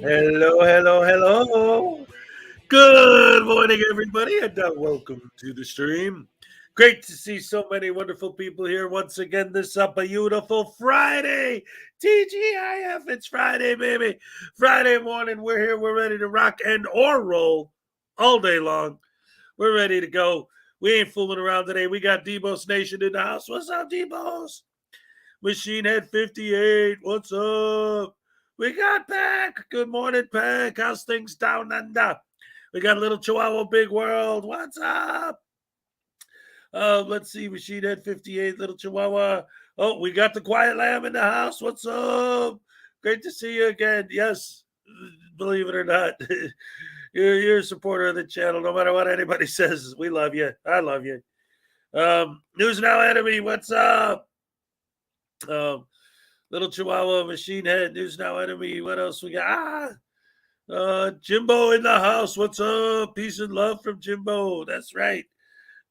Hello, hello, hello. Good morning, everybody, and welcome to the stream. Great to see so many wonderful people here once again this beautiful Friday. TGIF, it's Friday, baby. Friday morning, we're here. We're ready to rock and or roll all day long. We're ready to go. We ain't fooling around today. We got Debos Nation in the house. What's up, Debos? Machine Head 58, what's up? We got Pack. Good morning, Pack. How's things down under? We got a little Chihuahua Big World. What's up? Let's see, Machine Head 58, little Chihuahua. Oh, we got the Quiet Lamb in the house. What's up? Great to see you again. Yes, believe it or not, you're a supporter of the channel. No matter what anybody says, we love you. I love you. News Now Enemy, what's up? Little Chihuahua Machine Head, News Now Enemy. What else we got? Jimbo in the house. What's up? Peace and love from Jimbo. That's right.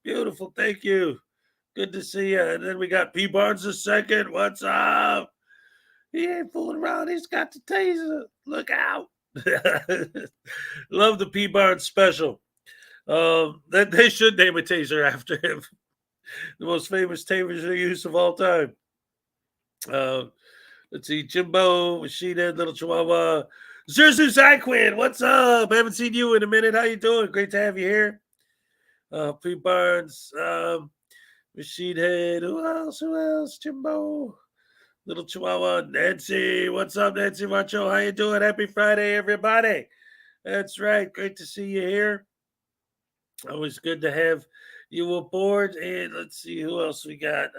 Beautiful. Thank you. Good to see you. And then we got P Barnes II. What's up? He ain't fooling around. He's got the taser. Look out. Love the P Barnes special. That they should name a taser after him. The most famous taser use of all time. Let's see, Jimbo, Machine Head, Little Chihuahua, Zerzu Zyquin, what's up? I haven't seen you in a minute. How you doing? Great to have you here. P Barnes, Machine Head, who else? Jimbo, Little Chihuahua, Nancy, what's up, Nancy Macho? How you doing? Happy Friday, everybody. That's right. Great to see you here. Always good to have you aboard. And let's see who else we got.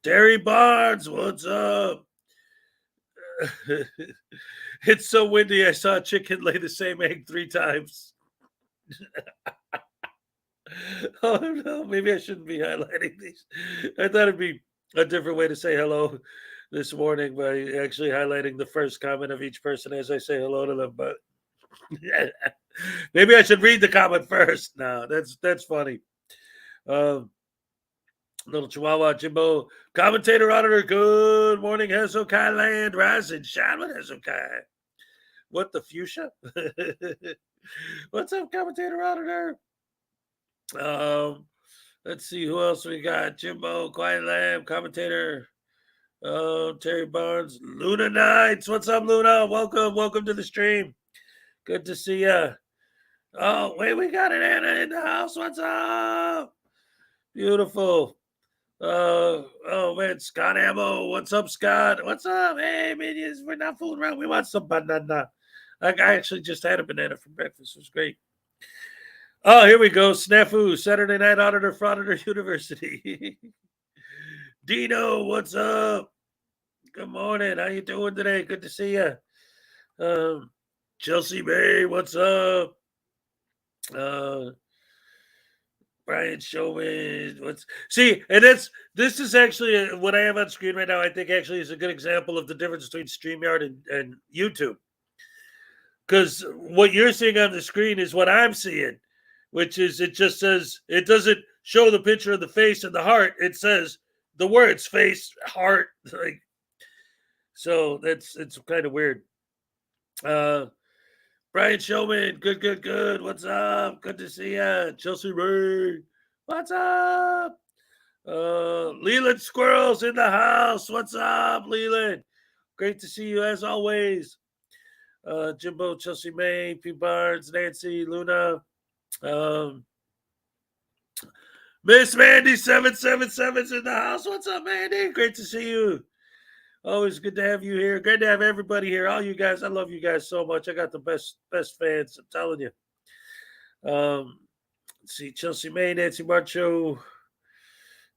Terry Barnes, what's up? It's so windy. I saw a chicken lay the same egg 3 times. Oh no, maybe I shouldn't be highlighting these. I thought it'd be a different way to say hello this morning by actually highlighting the first comment of each person as I say hello to them. But maybe I should read the comment first. No, that's funny. Little Chihuahua, Jimbo, commentator auditor. Good morning, Hezokuai land. Rise and shine with Hezokuai. What the fuchsia? What's up, commentator auditor? Let's see who else we got. Jimbo, Quiet Lamb, commentator. Terry Barnes, Luna Knights. What's up, Luna? Welcome to the stream. Good to see you. Oh, wait, we got an Anna in the house. What's up? Beautiful. Oh man, Scott Ammo. What's up, Scott? What's up? Hey, minions, we're not fooling around. We want some banana. I actually just had a banana for breakfast. It was great. Oh, here we go. Snafu, Saturday Night Auditor, Frauditor University. Dino, what's up? Good morning. How you doing today? Good to see you. Chelsea May, what's up? Brian Showman, this is actually what I have on screen right now. I think actually is a good example of the difference between StreamYard and YouTube. Because what you're seeing on the screen is what I'm seeing, which is it just says, it doesn't show the picture of the face and the heart. It says the words face, heart. Like, so it's kind of weird. Brian Showman, good. What's up? Good to see you. Chelsea Ray, what's up? Leland Squirrels in the house. What's up, Leland? Great to see you as always. Jimbo, Chelsea May, P. Barnes, Nancy, Luna. Miss Mandy 777's in the house. What's up, Mandy? Great to see you. Always good to have you here. Great to have everybody here. All you guys, I love you guys so much. I got the best fans. I'm telling you. Let's see, Chelsea May, Nancy Marcho.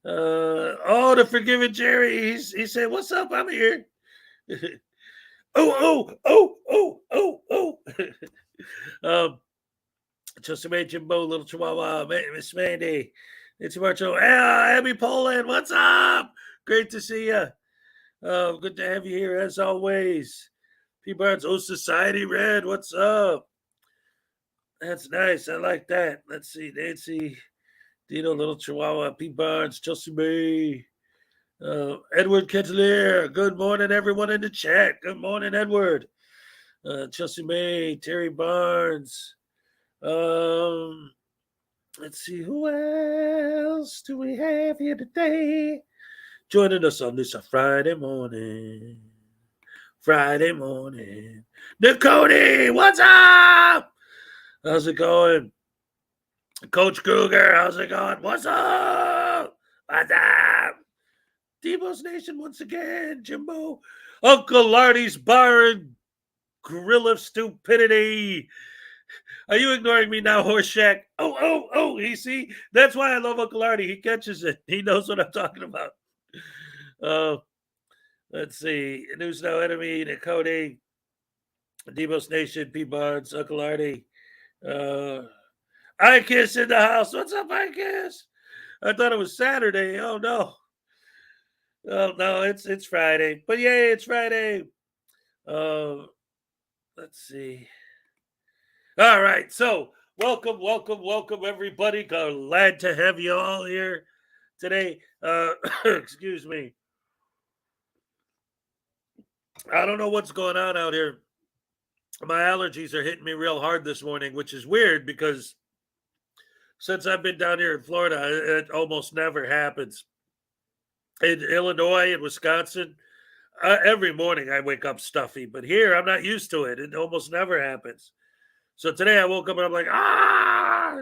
The Forgiven Jerry. He said, "What's up? I'm here." Chelsea May, Jimbo, Little Chihuahua, Miss Mandy, Nancy Marcho. Abby Poland. What's up? Great to see you. Good to have you here as always. P. Barnes, Society Red, what's up? That's nice. I like that. Let's see. Nancy, Dino, Little Chihuahua, P. Barnes, Chelsea May, Edward Kettler. Good morning, everyone in the chat. Good morning, Edward. Chelsea May, Terry Barnes. Let's see. Who else do we have here today? Joining us on this Friday morning. Nicody, what's up? How's it going? Coach Kruger, how's it going? What's up? Debo's Nation once again, Jimbo. Uncle Lardy's Bar and Grill of Stupidity. Are you ignoring me now, Horseshack? Oh, you see? That's why I love Uncle Lardy. He catches it. He knows what I'm talking about. Let's see. News Now Enemy, Nicody, Debo's Nation, P. Barnes, Uncle Artie. I Kiss in the house. What's up, I Kiss? I thought it was Saturday. Oh no. Oh no, it's Friday. But yay, it's Friday. Uh, let's see. All right, so welcome, everybody. Glad to have you all here today. Excuse me. I don't know what's going on out here. My allergies are hitting me real hard this morning, which is weird because since I've been down here in Florida, it almost never happens. In Illinois and Wisconsin, every morning I wake up stuffy, but here I'm not used to it. It almost never happens. So today I woke up and I'm like, ah.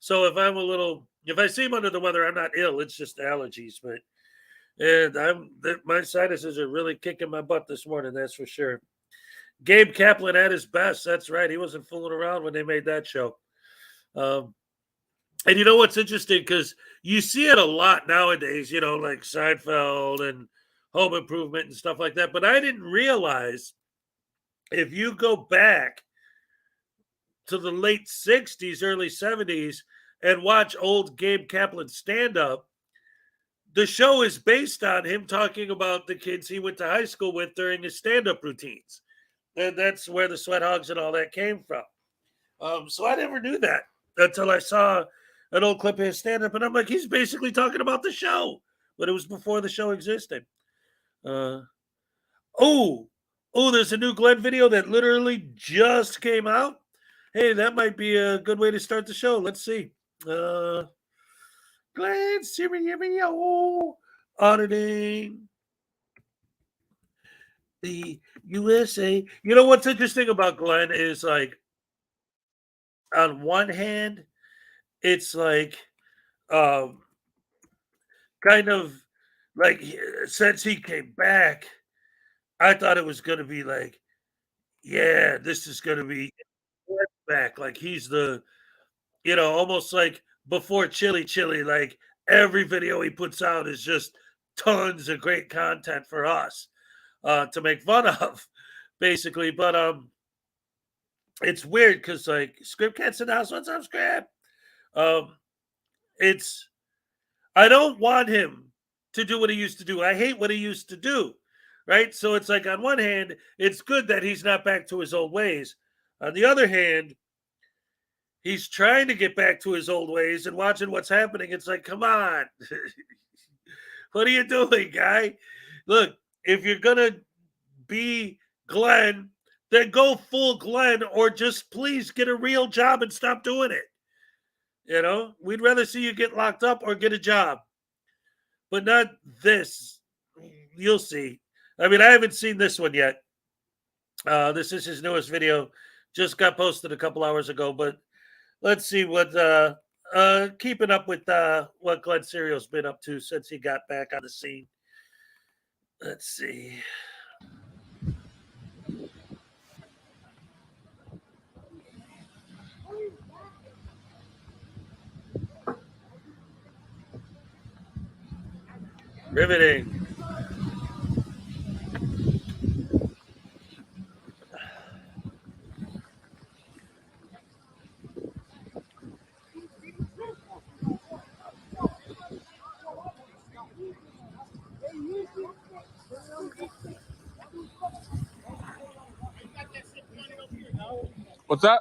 So if I seem under the weather, I'm not ill. It's just allergies, but my sinuses are really kicking my butt this morning. That's for sure. Gabe Kaplan at his best. That's right. He wasn't fooling around when they made that show. And you know what's interesting? Because you see it a lot nowadays, like Seinfeld and Home Improvement and stuff like that. But I didn't realize if you go back to the late 60s, early 70s, and watch old Gabe Kaplan stand up, the show is based on him talking about the kids he went to high school with during his stand up routines. And that's where the Sweat Hogs and all that came from. So I never knew that until I saw an old clip of his stand up, and I'm like, he's basically talking about the show, but it was before the show existed. There's a new Glenn video that literally just came out. Hey, that might be a good way to start the show. Let's see. Glenn video auditing the USA. You know what's interesting about Glenn is, like, on one hand, it's like kind of like, since he came back, I thought it was going to be like, yeah, this is going to be back. Like he's almost like before Chili, like every video he puts out is just tons of great content for us to make fun of, basically. But it's weird because, like, Script Cats in the house. What's up, Script? It's I don't want him to do what he used to do. I hate what he used to do. Right. So it's like, on one hand, it's good that he's not back to his old ways. On the other hand, he's trying to get back to his old ways, and watching what's happening, it's like, come on. What are you doing, guy? Look, if you're going to be Glenn, then go full Glenn, or just please get a real job and stop doing it. We'd rather see you get locked up or get a job, but not this. You'll see. I mean, I haven't seen this one yet. This is his newest video. Just got posted a couple hours ago, but let's see what keeping up with what Glenn Serial's been up to since he got back on the scene. Let's see. Riveting. What's that?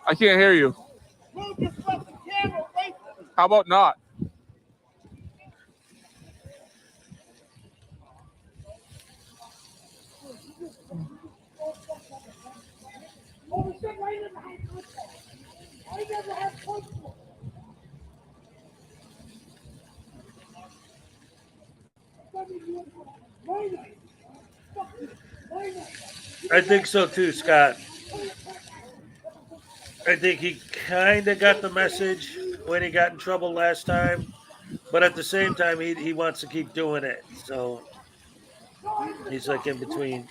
I can't hear you. How about not? I think so too, Scott. I think he kind of got the message when he got in trouble last time, but at the same time, he wants to keep doing it. So he's like in between.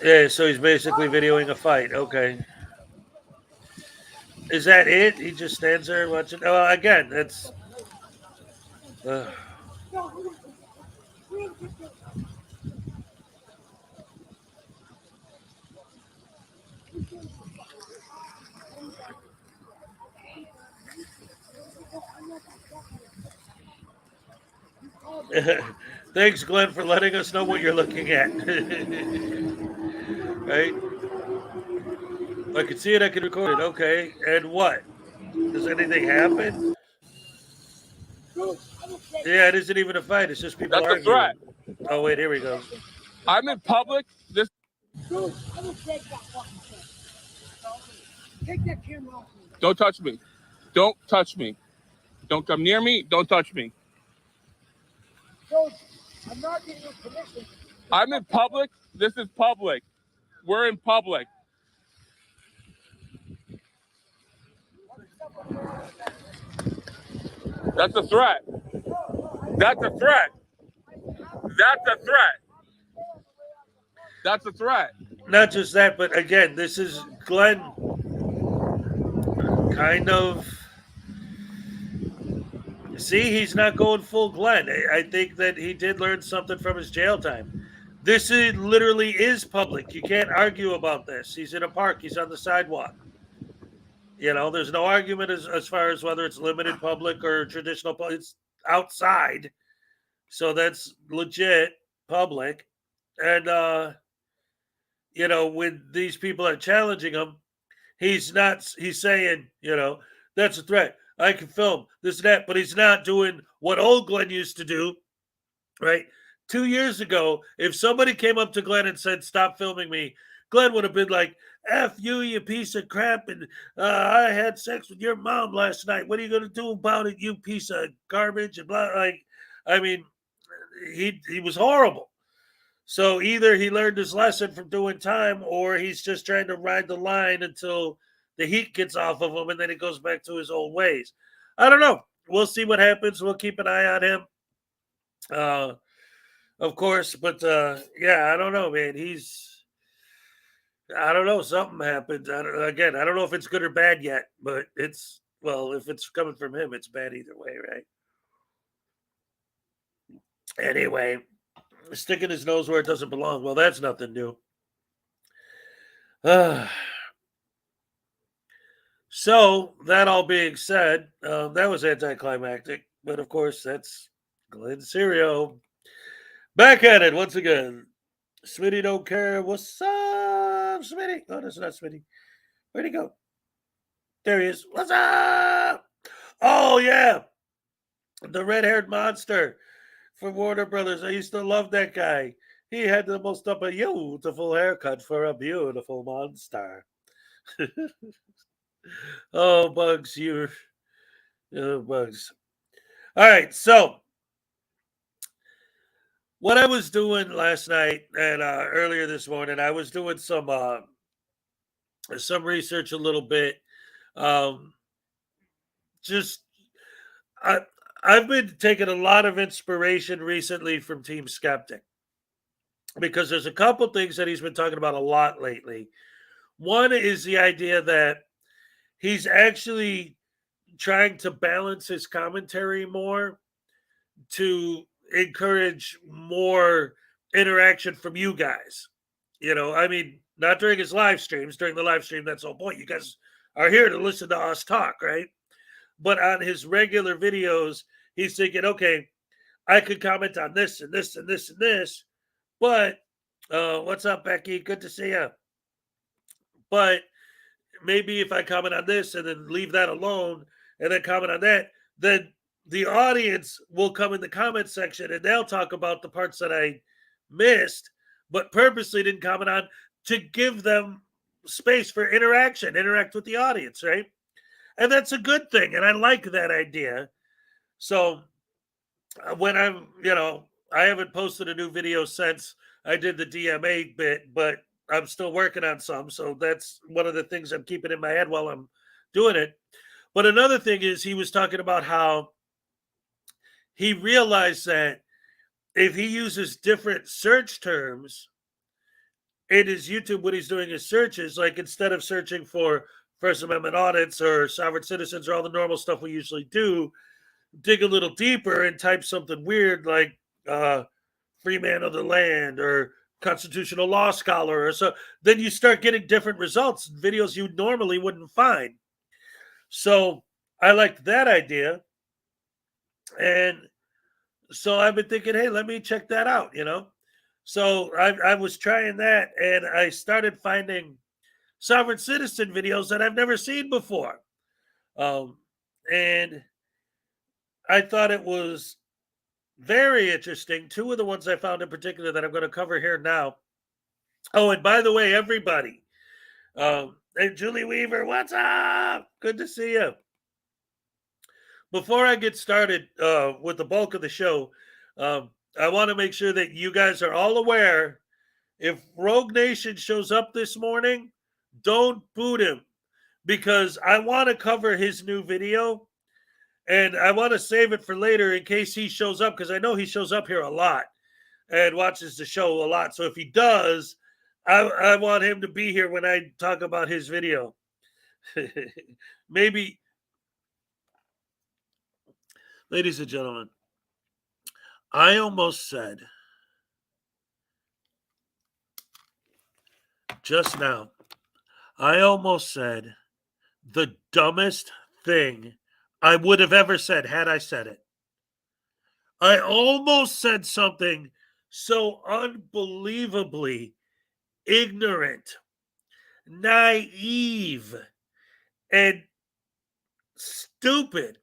Yeah, so he's basically videoing a fight. Okay. Is that it? He just stands there watching. Oh, again, that's. Thanks, Glenn, for letting us know what you're looking at. Right? I can see it. I can record it. Okay. And what? Does anything happen? Yeah, it isn't even a fight. It's just people That's a threat. arguing. Oh, wait. Here we go. I'm in public. This. Dude, I'm gonna take that fucking thing. Take that camera off me. Don't touch me. Don't touch me. Don't come near me. Don't touch me. Dude, I'm not getting your permission. I'm in public. This is public. We're in public. That's a threat. That's a threat. That's a threat. That's a threat. Not just that, but again, this is Glenn kind of. See, he's not going full Glenn. I think that he did learn something from his jail time. This literally is public. You can't argue about this. He's in a park. He's on the sidewalk. You know, there's no argument as far as whether it's limited public or traditional public. It's outside. So that's legit public. And, you know, when these people are challenging him, he's saying, you know, that's a threat. I can film this and that, but he's not doing what old Glenn used to do, right? 2 years ago, if somebody came up to Glenn and said, stop filming me, Glenn would have been like, F you, you piece of crap, and I had sex with your mom last night. What are you going to do about it, you piece of garbage? And blah. Like, I mean, he was horrible. So either he learned his lesson from doing time, or he's just trying to ride the line until the heat gets off of him, and then he goes back to his old ways. I don't know. We'll see what happens. We'll keep an eye on him, of course. But yeah, I don't know, man. I don't know. Something happened. I don't know if it's good or bad yet, but if it's coming from him, it's bad either way, right? Anyway, sticking his nose where it doesn't belong. Well, that's nothing new. So, that all being said, that was anticlimactic. But, of course, that's Glenn Serio. Back at it once again. Smitty don't care. What's up, Smitty? Oh, that's not Smitty. Where'd he go? There he is. What's up? Oh, yeah. The red-haired monster from Warner Brothers. I used to love that guy. He had the most beautiful haircut for a beautiful monster. Oh, Bugs, Bugs. All right, so what I was doing last night and earlier this morning, I was doing some research a little bit. I've been taking a lot of inspiration recently from Team Skeptic because there's a couple things that he's been talking about a lot lately. One is the idea that he's actually trying to balance his commentary more to encourage more interaction from you guys. You know, I mean, not during his live streams. During the live stream, that's the whole point. You guys are here to listen to us talk, right? But on his regular videos, he's thinking, okay, I could comment on this and this and this and this, but what's up, Becky? Good to see you. But maybe if I comment on this and then leave that alone and then comment on that, then the audience will come in the comment section and they'll talk about the parts that I missed, but purposely didn't comment on to give them space for interact with the audience, right? And that's a good thing. And I like that idea. So when I haven't posted a new video since I did the DMA bit, but I'm still working on some. So that's one of the things I'm keeping in my head while I'm doing it. But another thing is he was talking about how he realized that if he uses different search terms in his YouTube when he's doing his searches, like instead of searching for First Amendment audits or sovereign citizens or all the normal stuff we usually do, dig a little deeper and type something weird like free man of the land or constitutional law scholar or so, then you start getting different results, videos you normally wouldn't find. So I liked that idea. And So I've been thinking, hey, let me check that out, So I was trying that, and I started finding sovereign citizen videos that I've never seen before. And I thought it was very interesting. Two of the ones I found in particular that I'm going to cover here now. Oh, and by the way, everybody, hey, Julie Weaver, what's up? Good to see you. Before I get started with the bulk of the show, I want to make sure that you guys are all aware. If Rogue Nation shows up this morning, don't boot him, because I want to cover his new video, and I want to save it for later in case he shows up, because I know he shows up here a lot and watches the show a lot. So if he does, I want him to be here when I talk about his video. Maybe, ladies and gentlemen, I almost said just now, I almost said the dumbest thing I would have ever said had I said it. I almost said something so unbelievably ignorant, naive, and stupid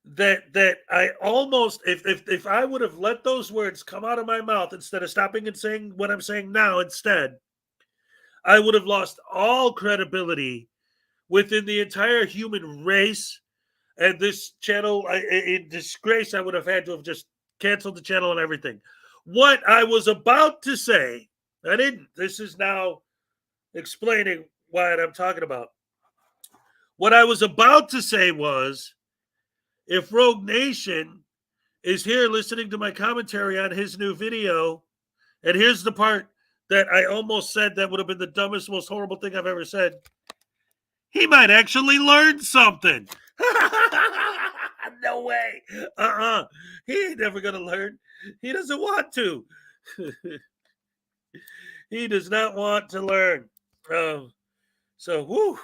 that I almost, if I would have let those words come out of my mouth instead of stopping and saying what I'm saying now instead, I would have lost all credibility within the entire human race. And this channel, in disgrace, I would have had to have just canceled the channel and everything. What I was about to say, I didn't. This is now explaining what I'm talking about. What I was about to say was, if Rogue Nation is here listening to my commentary on his new video, and here's the part that I almost said that would have been the dumbest, most horrible thing I've ever said, he might actually learn something. No way. He ain't never going to learn. He doesn't want to. He does not want to learn. So,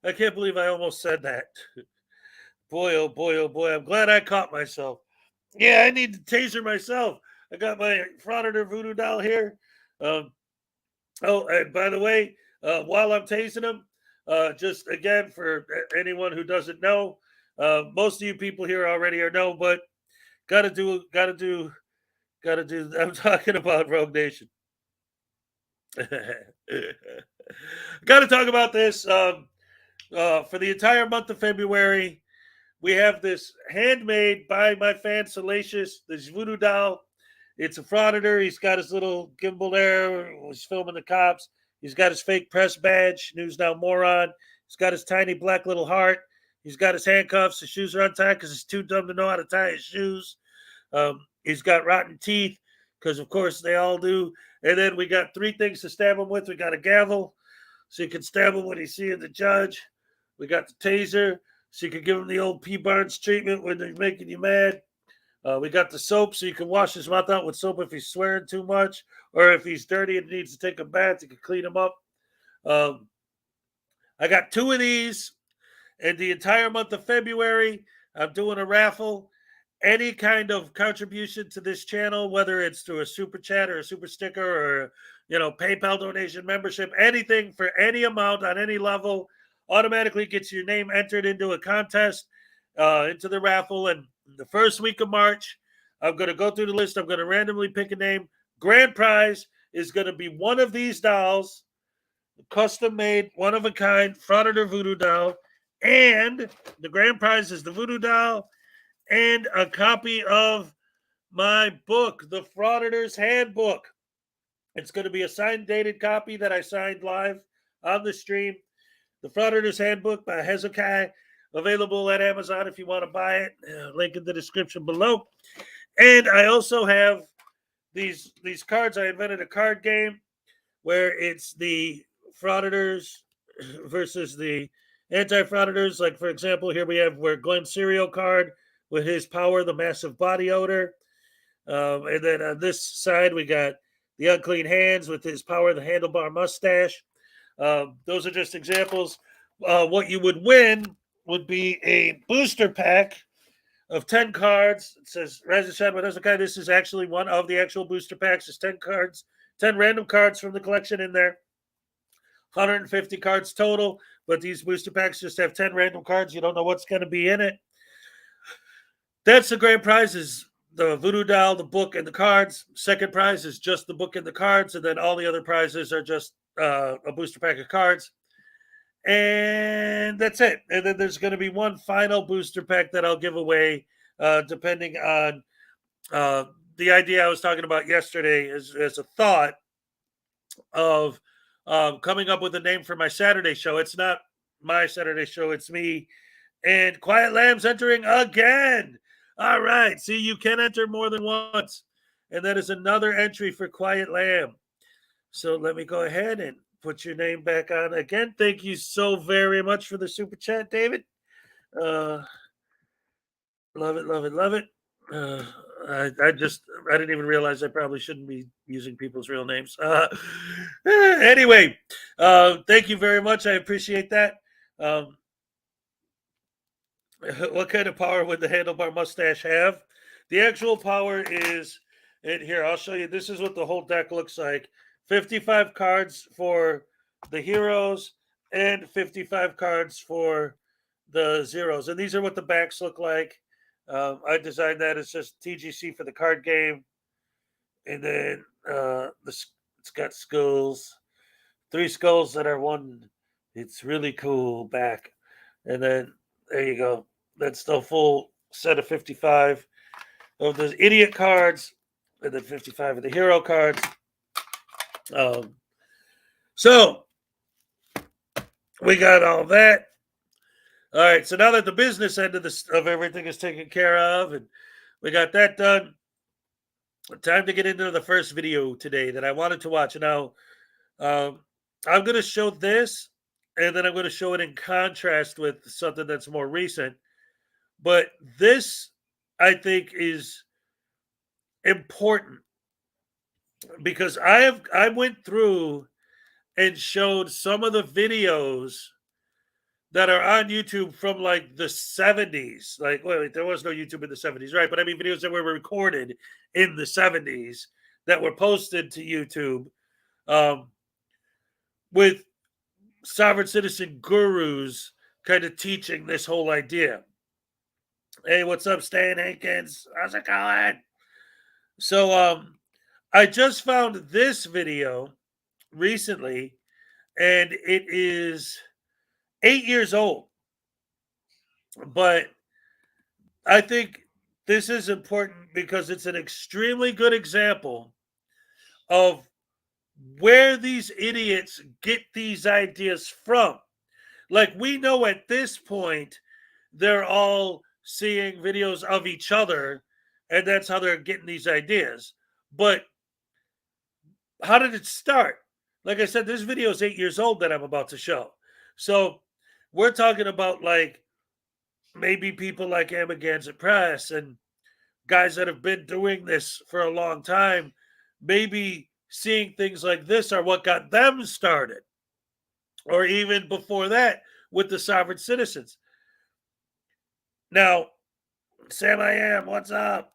I can't believe I almost said that. Boy, oh boy, oh boy. I'm glad I caught myself. Yeah, I need to taser myself. I got my Frauditor voodoo doll here. Oh, and by the way, while I'm tasing him, just again for anyone who doesn't know, most of you people here already know, but gotta do. I'm talking about Rogue Nation. Gotta talk about this. For the entire month of February, we have this handmade by my fan Salacious, this voodoo doll. It's a Frauditor. He's got his little gimbal there. He's filming the cops. He's got his fake press badge, News Now Moron. He's got his tiny black little heart. He's got his handcuffs. His shoes are untied because he's too dumb to know how to tie his shoes. He's got rotten teeth because, of course, they all do. And then we got three things to stab him with. We got a gavel, so you can stab him when he's seeing the judge. We got the taser, so you can give him the old P. Barnes treatment when they're making you mad. We got the soap, so you can wash his mouth out with soap if he's swearing too much, or if he's dirty and needs to take a bath, you can clean him up. I got two of these, and the entire month of February, I'm doing a raffle. Any kind of contribution to this channel, whether it's through a super chat or a super sticker or PayPal donation, membership, anything for any amount on any level, automatically gets your name entered into a contest, into the raffle. And the first week of March, I'm going to go through the list. I'm going to randomly pick a name. Grand prize is going to be one of these dolls, custom made, one of a kind, Frauditor voodoo doll. And the grand prize is the voodoo doll and a copy of my book, the Frauditors Handbook. It's going to be a signed, dated copy that I signed live on the stream. The Frauditors Handbook by Hezokuai, available at Amazon if you want to buy it. Link in the description below. And I also have these cards. I invented a card game where it's the Frauditors versus the anti-Frauditors. Like, for example, here we have where Glenn Serial card with his power, the massive body odor. And then on this side, we got the unclean hands with his power, the handlebar mustache. Those are just examples. What you would win would be a booster pack of 10 cards. It says Rise and Shine by Hezokuai. This is actually one of the actual booster packs. There's 10 cards, 10 random cards from the collection in there. 150 cards total, but these booster packs just have 10 random cards. You don't know what's going to be in it. That's the grand prizes. The voodoo doll, the book, and the cards. Second prize is just the book and the cards, and then all the other prizes are just a booster pack of cards. And that's it. And then there's going to be one final booster pack that I'll give away, depending on the idea I was talking about yesterday as a thought of coming up with a name for my Saturday show. It's not my Saturday show, it's me. And Quiet Lamb's entering again. All right. See, you can enter more than once. And that is another entry for Quiet Lamb. So let me go ahead and put your name back on again. Thank you so very much for the super chat, David. Love it, love it, love it. I didn't even realize I probably shouldn't be using people's real names. Anyway, thank you very much. I appreciate that. What kind of power would the handlebar mustache have? The actual power is in here. I'll show you. This is what the whole deck looks like. 55 cards for the heroes and 55 cards for the zeros. And these are what the backs look like. I designed that. It's just TGC for the card game. And then it's got skulls. 3 skulls that are one. It's really cool back. And then there you go. That's the full set of 55 of the idiot cards. And then 55 of the hero cards. So we got all that. All right, so now that the business end of everything is taken care of, and we got that done, time to get into the first video today that I wanted to watch. Now, I'm going to show this, and then I'm going to show it in contrast with something that's more recent. But this, I think, is important because I went through and showed some of the videos that are on YouTube from like the 70s. Like, wait, there was no YouTube in the 70s, right? But I mean, videos that were recorded in the 70s that were posted to YouTube with sovereign citizen gurus kind of teaching this whole idea. Hey, what's up, Stan Hankins? How's it going? So I just found this video recently, and it is 8 years old. But I think this is important because it's an extremely good example of where these idiots get these ideas from. Like, we know at this point, they're all seeing videos of each other, and that's how they're getting these ideas. But how did it start? Like I said, this video is 8 years old that I'm about to show. So we're talking about like maybe people like Amagansett Press and guys that have been doing this for a long time. Maybe seeing things like this are what got them started. Or even before that with the sovereign citizens. Now, Sam I Am, what's up?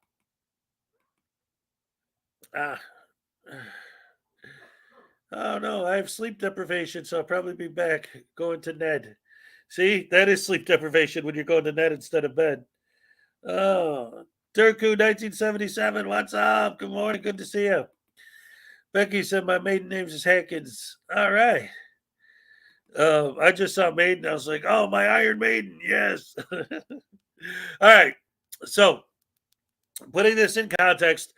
Oh no, I have sleep deprivation, so I'll probably be back going to Ned. See, that is sleep deprivation when you're going to Ned instead of bed. Oh, Turku 1977, what's up? Good morning, good to see you. Becky said my maiden name is Hankins. All right. I just saw Maiden. I was like, oh, my Iron Maiden, yes. All right. So, putting this in context,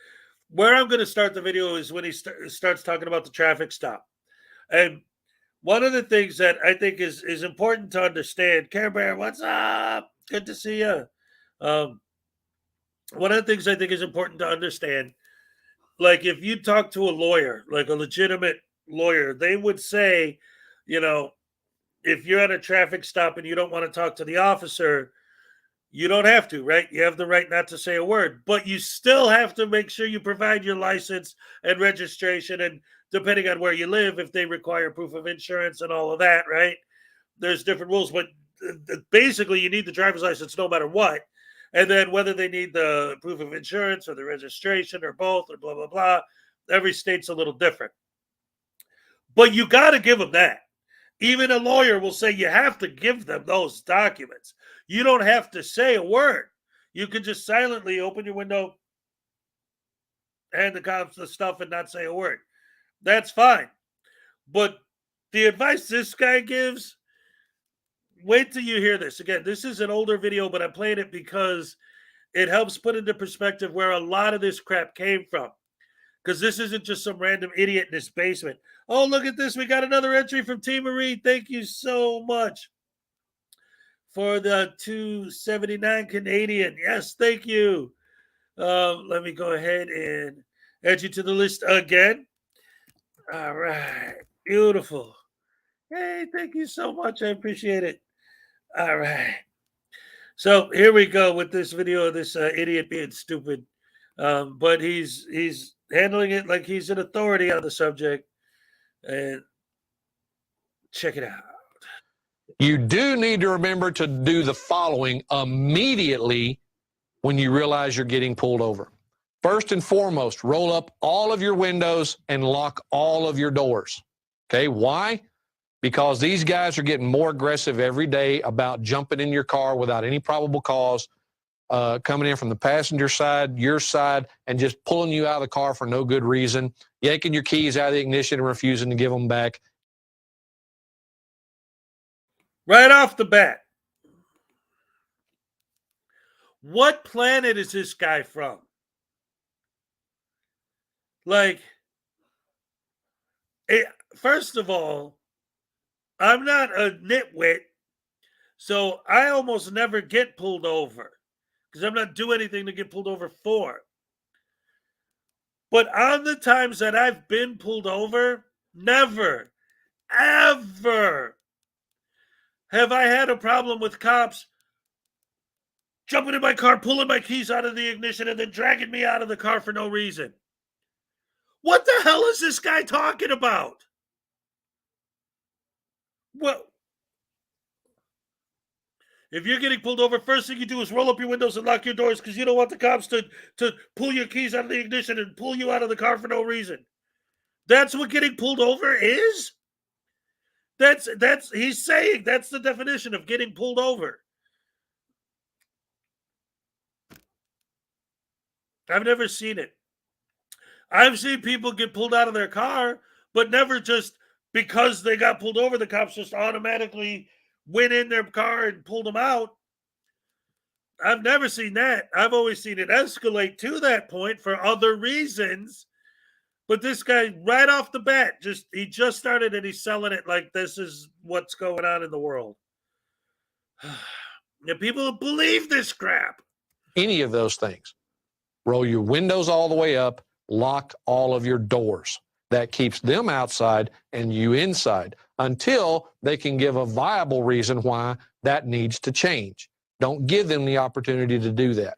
where I'm going to start the video is when he starts talking about the traffic stop. And one of the things that I think is important to understand, Care Bear, what's up? Good to see you. One of the things I think is important to understand, like if you talk to a lawyer, like a legitimate lawyer, they would say, you know, if you're at a traffic stop and you don't want to talk to the officer, you don't have to, right? You have the right not to say a word, but you still have to make sure you provide your license and registration. And depending on where you live, if they require proof of insurance and all of that, right? There's different rules, but basically you need the driver's license no matter what. And then whether they need the proof of insurance or the registration or both or blah, blah, blah, every state's a little different. But you got to give them that. Even a lawyer will say you have to give them those documents. You don't have to say a word. You can just silently open your window, hand the cops the stuff, and not say a word. That's fine. But the advice this guy gives, wait till you hear this. Again, this is an older video, but I played it because it helps put into perspective where a lot of this crap came from. Because this isn't just some random idiot in his basement. Oh, look at this. We got another entry from T. Marie. Thank you so much for the 279 Canadian. Yes, thank you. Let me go ahead and add you to the list again. All right. Beautiful. Hey, thank you so much. I appreciate it. All right. So here we go with this video of this idiot being stupid. But he's handling it like he's an authority on the subject. And check it out. You do need to remember to do the following immediately when you realize you're getting pulled over. First and foremost, roll up all of your windows and lock all of your doors. Okay, why? Because these guys are getting more aggressive every day about jumping in your car without any probable cause, coming in from the passenger side, your side, and just pulling you out of the car for no good reason, yanking your keys out of the ignition and refusing to give them back. Right off the bat. What planet is this guy from? Like, first of all, I'm not a nitwit, so I almost never get pulled over because I'm not doing anything to get pulled over for. But on the times that I've been pulled over, never, ever have I had a problem with cops jumping in my car, pulling my keys out of the ignition, and then dragging me out of the car for no reason. What the hell is this guy talking about? Well, if you're getting pulled over, first thing you do is roll up your windows and lock your doors because you don't want the cops to pull your keys out of the ignition and pull you out of the car for no reason. That's what getting pulled over is? He's saying that's the definition of getting pulled over. I've never seen it. I've seen people get pulled out of their car, but never just because they got pulled over, the cops just automatically went in their car and pulled them out. I've never seen that. I've always seen it escalate to that point for other reasons. But this guy, right off the bat, he just started and he's selling it like this is what's going on in the world. And people believe this crap. Any of those things. Roll your windows all the way up, lock all of your doors. That keeps them outside and you inside until they can give a viable reason why that needs to change. Don't give them the opportunity to do that.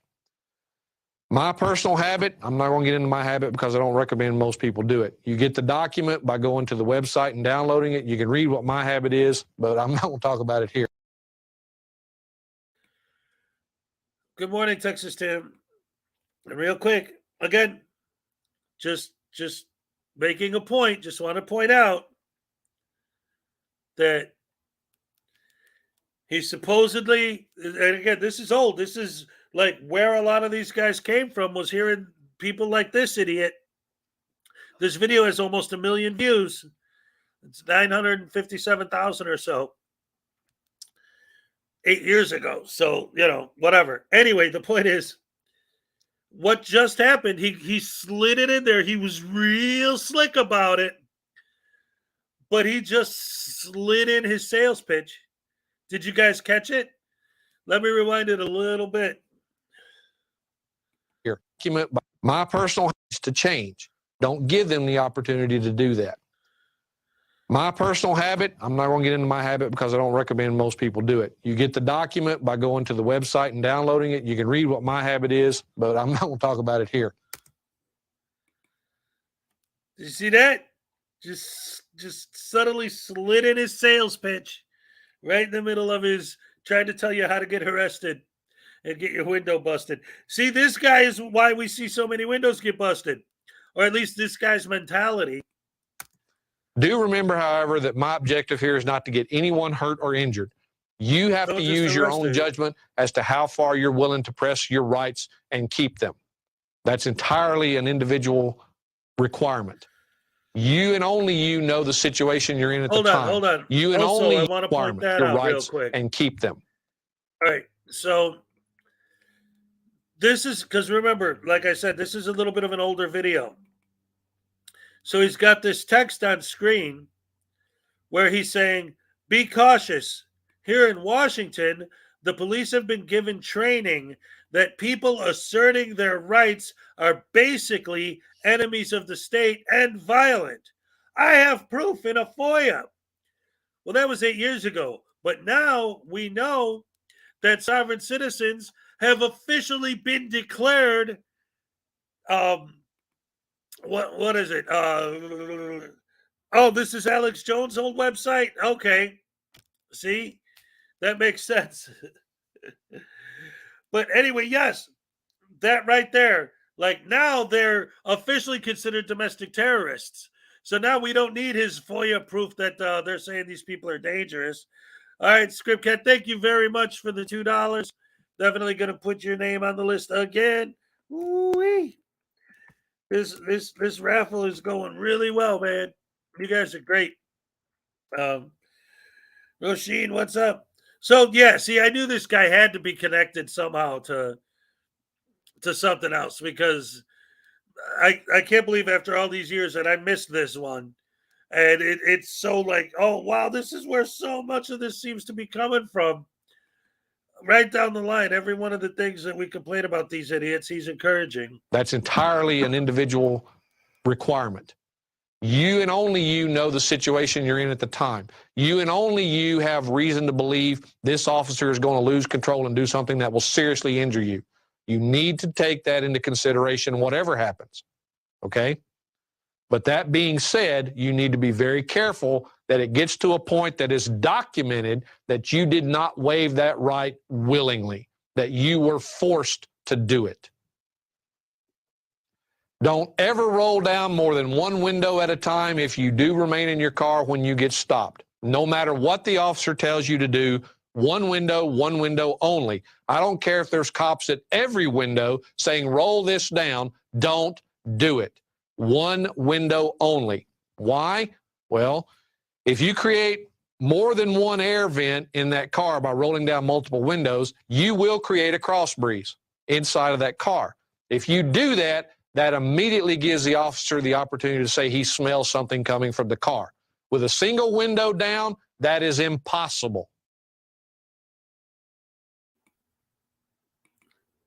My personal habit, I'm not going to get into my habit because I don't recommend most people do it. You get the document by going to the website and downloading it. You can read what my habit is, but I'm not going to talk about it here. Good morning, Texas Tim. And real quick, again, just making a point, just want to point out that he supposedly, and again, this is old. This is like where a lot of these guys came from, was hearing people like this idiot. This video has almost 1 million views. It's 957,000 or so. 8 years ago. So, whatever. Anyway, the point is, what just happened, he slid it in there. He was real slick about it. But he just slid in his sales pitch. Did you guys catch it? Let me rewind it a little bit. Here, my personal is to change. Don't give them the opportunity to do that. My personal habit, I'm not going to get into my habit because I don't recommend most people do it. You get the document by going to the website and downloading it. You can read what my habit is, but I'm not going to talk about it here. Did you see that? Just subtly slid in his sales pitch right in the middle of his trying to tell you how to get arrested. and get your window busted. See, this guy is why we see so many windows get busted, or at least this guy's mentality. Do remember, however, that my objective here is not to get anyone hurt or injured. You have to use your own judgment as to how far you're willing to press your rights and keep them. That's entirely an individual requirement. You and only you know the situation you're in at the time. Hold on. You and also, only I want to point that your out real rights quick and keep them. All right. So this is because remember, like I said, this is a little bit of an older video. So he's got this text on screen where he's saying, "Be cautious. Here in Washington, the police have been given training that people asserting their rights are basically enemies of the state and violent. I have proof in a FOIA." Well, that was 8 years ago. But now we know that sovereign citizens have officially been declared, what is it? Oh, this is Alex Jones' old website? Okay. See? That makes sense. But anyway, yes, that right there. Like now they're officially considered domestic terrorists. So now we don't need his FOIA proof that they're saying these people are dangerous. All right, Scriptcat, thank you very much for the $2. Definitely going to put your name on the list again. Ooh-wee. This raffle is going really well, man. You guys are great. Roisin, what's up? So yeah, see, I knew this guy had to be connected somehow to something else because I can't believe after all these years that I missed this one. And it's so like, oh, wow, this is where so much of this seems to be coming from. Right down the line, every one of the things that we complain about these idiots, he's encouraging. That's entirely an individual requirement. You and only you know the situation you're in at the time. You and only you have reason to believe this officer is going to lose control and do something that will seriously injure you. You need to take that into consideration, whatever happens. Okay? But that being said, you need to be very careful that it gets to a point that is documented that you did not waive that right willingly, that you were forced to do it. Don't ever roll down more than one window at a time if you do remain in your car when you get stopped. No matter what the officer tells you to do, one window only. I don't care if there's cops at every window saying, roll this down. Don't do it. One window only. Why? Well, if you create more than one air vent in that car by rolling down multiple windows, you will create a cross breeze inside of that car. If you do that, that immediately gives the officer the opportunity to say he smells something coming from the car. With a single window down, that is impossible.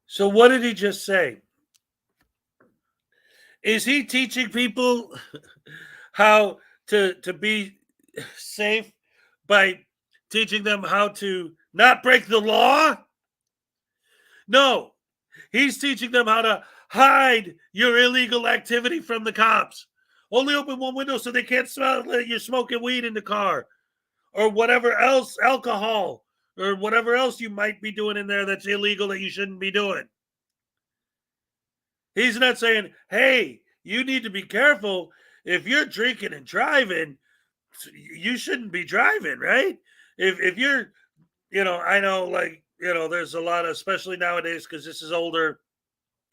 So what did he just say? Is he teaching people how to be safe by teaching them how to not break the law? No, he's teaching them how to hide your illegal activity from the cops. Only open one window so they can't smell that you're smoking weed in the car or whatever else, alcohol or whatever else you might be doing in there that's illegal that you shouldn't be doing. He's not saying, hey, you need to be careful. If you're drinking and driving, you shouldn't be driving, right? If you're, I know, like, there's a lot of, especially nowadays, because this is older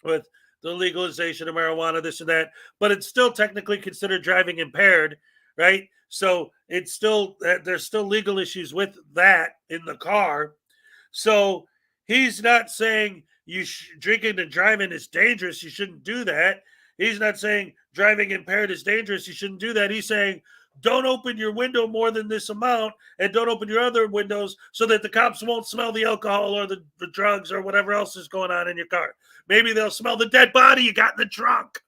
with the legalization of marijuana, this and that, but it's still technically considered driving impaired, right? So it's still, there's still legal issues with that in the car. So he's not saying drinking and driving is dangerous. You shouldn't do that. He's not saying driving impaired is dangerous. You shouldn't do that. He's saying don't open your window more than this amount and don't open your other windows so that the cops won't smell the alcohol or the drugs or whatever else is going on in your car. Maybe they'll smell the dead body you got in the trunk.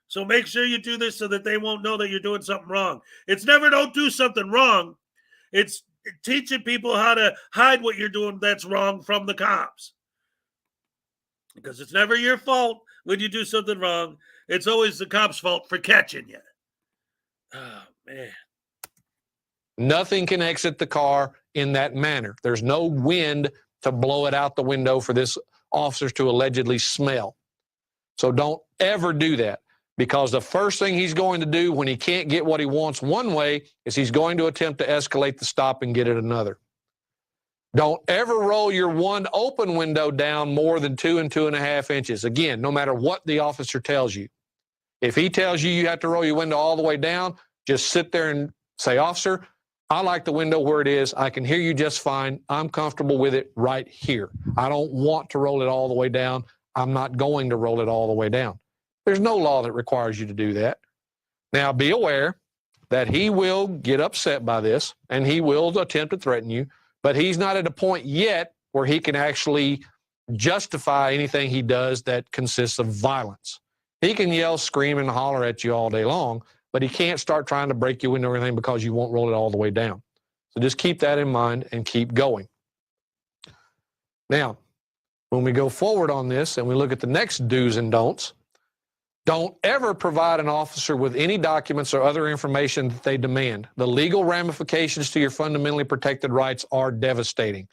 So make sure you do this so that they won't know that you're doing something wrong. It's never don't do something wrong. It's teaching people how to hide what you're doing that's wrong from the cops. Because it's never your fault when you do something wrong. It's always the cops' fault for catching you. Oh, man. Nothing can exit the car in that manner. There's no wind to blow it out the window for this officer to allegedly smell. So don't ever do that, because the first thing he's going to do when he can't get what he wants one way is he's going to attempt to escalate the stop and get it another. Don't ever roll your one open window down more than 2 and 2.5 inches. Again, no matter what the officer tells you. If he tells you have to roll your window all the way down, just sit there and say, officer, I like the window where it is. I can hear you just fine. I'm comfortable with it right here. I don't want to roll it all the way down. I'm not going to roll it all the way down. There's no law that requires you to do that. Now, be aware that he will get upset by this and he will attempt to threaten you, but he's not at a point yet where he can actually justify anything he does that consists of violence. He can yell, scream, and holler at you all day long, but he can't start trying to break your window or anything because you won't roll it all the way down. So just keep that in mind and keep going. Now, when we go forward on this and we look at the next do's and don'ts, don't ever provide an officer with any documents or other information that they demand. The legal ramifications to your fundamentally protected rights are devastating.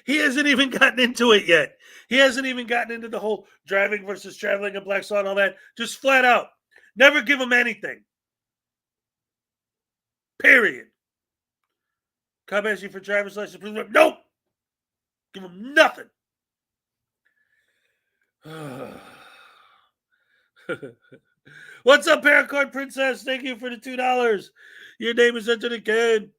He hasn't even gotten into it yet. He hasn't even gotten into the whole driving versus traveling and black saw and all that. Just flat out. Never give him anything. Period. Come ask you for driver's license. Nope. Give him nothing. What's up, Paracord Princess? Thank you for the $2. Your name is entered again.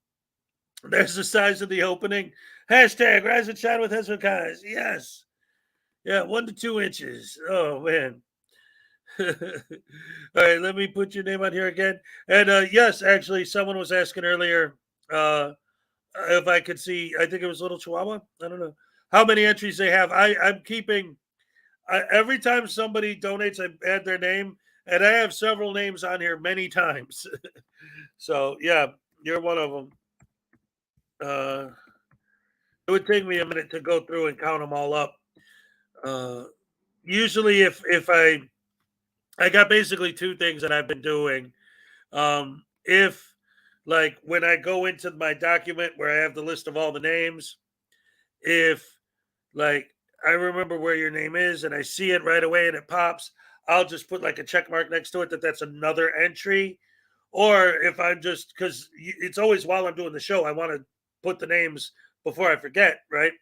There's the size of the opening. Hashtag Rise and Shine with Hezokuai. Yes. Yeah, 1 to 2 inches. Oh, man. All right, let me put your name on here again. And yes, actually, someone was asking earlier if I could see, I think it was Little Chihuahua. I don't know how many entries they have. I'm keeping, every time somebody donates, I add their name. And I have several names on here many times. So, yeah, you're one of them. It would take me a minute to go through and count them all up. Usually, if I got basically 2 things that I've been doing. If like when I go into my document where I have the list of all the names, if like I remember where your name is and I see it right away and it pops, I'll just put like a check mark next to it that's another entry. Or if I'm just, because it's always while I'm doing the show, I want to put the names before I forget, right?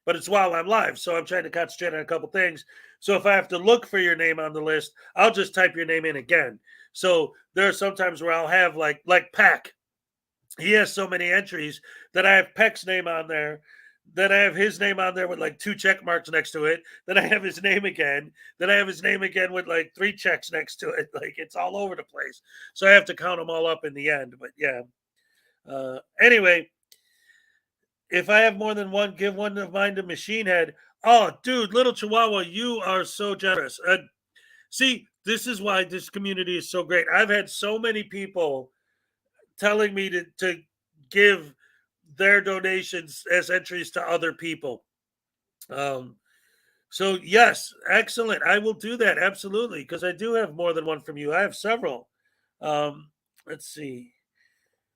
But it's while I'm live, so I'm trying to concentrate on a couple things. So if I have to look for your name on the list, I'll just type your name in again. So there are some times where I'll have like Peck. He has so many entries that I have Peck's name on there. Then I have his name on there with like 2 check marks next to it. Then I have his name again. Then I have his name again with like 3 checks next to it. Like it's all over the place. So I have to count them all up in the end. But yeah. Anyway, if I have more than one, give one of mine to Machine Head. Oh, dude, Little Chihuahua, you are so generous. See, this is why this community is so great. I've had so many people telling me to give their donations as entries to other people. So yes, excellent. I will do that. Absolutely. Because I do have more than one from you. I have several. Let's see.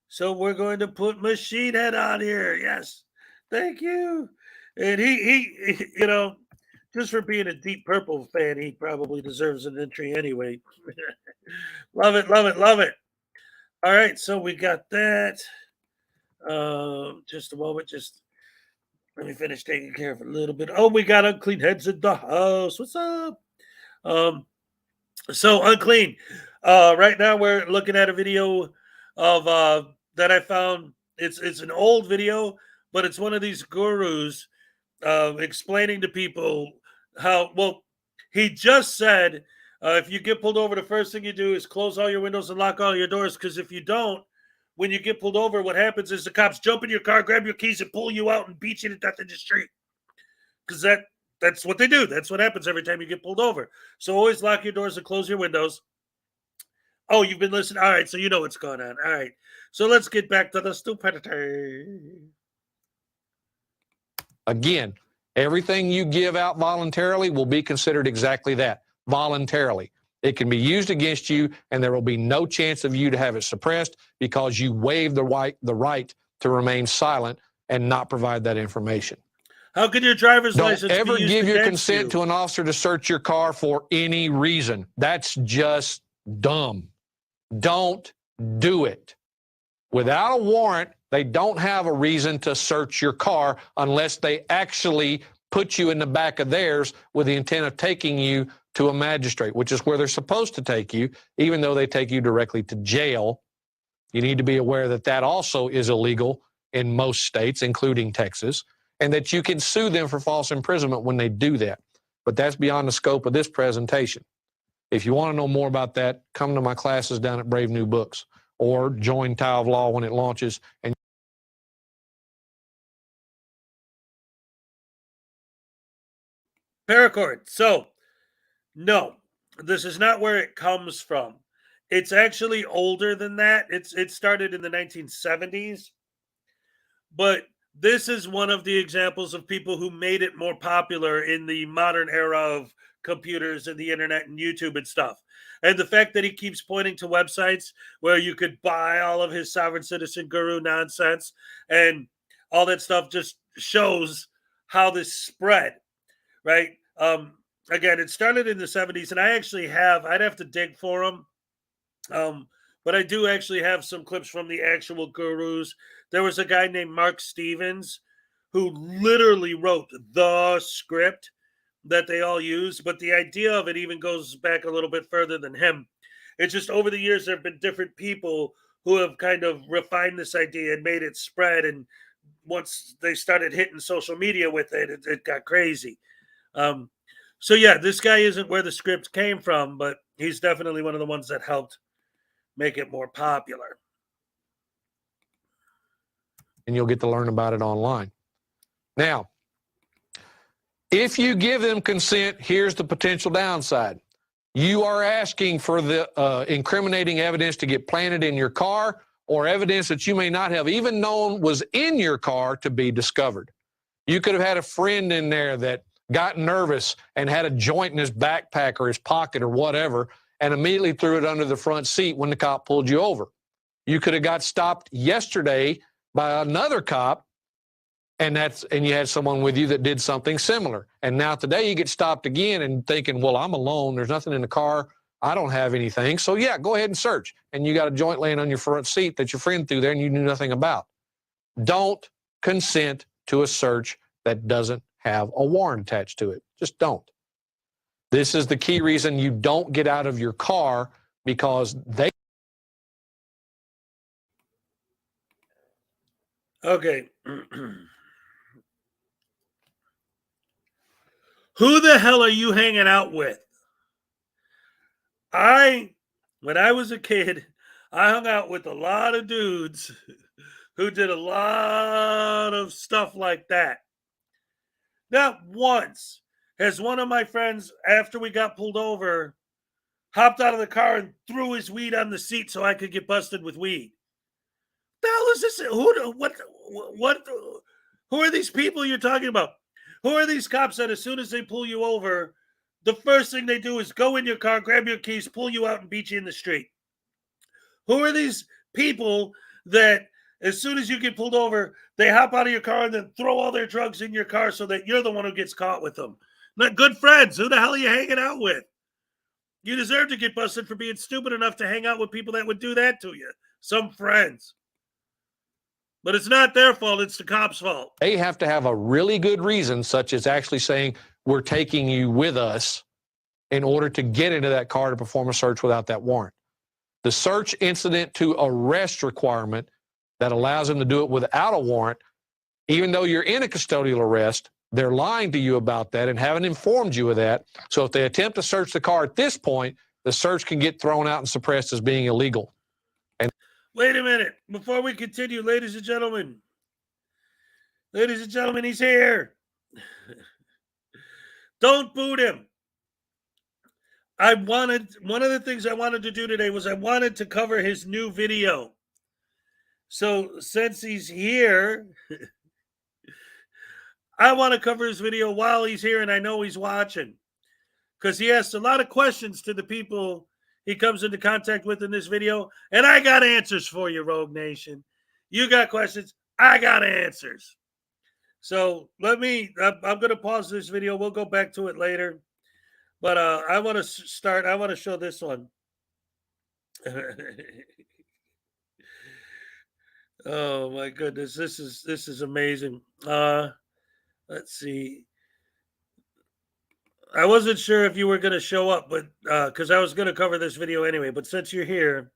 So we're going to put Machine Head on here. Yes. Thank you. And he you know, just for being a Deep Purple fan, he probably deserves an entry anyway. Love it, love it, love it. All right, so we got that. Just a moment. Just let me finish taking care of it a little bit. Oh, we got Unclean Heads in the house. What's up? So Unclean. Right now we're looking at a video of that I found. It's an old video, but it's one of these gurus explaining to people how. Well, he just said if you get pulled over, the first thing you do is close all your windows and lock all your doors. Because if you don't, when you get pulled over, what happens is the cops jump in your car, grab your keys, and pull you out and beat you to death in the street. Because that's what they do. That's what happens every time you get pulled over. So always lock your doors and close your windows. Oh, you've been listening. All right, so you know what's going on. All right. So let's get back to the stupidity. Again, everything you give out voluntarily will be considered exactly that, voluntarily. It can be used against you, and there will be no chance of you to have it suppressed because you waive the right to remain silent and not provide that information. How can your driver's Don't license ever be used give your against consent you? to an officer to search your car for any reason. That's just dumb. Don't do it. Without a warrant, they don't have a reason to search your car unless they actually put you in the back of theirs with the intent of taking you to a magistrate, which is where they're supposed to take you, even though they take you directly to jail. You need to be aware that that also is illegal in most states, including Texas, and that you can sue them for false imprisonment when they do that. But that's beyond the scope of this presentation. If you want to know more about that, come to my classes down at Brave New Books or join Tile of Law when it launches. And Paracord. So, no, this is not where it comes from. It's actually older than that. It started in the 1970s. But this is one of the examples of people who made it more popular in the modern era of computers and the internet and YouTube and stuff. And the fact that he keeps pointing to websites where you could buy all of his sovereign citizen guru nonsense and all that stuff just shows how this spread, right? Again, it started in the 70s, and I'd have to dig for them. But I do actually have some clips from the actual gurus. There was a guy named Mark Stevens who literally wrote the script that they all use, but the idea of it even goes back a little bit further than him. It's just over the years there have been different people who have kind of refined this idea and made it spread, and once they started hitting social media with it, it got crazy. So yeah, this guy isn't where the script came from, but he's definitely one of the ones that helped make it more popular. and you'll get to learn about it online. Now, if you give them consent, here's the potential downside. You are asking for the incriminating evidence to get planted in your car or evidence that you may not have even known was in your car to be discovered. You could have had a friend in there that got nervous and had a joint in his backpack or his pocket or whatever and immediately threw it under the front seat when the cop pulled you over. You could have got stopped yesterday by another cop and you had someone with you that did something similar. And now today you get stopped again and thinking, well, I'm alone. There's nothing in the car. I don't have anything. So yeah, go ahead and search. And you got a joint laying on your front seat that your friend threw there and you knew nothing about. Don't consent to a search that doesn't have a warrant attached to it. Just don't. This is the key reason you don't get out of your car, because they... Okay. Who the hell are you hanging out with? When I was a kid, I hung out with a lot of dudes who did a lot of stuff like that. Not once has one of my friends, after we got pulled over, hopped out of the car and threw his weed on the seat so I could get busted with weed. The hell is this? Who are these people you're talking about? Who are these cops that as soon as they pull you over, the first thing they do is go in your car, grab your keys, pull you out, and beat you in the street? Who are these people that as soon as you get pulled over, they hop out of your car and then throw all their drugs in your car so that you're the one who gets caught with them? Not good friends. Who the hell are you hanging out with? You deserve to get busted for being stupid enough to hang out with people that would do that to you. Some friends. But it's not their fault, it's the cops' fault. They have to have a really good reason, such as actually saying, we're taking you with us, in order to get into that car to perform a search without that warrant. The search incident to arrest requirement that allows them to do it without a warrant, even though you're in a custodial arrest, they're lying to you about that and haven't informed you of that. So if they attempt to search the car at this point, the search can get thrown out and suppressed as being illegal. Wait a minute. Before we continue, ladies and gentlemen, he's here. Don't boot him. One of the things I wanted to do today was I wanted to cover his new video. So since he's here, I want to cover his video while he's here, and I know he's watching, because he asks a lot of questions to the people he comes into contact with in this video, and I got answers for you, Rogue Nation. You got questions, I got answers. So I'm going to pause this video. We'll go back to it later. But I want to show this one. Oh my goodness, this is amazing. Let's see. I wasn't sure if you were going to show up, but because I was going to cover this video anyway. But since you're here,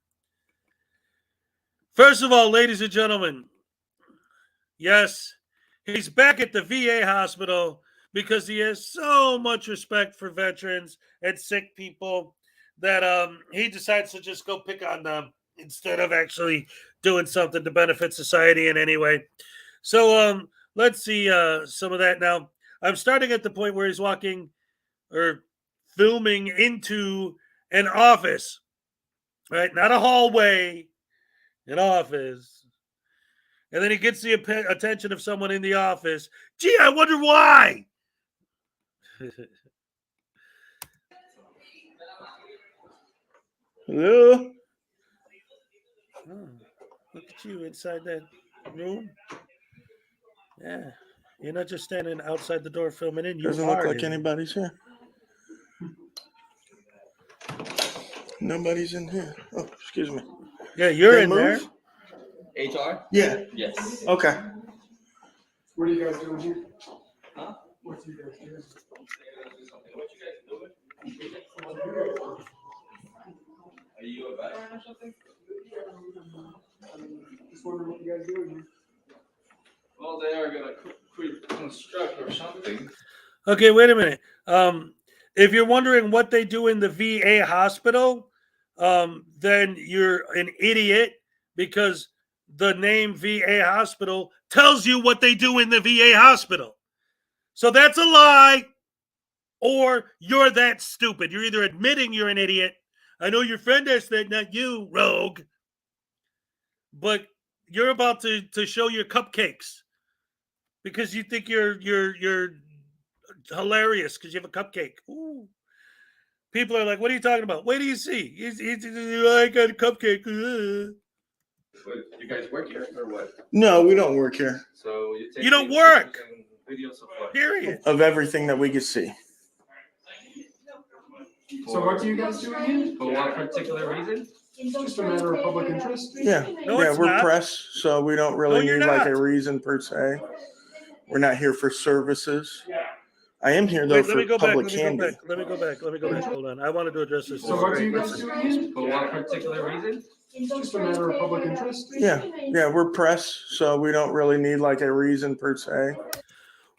first of all, ladies and gentlemen, yes, he's back at the VA hospital because he has so much respect for veterans and sick people that he decides to just go pick on them instead of actually doing something to benefit society in any way. So let's see some of that now. I'm starting at the point where he's walking or filming into an office, right? Not a hallway, an office. And then he gets the attention of someone in the office. Gee, I wonder why. Hello? Oh, look at you inside that room. Yeah. You're not just standing outside the door filming in. You Doesn't are look like in. anybody's here. Nobody's in here. Oh, excuse me. Yeah, you're They in move? there. HR? Yeah. Yes. Okay. What are you guys doing here? Huh? What are you guys doing? Are you a veteran or something? Just wondering what you guys doing here. Well, they are gonna construct or something. Okay, wait a minute. If you're wondering what they do in the VA hospital, then you're an idiot, because the name VA hospital tells you what they do in the VA hospital. So that's a lie, or you're that stupid. You're either admitting you're an idiot. I know your friend asked that, not you, rogue. But you're about to show your cupcakes because you think you're hilarious because you have a cupcake. Ooh. People are like, "What are you talking about? Wait till you see. I got a cupcake." What, you guys work here or what? No, we don't work here. So you take You don't pictures work. and videos of what? Period. Of everything that we can see. So what do you guys do here? For what particular reason? Just a matter of public interest? Yeah. No, Yeah, it's we're not. press, so we don't really No, you're need like a not. reason per se. We're not here for services. I am here though Wait, let for me go back. public Let me candy. go back. Hold on. I wanted to address this. So what do you guys do here? For what particular reason? Just a matter of public interest? Yeah. Yeah, we're press, so we don't really need like a reason per se.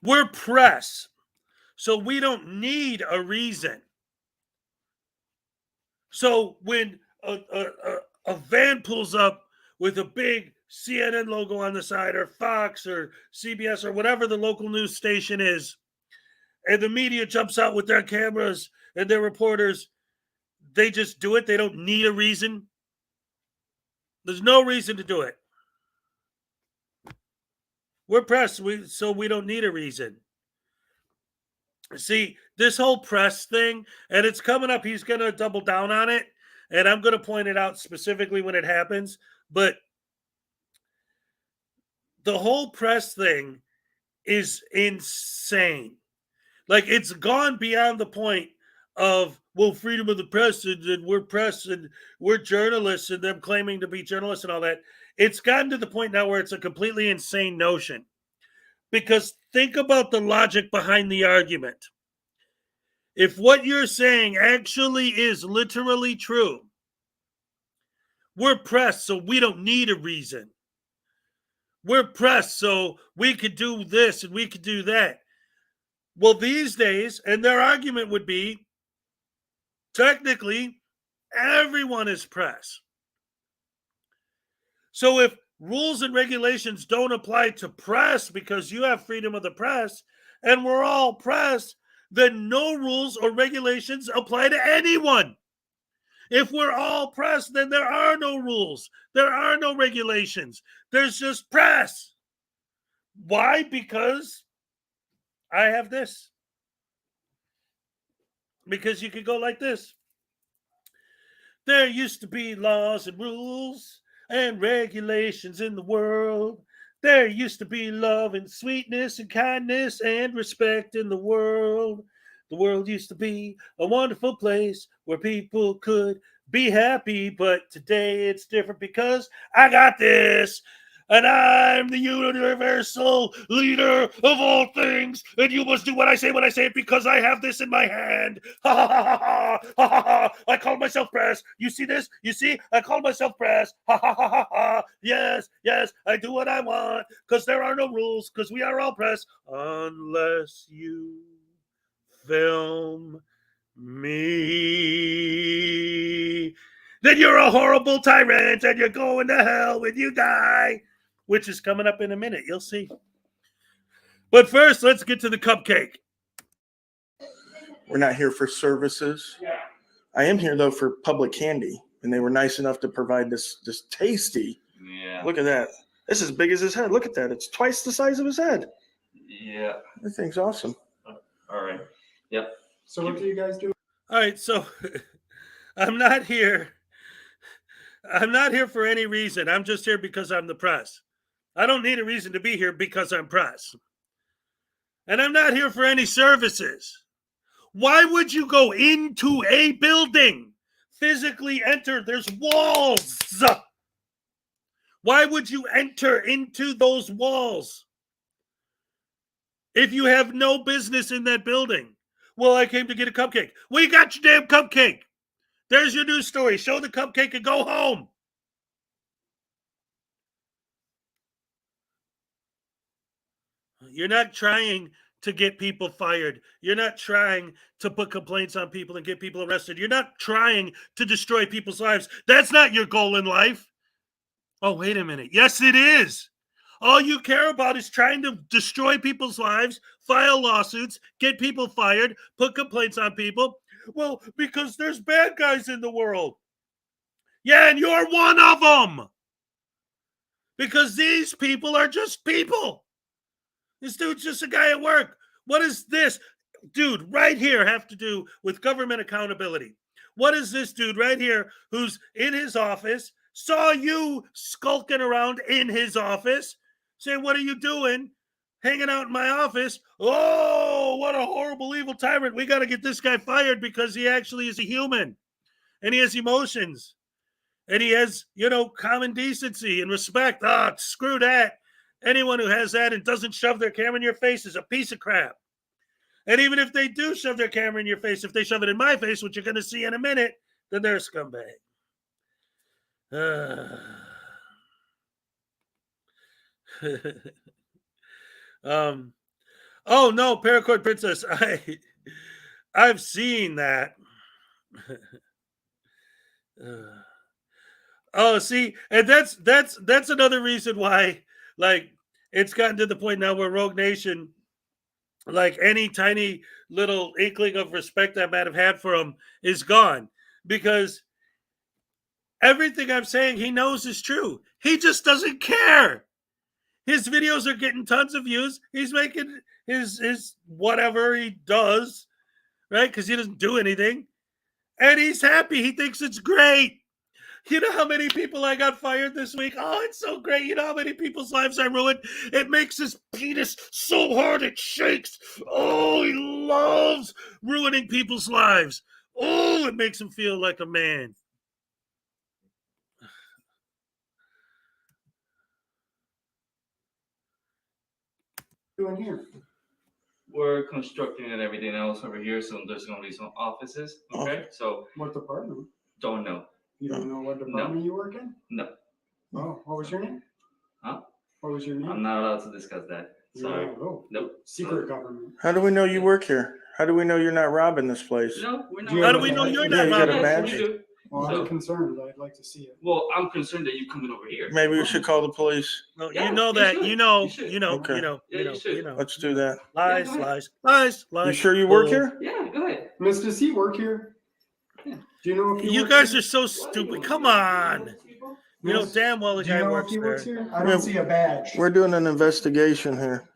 We're press, so we don't need a reason. So when a van pulls up with a big CNN logo on the side, or Fox or CBS or whatever the local news station is, and the media jumps out with their cameras and their reporters, they just do it. They don't need a reason. There's no reason to do it. We're press, so we don't need a reason. See, this whole press thing, and it's coming up, he's going to double down on it, and I'm going to point it out specifically when it happens, but the whole press thing is insane. Like, it's gone beyond the point of, well, freedom of the press, and we're press, and we're journalists, and them claiming to be journalists and all that. It's gotten to the point now where it's a completely insane notion. Because think about the logic behind the argument. If what you're saying actually is literally true, we're press, so we don't need a reason. We're press, so we could do this and we could do that. Well, these days, and their argument would be, technically, everyone is press. So if rules and regulations don't apply to press because you have freedom of the press and we're all press, then no rules or regulations apply to anyone. If we're all press, then there are no rules. There are no regulations. There's just press. Why? Because I have this. Because you could go like this. There used to be laws and rules and regulations in the world. There used to be love and sweetness and kindness and respect in the world. The world used to be a wonderful place where people could be happy, but today it's different because I got this. And I'm the universal leader of all things. And you must do what I say when I say it because I have this in my hand. Ha ha ha ha ha ha ha. I call myself press. You see this? You see? I call myself press. Ha ha ha ha ha. Yes, yes, I do what I want because there are no rules because we are all press unless you film me. Then you're a horrible tyrant and you're going to hell when you die. Which is coming up in a minute. You'll see. But first, let's get to the cupcake. We're not here for services. Yeah. I am here, though, for public candy. And they were nice enough to provide this tasty. Yeah. Look at that. This is as big as his head. Look at that. It's twice the size of his head. Yeah. That thing's awesome. All right. Yep. So what do you guys do? All right, so I'm not here. I'm not here for any reason. I'm just here because I'm the press. I don't need a reason to be here because I'm press. And I'm not here for any services. Why would you go into a building? Physically enter. There's walls. Why would you enter into those walls if you have no business in that building? Well, I came to get a cupcake. Well, you got your damn cupcake. There's your news story. Show the cupcake and go home. You're not trying to get people fired. You're not trying to put complaints on people and get people arrested. You're not trying to destroy people's lives. That's not your goal in life. Oh, wait a minute. Yes, it is. All you care about is trying to destroy people's lives, file lawsuits, get people fired, put complaints on people. Well, because there's bad guys in the world. Yeah, and you're one of them. Because these people are just people. This dude's just a guy at work. What does this dude right here have to do with government accountability? What is this dude right here who's in his office, saw you skulking around in his office, say, what are you doing? Hanging out in my office. Oh, what a horrible, evil tyrant. We got to get this guy fired because he actually is a human and he has emotions and he has, common decency and respect. Ah, screw that. Anyone who has that and doesn't shove their camera in your face is a piece of crap. And even if they do shove their camera in your face, if they shove it in my face, which you're going to see in a minute, then they're a scumbag. Oh no, Paracord Princess. I've seen that. Oh, see, and that's another reason why, it's gotten to the point now where Rogue Nation, any tiny little inkling of respect I might have had for him is gone, because everything I'm saying he knows is true. He just doesn't care. His videos are getting tons of views. He's making his whatever he does, right? Because he doesn't do anything. And he's happy. He thinks it's great. You know how many people I got fired this week? Oh, it's so great. You know how many people's lives I ruined? It makes his penis so hard it shakes. Oh, he loves ruining people's lives. Oh, it makes him feel like a man. Doing here? We're constructing and everything else over here, so there's going to be some offices. Okay, so What department? don't know. You don't know what department you work in? No. Oh, what was your name? Huh? What was your name? I'm not allowed to discuss that. Sorry. Oh, Nope. secret government. How do we know you work here? How do we know you're not robbing this place? No, we're not. Yeah, How do we know you're Yeah, not you got a robbing? badge? We do. Well, So- I'm concerned. I'd like to see it. Well, I'm concerned that you coming over here. Maybe we should call the police. No, Yeah, you know you that. should. You know. You should. You know. Okay. You know. Yeah, You you know. should. You know. Let's do that. Lies, Yeah, go ahead. lies. You sure you work bull. here? Yeah, go ahead. Miss, does he work here? Yeah. Do you know if he You works guys here? are so stupid. Come on. You know Miss, damn well the do you guy know works if he works there. here? I don't see a badge. We're doing an investigation here.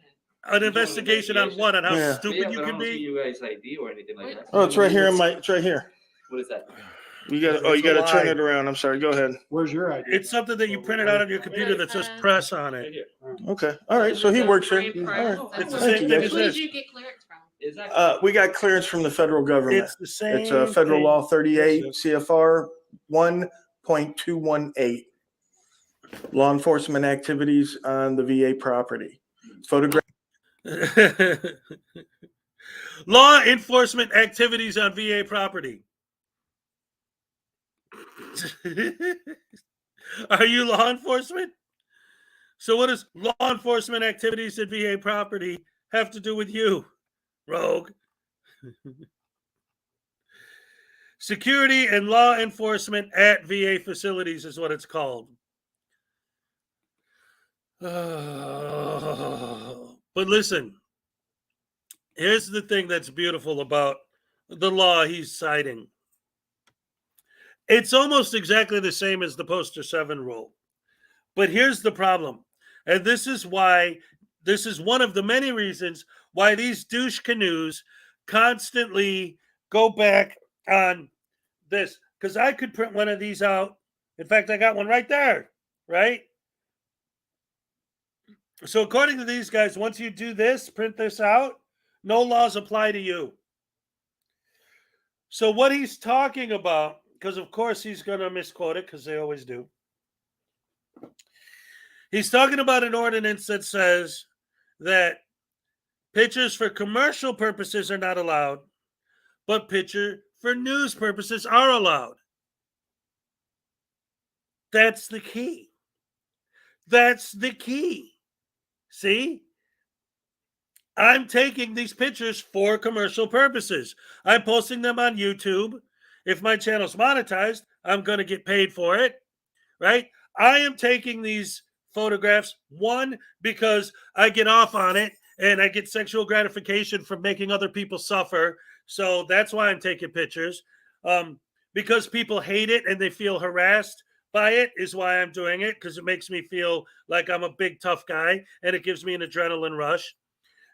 An investigation on what? On how Yeah. stupid Yeah, you but I can don't see be? you guys ID or anything like that. Oh, it's right here it's right here. What is that? You got It's you a got to turn lie. it around. I'm sorry. Go ahead. Where's your ID? It's something that you printed out on your computer that says press on Right it. here. Okay. All right. So he works here. All right. It's the Thank same you, thing guys. as Who did this. you get clearance from? Exactly. We got clearance from the federal government. It's the same. It's Federal thing. Law 38 CFR 1.218. Law enforcement activities on the VA property. Photograph. Law enforcement activities on VA property. Are you law enforcement? So what does law enforcement activities at VA property have to do with you, rogue? Security and law enforcement at VA facilities is what it's called. But listen, here's the thing that's beautiful about the law he's citing. It's almost exactly the same as the Poster 7 rule. But here's the problem. And this is one of the many reasons why these douche canoes constantly go back on this. Because I could print one of these out. In fact, I got one right there, right? So according to these guys, once you do this, print this out, no laws apply to you. So what he's talking about, because of course he's going to misquote it, because they always do. He's talking about an ordinance that says that pictures for commercial purposes are not allowed, but picture for news purposes are allowed. That's the key. That's the key. See? I'm taking these pictures for commercial purposes. I'm posting them on YouTube. If my channel's monetized, I'm going to get paid for it, right? I am taking these photographs, one, because I get off on it and I get sexual gratification from making other people suffer. So that's why I'm taking pictures. Because people hate it and they feel harassed by it is why I'm doing it, because it makes me feel like I'm a big, tough guy and it gives me an adrenaline rush.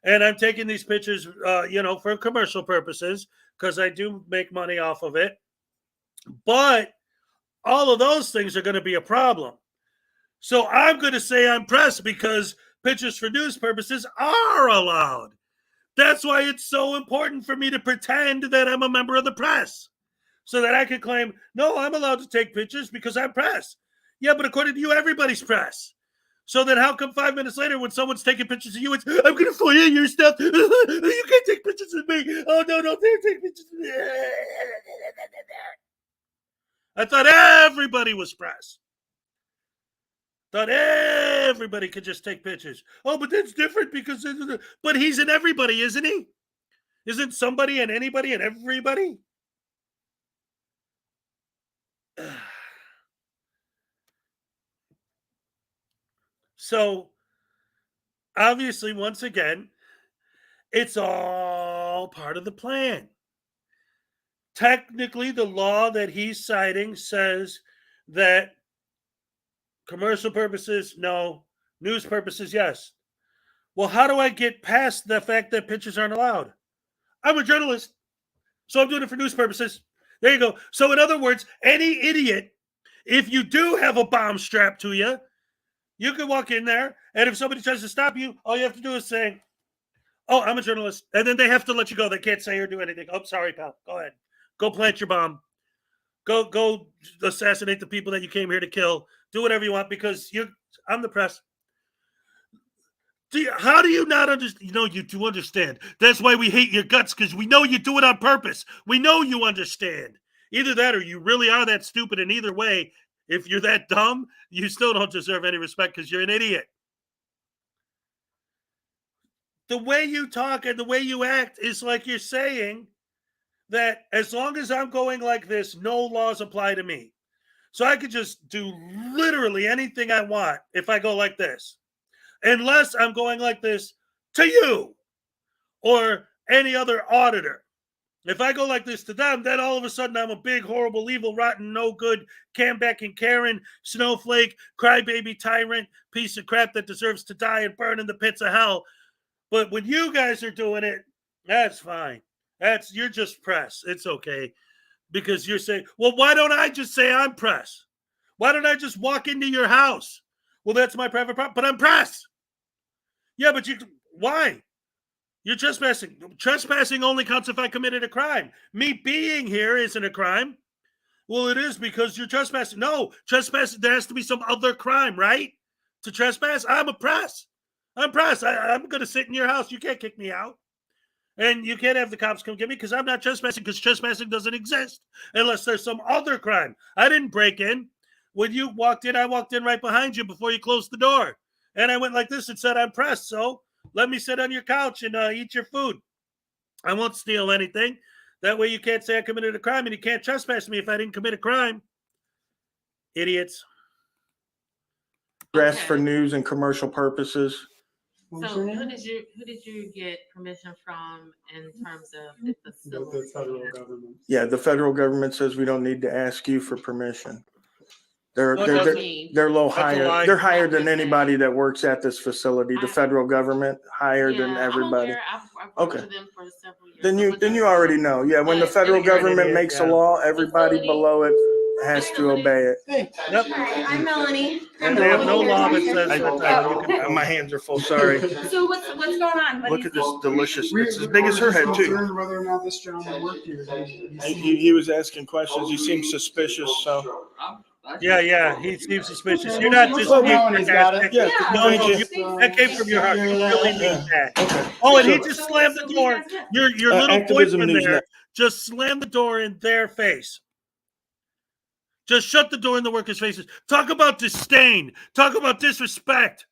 And I'm taking these pictures, for commercial purposes, because I do make money off of it. But all of those things are going to be a problem. So I'm going to say I'm press because pictures for news purposes are allowed. That's why it's so important for me to pretend that I'm a member of the press, so that I can claim, no, I'm allowed to take pictures because I'm press. Yeah, but according to you, everybody's press. So then how come 5 minutes later when someone's taking pictures of you, it's, I'm going to FOIA your stuff. You can't take pictures of me. Oh, no, they're taking pictures of me. I thought everybody was press. Thought everybody could just take pictures. Oh, but that's different because... But he's in everybody, isn't he? Isn't somebody and anybody and everybody? So, obviously, once again, it's all part of the plan. Technically, the law that he's citing says that commercial purposes, no. News purposes, yes. Well, how do I get past the fact that pictures aren't allowed? I'm a journalist, so I'm doing it for news purposes. There you go. So, in other words, any idiot, if you do have a bomb strapped to you, you can walk in there, and if somebody tries to stop you, all you have to do is say, oh, I'm a journalist. And then they have to let you go. They can't say or do anything. Oh, sorry, pal. Go ahead. Go plant your bomb. Go assassinate the people that you came here to kill. Do whatever you want because I'm the press. How do you not understand? You know, you do understand. That's why we hate your guts, because we know you do it on purpose. We know you understand. Either that or you really are that stupid. And either way, if you're that dumb, you still don't deserve any respect because you're an idiot. The way you talk and the way you act is like you're saying, that as long as I'm going like this, no laws apply to me. So I could just do literally anything I want if I go like this, unless I'm going like this to you or any other auditor. If I go like this to them, then all of a sudden I'm a big, horrible, evil, rotten, no good, Cambeck and Karen, snowflake, crybaby, tyrant, piece of crap that deserves to die and burn in the pits of hell. But when you guys are doing it, that's fine. You're just press. It's okay. Because you're saying, well, why don't I just say I'm press? Why don't I just walk into your house? Well, that's my private property, but I'm press. Yeah, but why? You're trespassing. Trespassing only counts if I committed a crime. Me being here isn't a crime. Well, it is because you're trespassing. No, trespassing, there has to be some other crime, right? To trespass, I'm a press. I'm press. I'm going to sit in your house. You can't kick me out. And you can't have the cops come get me because I'm not trespassing, because trespassing doesn't exist unless there's some other crime. I didn't break in. When you walked in, I walked in right behind you before you closed the door. And I went like this and said, I'm pressed, so let me sit on your couch and eat your food. I won't steal anything. That way you can't say I committed a crime, and you can't trespass me if I didn't commit a crime. Idiots. Dress for news and commercial purposes. What was So her name? who did you get permission from in terms of the The facility? federal government. Yeah, the federal government says we don't need to ask you for permission. They're What they're does they're, it mean? they're low That's a higher. lie. They're higher than anybody that works at this facility. The federal government higher than Yeah, everybody. I'm aware. I've worked Okay. with them for several years. Then you already know. Yeah, when the But federal You're an government idiot, makes a yeah. law, everybody Facility. below it has to obey it. Hey, Yep. Hi, I'm Melanie. And they have no law that says I- what title you can. My hands are full. Sorry. So what's going on? What Look do at you this think? delicious. we- It's as big as her head too. concerned whether or not this gentleman worked here. He was asking questions. He seemed suspicious. So Yeah, he seems suspicious. You're not just Well, being Melanie's got it. sarcastic. yeah, No, thank you. that came from your heart. You really mean that. Okay. Oh, and he So- just slammed the So door. you guys did. Your little Activism boyfriend News there Net. just slammed the door in their face. Just shut the door in the workers' faces. Talk about disdain. Talk about disrespect.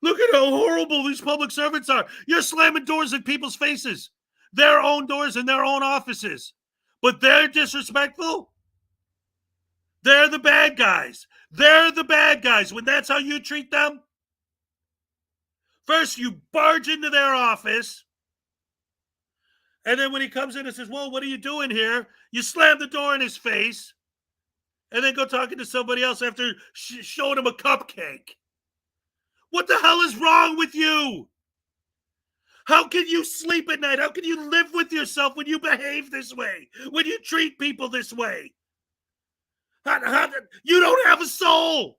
Look at how horrible these public servants are. You're slamming doors in people's faces. Their own doors in their own offices. But they're disrespectful? They're the bad guys. They're the bad guys when that's how you treat them. First, you barge into their office. And then when he comes in and says, well, what are you doing here? You slam the door in his face. And then go talking to somebody else after showing him a cupcake. What the hell is wrong with you? How can you sleep at night? How can you live with yourself when you behave this way? When you treat people this way? You don't have a soul.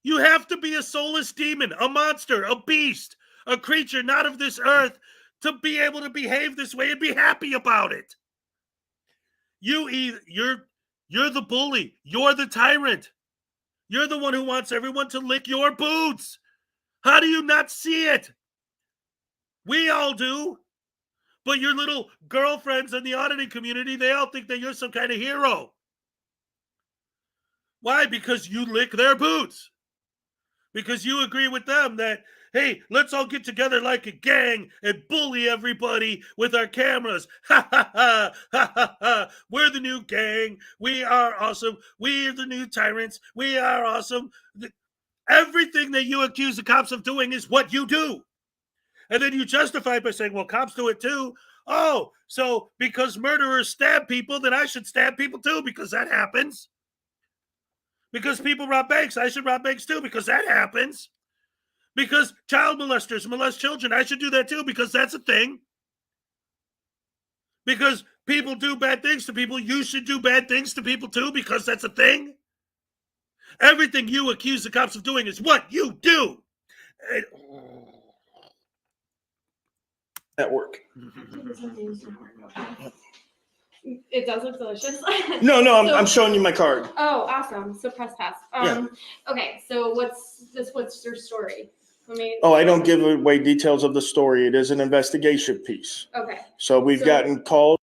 You have to be a soulless demon, a monster, a beast, a creature not of this earth to be able to behave this way and be happy about it. You're the bully. You're the tyrant. You're the one who wants everyone to lick your boots. How do you not see it? We all do. But your little girlfriends in the auditing community, they all think that you're some kind of hero. Why? Because you lick their boots. Because you agree with them that, hey, let's all get together like a gang and bully everybody with our cameras. Ha, ha, ha, ha, ha, ha. We're the new gang. We are awesome. We're the new tyrants. We are awesome. Everything that you accuse the cops of doing is what you do. And then you justify it by saying, well, cops do it too. Oh, so because murderers stab people, then I should stab people too because that happens. Because people rob banks, I should rob banks too because that happens. Because child molesters molest children, I should do that too because that's a thing. Because people do bad things to people, you should do bad things to people too because that's a thing. Everything you accuse the cops of doing is what you do. Network. It does look delicious. No, So- I'm showing you my card. Oh, awesome. So press pass. Yeah. Okay, so what's your story? Let me. Oh, I don't give away details of the story. It is an investigation piece. Okay. So we've So- gotten called.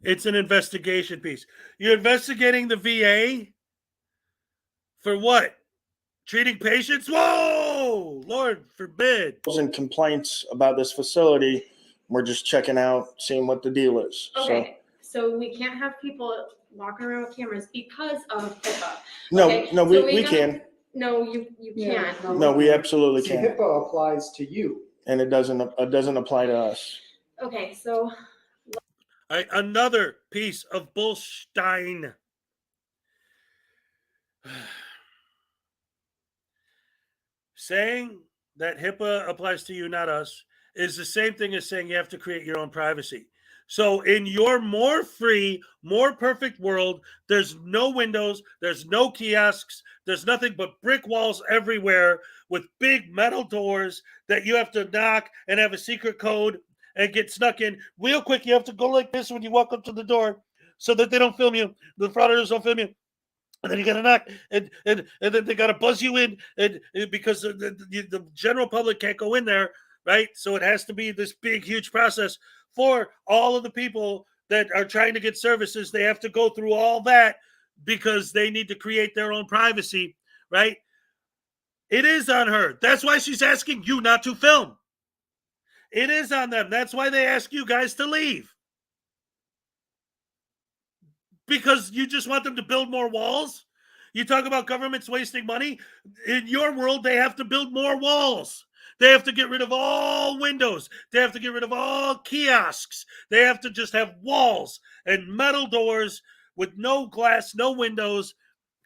It's an investigation piece. You're investigating the VA for what? Treating patients? Whoa! Lord forbid. And complaints about this facility We're just checking out, seeing what the deal is. Okay, so we can't have people walking around with cameras because of HIPAA. So, Okay, no, so we can. No, you Yeah, can't. No, we absolutely See, can. HIPAA applies to you. And it doesn't apply to us. Okay, so All right, another piece of bullstein. Saying that HIPAA applies to you, not us, is the same thing as saying you have to create your own privacy. So in your more free, more perfect world, there's no windows, there's no kiosks, there's nothing but brick walls everywhere with big metal doors that you have to knock and have a secret code and get snuck in. Real quick, you have to go like this when you walk up to the door so that they don't film you. The frauditors don't film you. And then you got to knock, and then they got to buzz you in, and because the general public can't go in there, right? So it has to be this big, huge process for all of the people that are trying to get services. They have to go through all that because they need to create their own privacy, right? It is on her. That's why she's asking you not to film. It is on them. That's why they ask you guys to leave. Because you just want them to build more walls? You talk about governments wasting money. In your world, they have to build more walls. They have to get rid of all windows. They have to get rid of all kiosks. They have to just have walls and metal doors with no glass, no windows,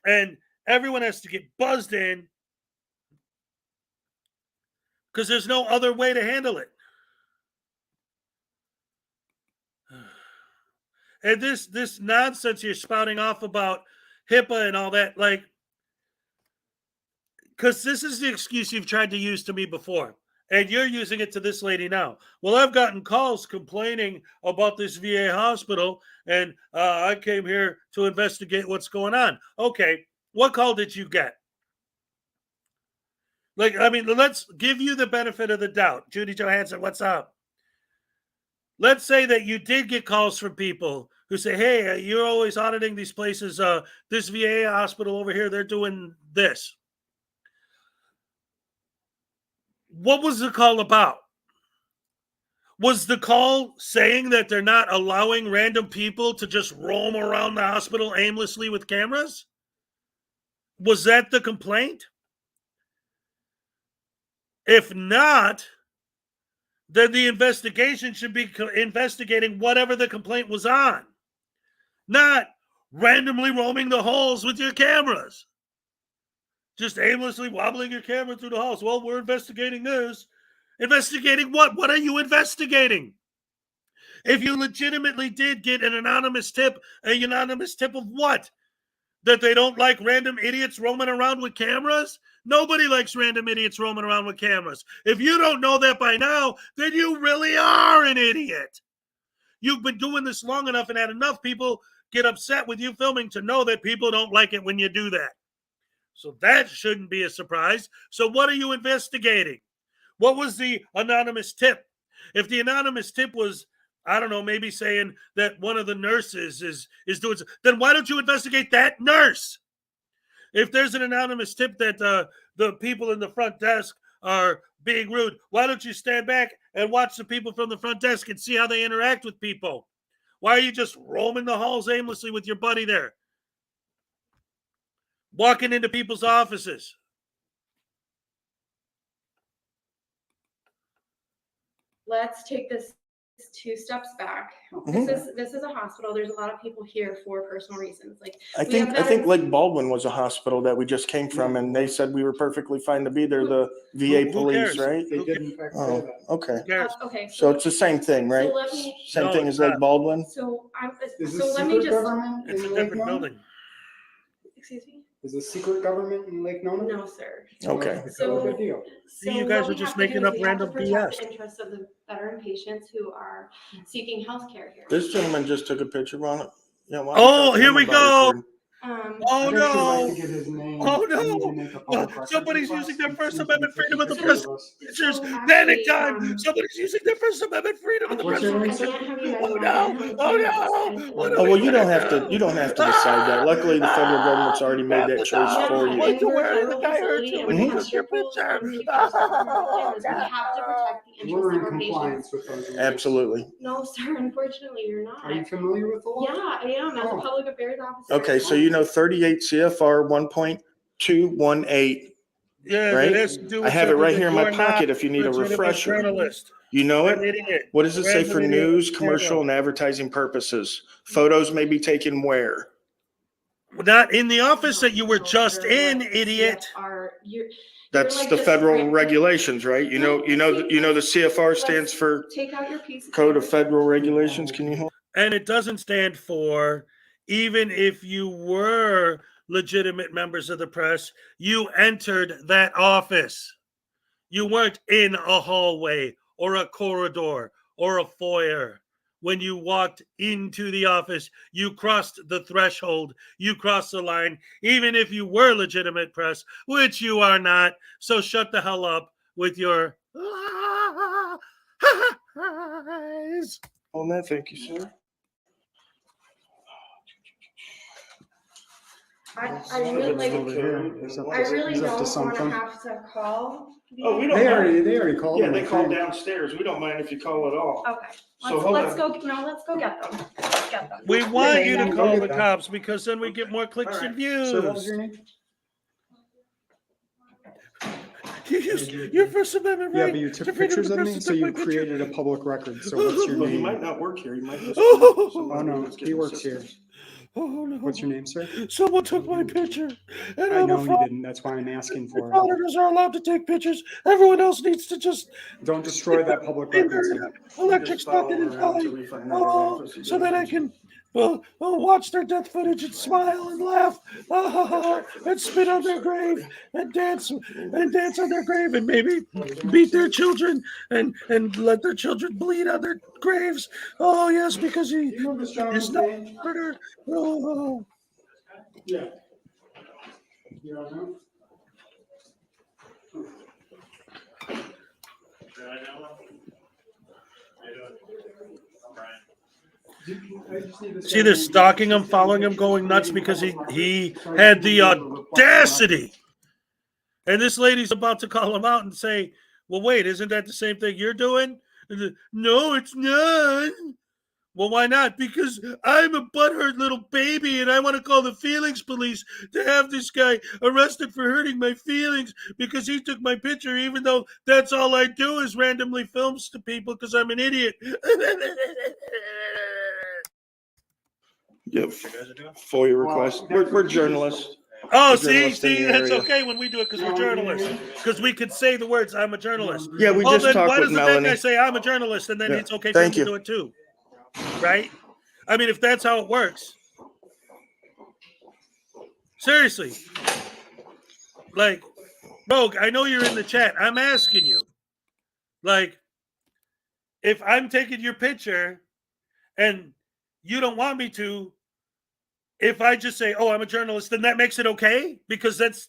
and everyone has to get buzzed in because there's no other way to handle it. And this nonsense you're spouting off about HIPAA and all that, like, because this is the excuse you've tried to use to me before, and you're using it to this lady now. Well, I've gotten calls complaining about this VA hospital, and I came here to investigate what's going on. Okay, what call did you get? Like, I mean, let's give you the benefit of the doubt. Judy Johansson, what's up? Let's say that you did get calls from people who say, hey, you're always auditing these places. This VA hospital over here, they're doing this. What was the call about? Was the call saying that they're not allowing random people to just roam around the hospital aimlessly with cameras? Was that the complaint? If not, then the investigation should be investigating whatever the complaint was on, not randomly roaming the halls with your cameras. Just aimlessly wobbling your camera through the halls. Well, we're investigating this. Investigating what? What are you investigating? If you legitimately did get an anonymous tip of what? That they don't like random idiots roaming around with cameras? Nobody likes random idiots roaming around with cameras. If you don't know that by now, then you really are an idiot. You've been doing this long enough and had enough people get upset with you filming to know that people don't like it when you do that. So that shouldn't be a surprise. So what are you investigating? What was the anonymous tip? If the anonymous tip was, I don't know, maybe saying that one of the nurses is doing, then why don't you investigate that nurse? If there's an anonymous tip that the people in the front desk are being rude, why don't you stand back and watch the people from the front desk and see how they interact with people? Why are you just roaming the halls aimlessly with your buddy there? Walking into people's offices. let's take this 2 steps back. Mhm. This is a hospital. There's a lot of people here for personal reasons. Like I we have think veterans- Lake Baldwin was a hospital that we just came from, and they said we were perfectly fine to be there. The VA Who police, cares? right? They did in fact say Oh, that. okay. Who cares? okay, So it's the same thing, right? So let me. Same No, thing it's as Lake not. Baldwin. So Is so this let me secret just. government It's a in Lake different Nona? building. Excuse me. Is this secret government in Lake Nona? No, sir. Okay. So- Good deal. So You guys what are we just have to do making is up we have to random protect BS. the interests of the veteran patients who are seeking health care here. This gentleman just took a picture on it. Yeah. why don't you Oh, talk to here him we about go. recording? Oh I'd actually like no! to get his name. Oh I need to no! make a public records Somebody's request. using their He First seems to be Amendment freedom of the taking press care of us. pictures. So Panic actually, time! Somebody's using their First Amendment freedom of the press. What's your name, I sir? can't have you guys Oh on. I no! can't have Oh cameras. no! What Oh are well, we you don't gonna have to. do? You don't have to decide that. Luckily, the federal government's already made that choice Yeah, for and you. What to we're a wear? The federal guy hurt facility you and when we he have took your strict rules picture. on keeping us off camera cameras. We have to protect the interests We're of in our patients. compliance with those rules. Absolutely. No, sir, unfortunately, you're not. Are you familiar with the law? Yeah, I am, as a Oh. public affairs officer. Okay, so you know 38 CFR 1.218, Yes, right? it has to do I with have it something right that here in my you're not pocket if you need a legitimate refresher. journalist. You know You're an it? idiot. What does it say for Random idiot news, camera. commercial, and advertising purposes? Photos may be taken where? Not in the office that you were No, just you're in, like idiot. you're That's like the just federal right- regulations, right? You know the CFR stands Let's for take out your piece of Code of paper. Federal Regulations. Can you hold? And it doesn't stand for, even if you were legitimate members of the press, you entered that office. You weren't in a hallway or a corridor or a foyer. When you walked into the office, you crossed the threshold, you crossed the line, even if you were legitimate press, which you are not. So shut the hell up with your eyes. On that, thank you, sir. I really like. Over here. He's up to- I really he's up to don't want to something. have to call. Oh, we these. don't They mind. already called. Yeah, him, they I call think. downstairs. We don't mind if you call at all. Okay. So Let's go get them. Let's get them. We want Okay, you to go call get the them. cops because then we get more clicks All and right. Sir, what was views. your name? You used your First Amendment Yeah, right but you to took freedom of pictures the of press me, to so take my you picture. created a public record. So what's your Well, he name? might not work here. He might just. Oh no, he works here. Oh no! What's your name, sir? Someone took my picture, and I I'm know a he fraud. didn't. That's why I'm asking for it. Frauditors are allowed to take pictures. Everyone else needs to just Don't destroy that public record, sir. electric socket and die. Oh, so that I can watch their death footage and smile and laugh, and spit on their grave and dance on their grave and maybe beat their children and let their children bleed on their graves. Oh yes, because he You know this is gentleman's not name? a murderer. Oh. Yeah. You don't know? See, they're stalking him, following him, going nuts because he had the audacity. And this lady's about to call him out and say, well, wait, isn't that the same thing you're doing? No, it's not. Well, why not? Because I'm a butthurt little baby and I want to call the feelings police to have this guy arrested for hurting my feelings because he took my picture, even though that's all I do is randomly films to people because I'm an idiot. Yep. FOIA request. We're journalists. Oh, We're see, journalists in the that's area. okay when we do it because we're journalists. Because we could say the words, I'm a journalist. Yeah, we Well, just then talked why with doesn't that Melanie. guy say I'm a journalist and then Yeah. it's okay for him Thank to you. do it too? Right? I mean, if that's how it works. Seriously. Like, Rogue, I know you're in the chat. I'm asking you. Like, if I'm taking your picture and you don't want me to, if I just say, oh, I'm a journalist, then that makes it okay? Because that's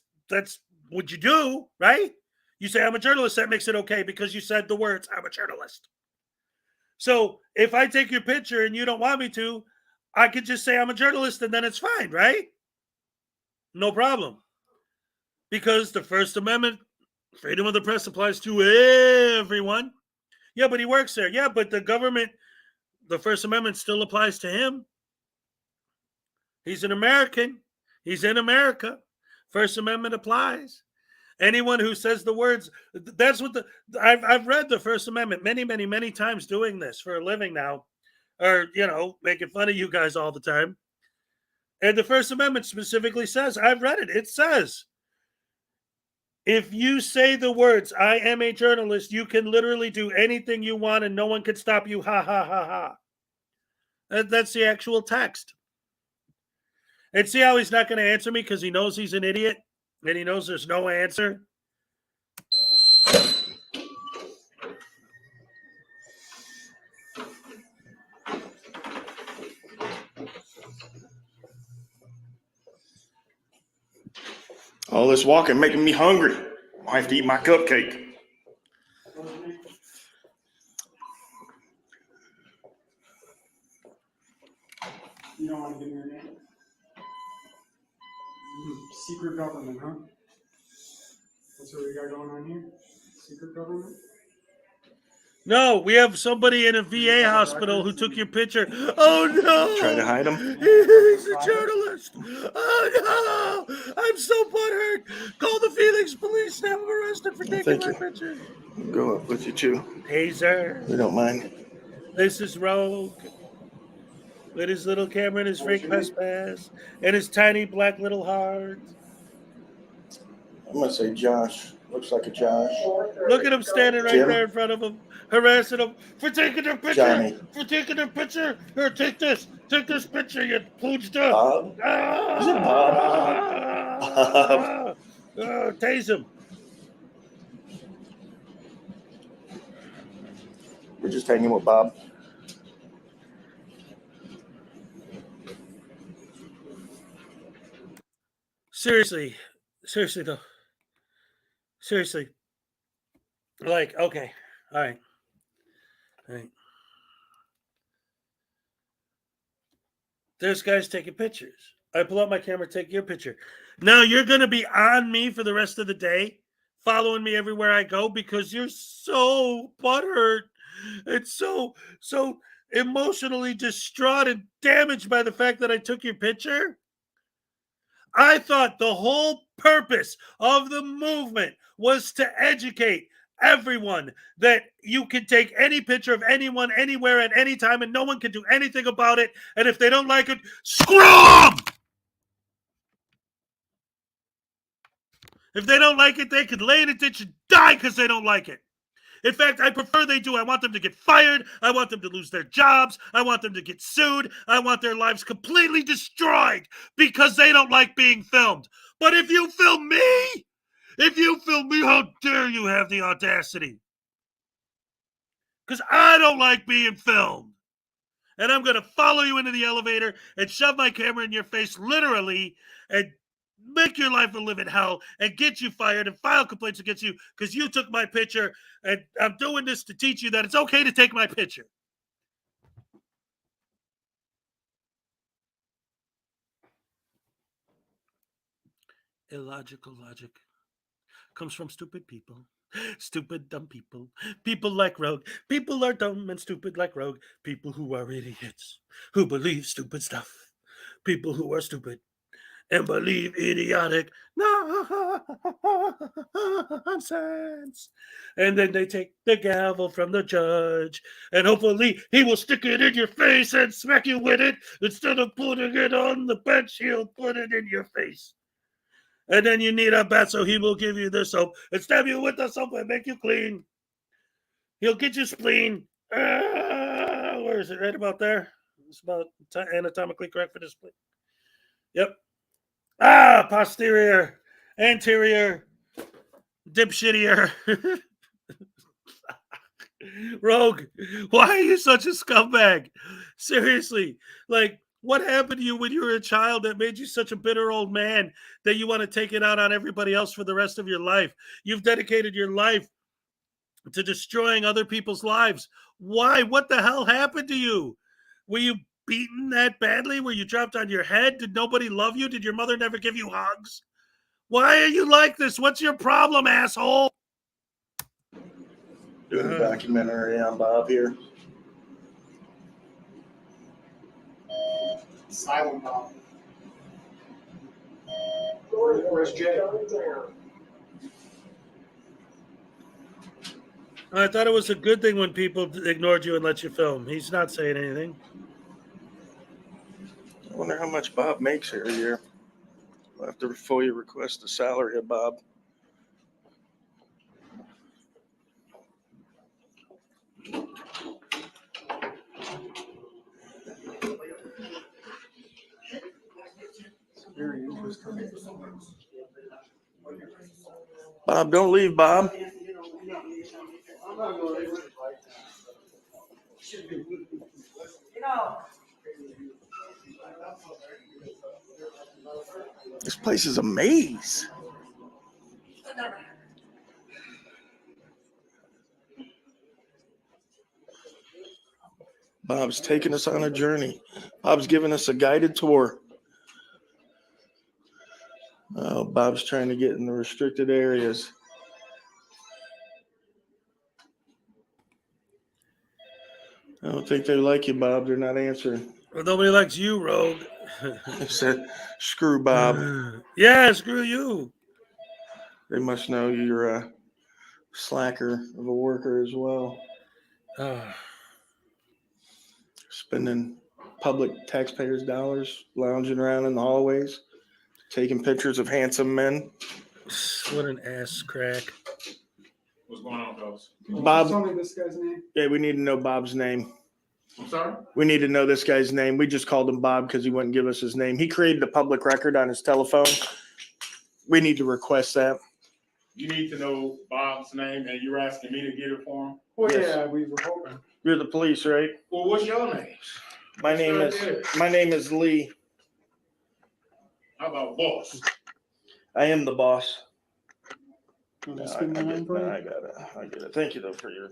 what you do, right? You say, I'm a journalist, that makes it okay because you said the words, I'm a journalist. So if I take your picture and you don't want me to, I could just say I'm a journalist and then it's fine, right? No problem. Because the First Amendment, freedom of the press applies to everyone. Yeah, but he works there. Yeah, but the government, the First Amendment still applies to him. He's an American. He's in America. First Amendment applies. Anyone who says the words, that's what I've read the First Amendment many times doing this for a living now, or, making fun of you guys all the time. And the First Amendment specifically says, I've read it. It says, if you say the words, I am a journalist, you can literally do anything you want and no one can stop you. Ha, ha, ha, ha. That's the actual text. And see how he's not going to answer me because he knows he's an idiot and he knows there's no answer? All this walking making me hungry. I have to eat my cupcake. You don't want to give me your name? Secret government, huh? That's what we got going on here? Secret government? No, we have somebody in a VA hospital who took your picture. Oh no! Try to hide him? He's a journalist. Oh no! I'm so butthurt. Call the Phoenix police to have him arrested for taking thank my you. picture. Go up with you too. Taser. We don't mind. This is Rogue. With his little camera and his fake pass and his tiny black little heart. I'm gonna say Josh. Looks like a Josh. Look at him standing right Jim? there in front of him, harassing him for taking their picture. Johnny. For taking their picture. Here, take this. Take this picture, you poojda. Bob? Is it Bob? Tase him. We're just hanging with Bob. Seriously though. Seriously. Like, okay. All right. There's guys taking pictures. I pull out my camera, take your picture. Now you're going to be on me for the rest of the day, following me everywhere I go because you're so butthurt. It's so emotionally distraught and damaged by the fact that I took your picture. I thought the whole purpose of the movement was to educate everyone that you can take any picture of anyone, anywhere, at any time, and no one can do anything about it. And if they don't like it, screw them! If they don't like it, they could lay in a ditch and die because they don't like it. In fact, I prefer they do. I want them to get fired. I want them to lose their jobs. I want them to get sued. I want their lives completely destroyed because they don't like being filmed. But if you film me, how dare you have the audacity? Because I don't like being filmed. And I'm going to follow you into the elevator and shove my camera in your face, literally, and make your life a living hell and get you fired and file complaints against you because you took my picture. And I'm doing this to teach you that it's okay to take my picture. Illogical logic comes from stupid people. Stupid, dumb people. People like Rogue. People are dumb and stupid like Rogue. People who are idiots. Who believe stupid stuff. People who are stupid and believe idiotic nonsense. And then they take the gavel from the judge, and hopefully he will stick it in your face and smack you with it. Instead of putting it on the bench, he'll put it in your face. And then you need a bath, so he will give you the soap and stab you with the soap and make you clean. He'll get your spleen. Where is it? Right about there. It's about anatomically correct for this spleen. Yep. Posterior, anterior, dipshittier. Rogue, why are you such a scumbag? Seriously, like, what happened to you when you were a child that made you such a bitter old man that you want to take it out on everybody else for the rest of your life? You've dedicated your life to destroying other people's lives. Why? What the hell happened to you? Were you beaten that badly? Were you dropped on your head? Did nobody love you? Did your mother never give you hugs? Why are you like this? What's your problem, asshole? Doing a documentary on Bob here. Silent Bob. Where's Jay? I thought it was a good thing when people ignored you and let you film. He's not saying anything. I wonder how much Bob makes here a year. I'll have to fully request the salary of Bob. Bob, don't leave, Bob. This place is a maze. Bob's taking us on a journey. Bob's giving us a guided tour. Oh, Bob's trying to get in the restricted areas. I don't think they like you, Bob. They're not answering. Well, nobody likes you, Rogue. They said, screw Bob. Yeah, screw you. They must know you're a slacker of a worker as well. Spending public taxpayers' dollars, lounging around in the hallways, taking pictures of handsome men. What an ass crack. What's going on, fellas? Bob, Tell me this guy's name. yeah, we need to know Bob's name. I'm sorry? We need to know this guy's name. We just called him Bob because he wouldn't give us his name. He created a public record on his telephone. We need to request that. You need to know Bob's name, and you're asking me to get it for him? Well, Yes. yeah, we were hoping. You're the police, right? Well, what's your name? My name is Lee. How about boss? I am the boss. Want No, me to I spin the line for you? I get it. Thank you though for your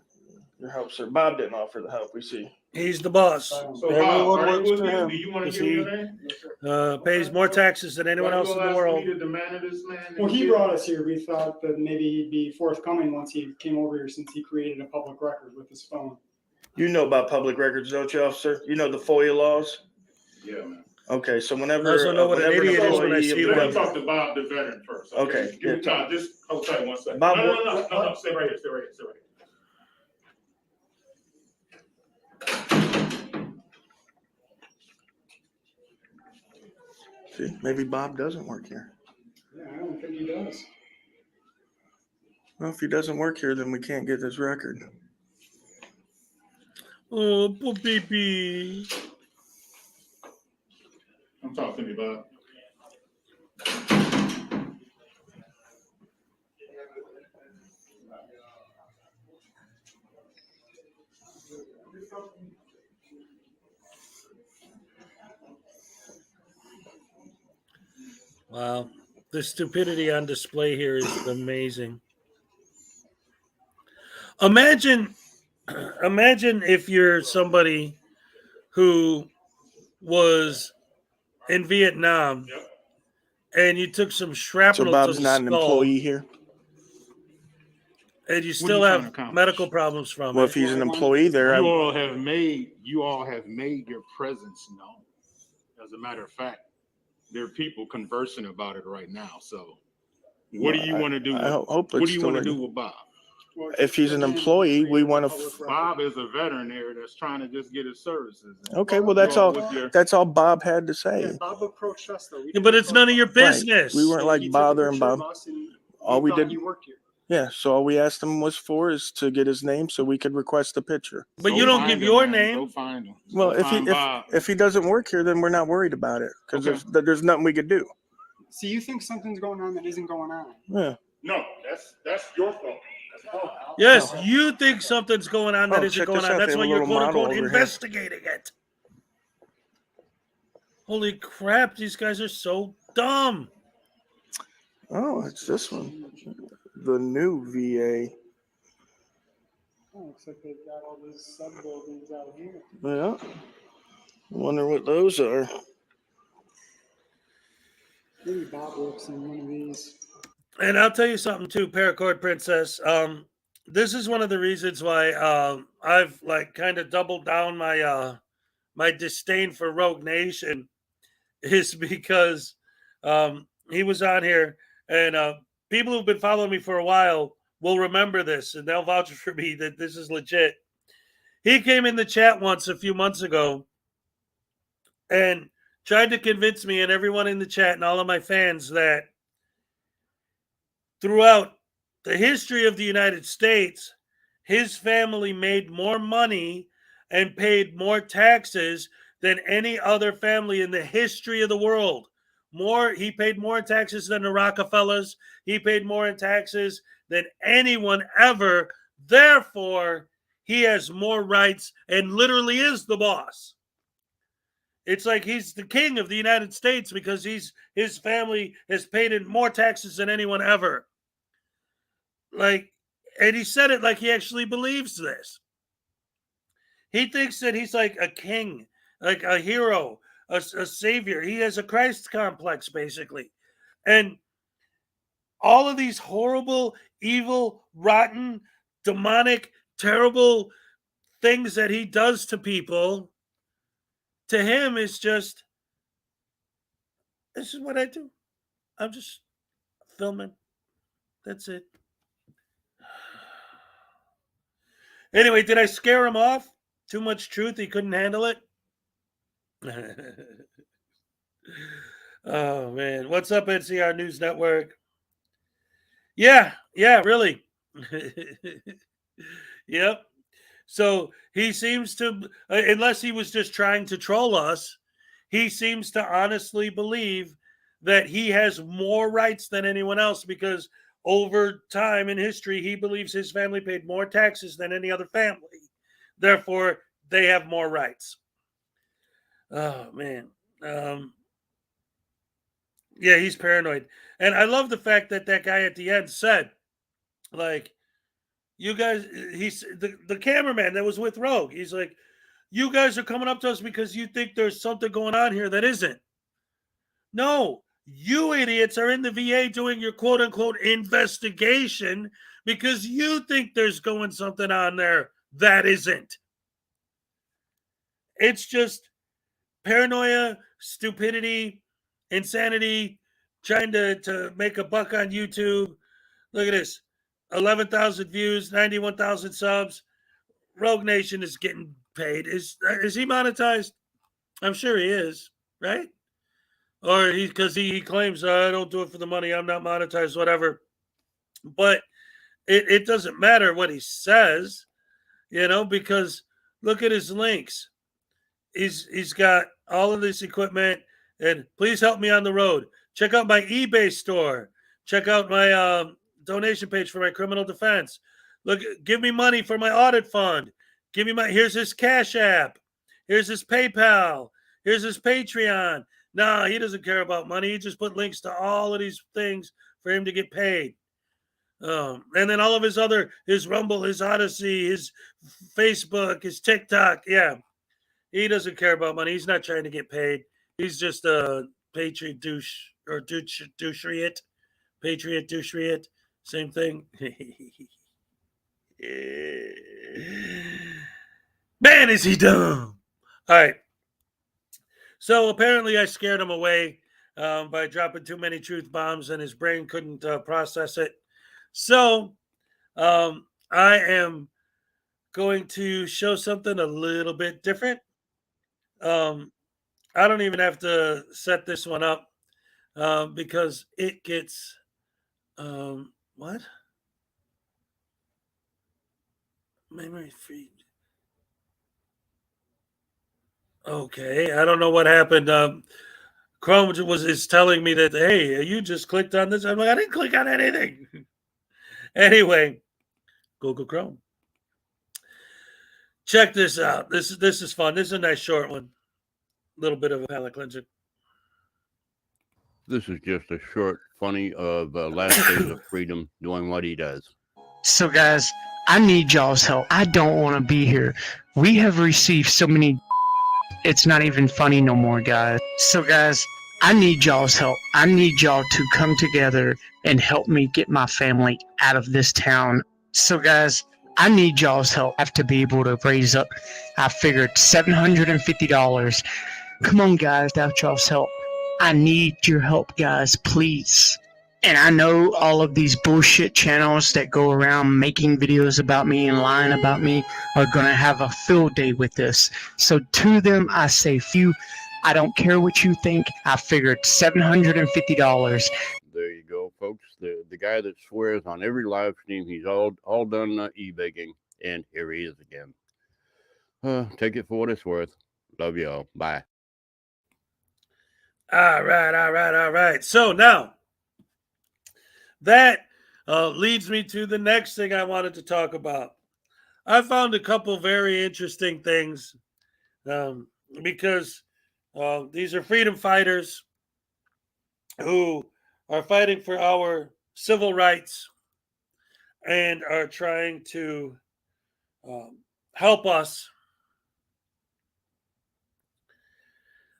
help, sir. Bob didn't offer the help. We see. He's the boss. So, Everyone Bob, are works you with for me? him. Do you want to Is give me he- your name? Yes, sir. Pays more taxes than anyone else in the world. The man of this man. Well, he brought us here. We thought that maybe he'd be forthcoming once he came over here since he created a public record with his phone. You know about public records, don't you, officer? You know the FOIA laws? Yeah, man. Okay, so whenever I also know what an whenever idiot is when I employee see of Let one. me talk to Bob, the veteran, first. Okay, Give me yeah. time. Just hold tight 1 second. Bob, No. Stay right here. Stay right here. See, maybe Bob doesn't work here. Yeah, I don't think he does. Well, if he doesn't work here, then we can't get this record. Oh, poor baby. I'm talking to you, Bob. Wow. The stupidity on display here is amazing. Imagine if you're somebody who was in Vietnam Yep. and you took some shrapnel So Bob's to the not an skull employee here. and you What still are you trying have to accomplish? medical problems from Well, it. if he's an employee there, You all have made your presence known. As a matter of fact, there are people conversing about it right now. So, what do you want to do? I hope What it's do you still want to in- do with Bob? If he's an employee, we want to. Bob is a veteran there that's trying to just get his services. Okay, well that's all. That's all Bob had to say. Yeah, Bob approached us though. We Yeah, but didn't it's none of your approach Bob. business. We weren't He like took a bothering picture of Bob. us and All we thought did, he worked here. yeah. So all we asked him was for is to get his name so we could request the picture. But Go you don't find give him, your man. Go name. find him. Well, Go if find Bob. he doesn't work here, then we're not worried about it because Okay. there's nothing we could do. See, you think something's going on that isn't going on. Yeah. No, that's your fault. Yes, you think something's going on that Oh, isn't check going this on. out. That's They have why a you're little quote model unquote over here. investigating it. Holy crap, these guys are so dumb. Oh, it's this one, the new VA. Oh, looks like they've got all these sub buildings out here. Yeah. I wonder what those are. Maybe Bob works in one of these. And I'll tell you something too, Paracord Princess. This is one of the reasons why I've like kind of doubled down my my disdain for Rogue Nation is because he was on here, and people who've been following me for a while will remember this, and they'll vouch for me that this is legit. He came in the chat once a few months ago and tried to convince me and everyone in the chat and all of my fans that throughout the history of the United States, his family made more money and paid more taxes than any other family in the history of the world. He paid more in taxes than the Rockefellers. He paid more in taxes than anyone ever. Therefore, he has more rights and literally is the boss. It's like he's the king of the United States because his family has paid in more taxes than anyone ever. Like, and he said it like he actually believes this. He thinks that he's like a king, like a hero, a savior. He has a Christ complex, basically. And all of these horrible, evil, rotten, demonic, terrible things that he does to people, to him is just, this is what I do. I'm just filming. That's it. Anyway, did I scare him off? Too much truth, he couldn't handle it? Oh, man. What's up, NCR News Network? Yeah, really. Yep. So he seems to, unless he was just trying to troll us, he seems to honestly believe that he has more rights than anyone else because over time in history, he believes his family paid more taxes than any other family. Therefore, they have more rights. Oh, man. Yeah, he's paranoid. And I love the fact that that guy at the end said, like, you guys, he's the cameraman that was with Rogue. He's like, you guys are coming up to us because you think there's something going on here that isn't. No, you idiots are in the VA doing your quote unquote investigation because you think there's going something on there that isn't. It's just paranoia, stupidity, insanity, trying to make a buck on YouTube. Look at this. 11,000 views, 91,000 subs. Rogue Nation is getting paid. Is he monetized? I'm sure he is, right? Or because he claims I don't do it for the money. I'm not monetized, whatever. But it doesn't matter what he says, because look at his links. He's got all of this equipment, and please help me on the road. Check out my eBay store. Check out my donation page for my criminal defense. Look, give me money for my audit fund. Here's his Cash App. Here's his PayPal. Here's his Patreon. No, he doesn't care about money. He just put links to all of these things for him to get paid. And then all of his Rumble, his Odyssey, his Facebook, his TikTok. Yeah, he doesn't care about money. He's not trying to get paid. He's just a patriot douche or doucheriot. Patriot doucheriot. Same thing. Man, is he dumb. All right. So apparently I scared him away by dropping too many truth bombs and his brain couldn't process it. So I am going to show something a little bit different. I don't even have to set this one up because it gets what? Memory free. Okay, I don't know what happened. Chrome is telling me that, hey, you just clicked on this. I'm like, I didn't click on anything. Anyway, Google Chrome. Check this out. This is fun. This is a nice short one. A little bit of a palate cleanser. This is just a short, funny of Last Days of Freedom doing what he does. So, guys, I need y'all's help. I don't want to be here. We have received so many. It's not even funny no more, guys. So, guys, I need y'all's help. I need y'all to come together and help me get my family out of this town. So, guys, I need y'all's help. I have to be able to raise up, I figured, $750. Come on, guys, without y'all's help. I need your help, guys, please. And I know all of these bullshit channels that go around making videos about me and lying about me are going to have a field day with this. So to them, I say, I don't care what you think. I figured $750. There you go, folks. The guy that swears on every live stream he's all done e-begging, and here he is again. Take it for what it's worth. Love y'all. Bye. All right. So now, that leads me to the next thing I wanted to talk about. I found a couple very interesting things because these are freedom fighters who are fighting for our civil rights. and are trying to help us.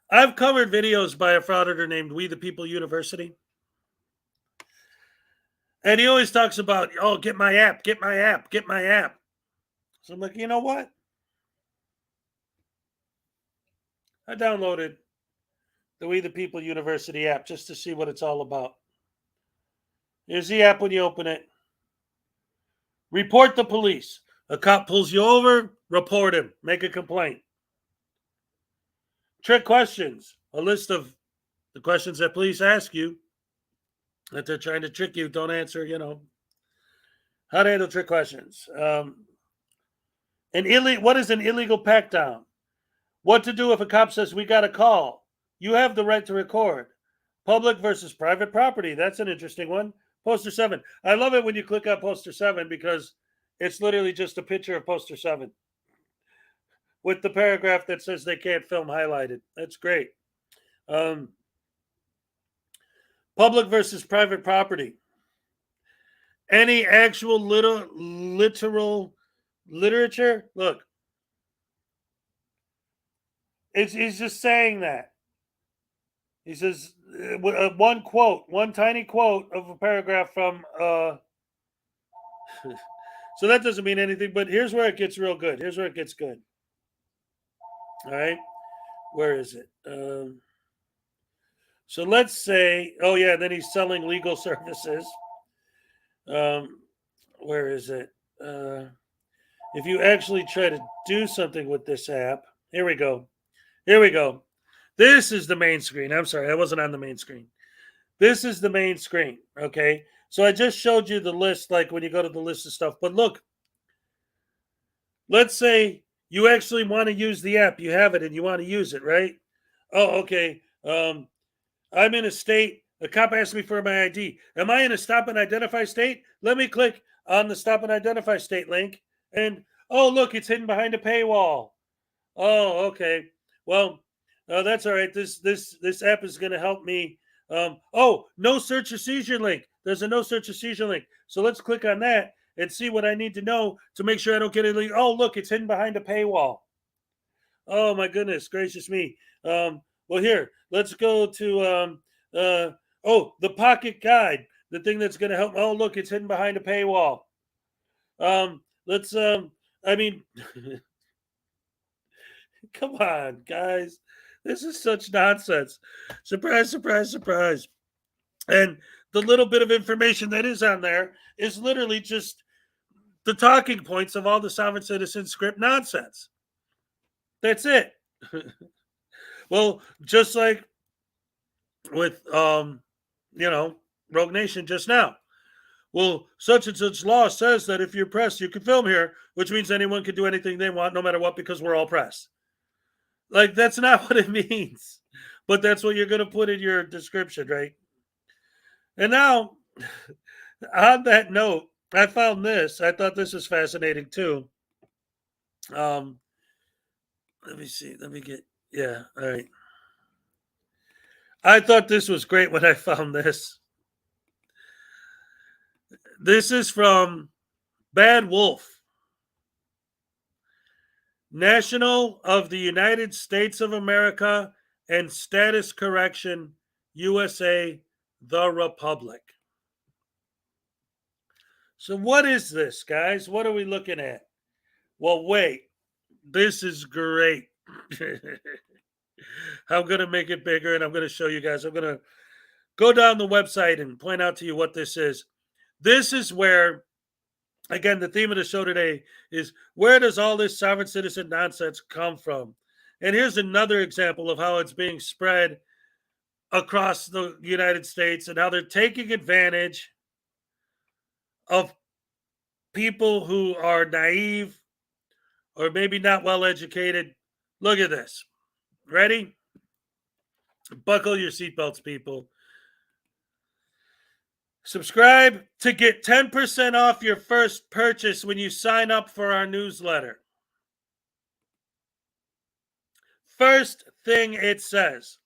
I've covered videos by a frauditor named We the People University. And he always talks about, oh, get my app, get my app, get my app. So I'm like, you know what? I downloaded the We the People University app just to see what it's all about. Here's the app when you open it. Report the police. A cop pulls you over, report him, make a complaint. Trick questions. A list of the questions that police ask you that they're trying to trick you. Don't answer, How to handle trick questions. What is an illegal pat down? What to do if a cop says, we got a call? You have the right to record. Public versus private property. That's an interesting one. Poster 7. I love it when you click on Poster 7 because it's literally just a picture of Poster 7 with the paragraph that says they can't film highlighted. That's great. Public versus private property. Any actual literal literature? Look, he's just saying that. He says one quote, one tiny quote of a paragraph from. So that doesn't mean anything, but here's where it gets real good. Here's where it gets good. All right. Where is it? So let's say, oh yeah, then he's selling legal services. Where is it? If you actually try to do something with this app, here we go. Here we go. This is the main screen. I'm sorry, I wasn't on the main screen. This is the main screen. Okay. So I just showed you the list, like when you go to the list of stuff. But look, let's say you actually want to use the app. You have it and you want to use it, right? Oh, okay. I'm in a state. A cop asked me for my ID. Am I in a stop and identify state? Let me click on the stop and identify state link. And, oh, look, it's hidden behind a paywall. Oh, okay. Well, that's all right. This app is going to help me. No search or seizure link. There's a no search or seizure link. So let's click on that and see what I need to know to make sure I don't get it. Oh, look, it's hidden behind a paywall. Oh, my goodness gracious me. Well, here, let's go to, the pocket guide, the thing that's going to help. Oh, look, it's hidden behind a paywall. Come on, guys. This is such nonsense. Surprise, surprise, surprise. And the little bit of information that is on there is literally just the talking points of all the sovereign citizen script nonsense. That's it. Well, just like with, Rogue Nation just now. Well, such and such law says that if you're press, you can film here, which means anyone can do anything they want, no matter what, because we're all press. Like, that's not what it means. But that's what you're going to put in your description, right? And now, on that note, I found this. I thought this was fascinating, too. Let me see. Yeah, all right. I thought this was great when I found this. This is from Bad Wolf. National of the United States of America and Status Correction, USA, the Republic. So what is this, guys? What are we looking at? Well, wait. This is great. I'm going to make it bigger, and I'm going to show you guys. I'm going to go down the website and point out to you what this is. This is where, again, the theme of the show today is, where does all this sovereign citizen nonsense come from? And here's another example of how it's being spread across the United States and how they're taking advantage of people who are naive or maybe not well educated. Look at this. Ready? Buckle your seatbelts, people. Subscribe to get 10% off your first purchase when you sign up for our newsletter. First thing it says.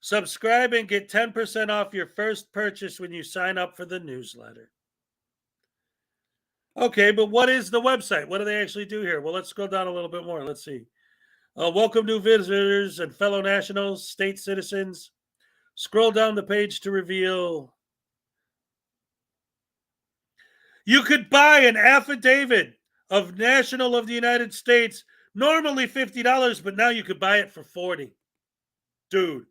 Subscribe and get 10% off your first purchase when you sign up for the newsletter. Okay, but what is the website? What do they actually do here? Well, let's scroll down a little bit more. Let's see. Welcome new visitors and fellow nationals, state citizens. Scroll down the page to reveal. You could buy an affidavit of National of the United States, normally $50, but now you could buy it for $40. Dude,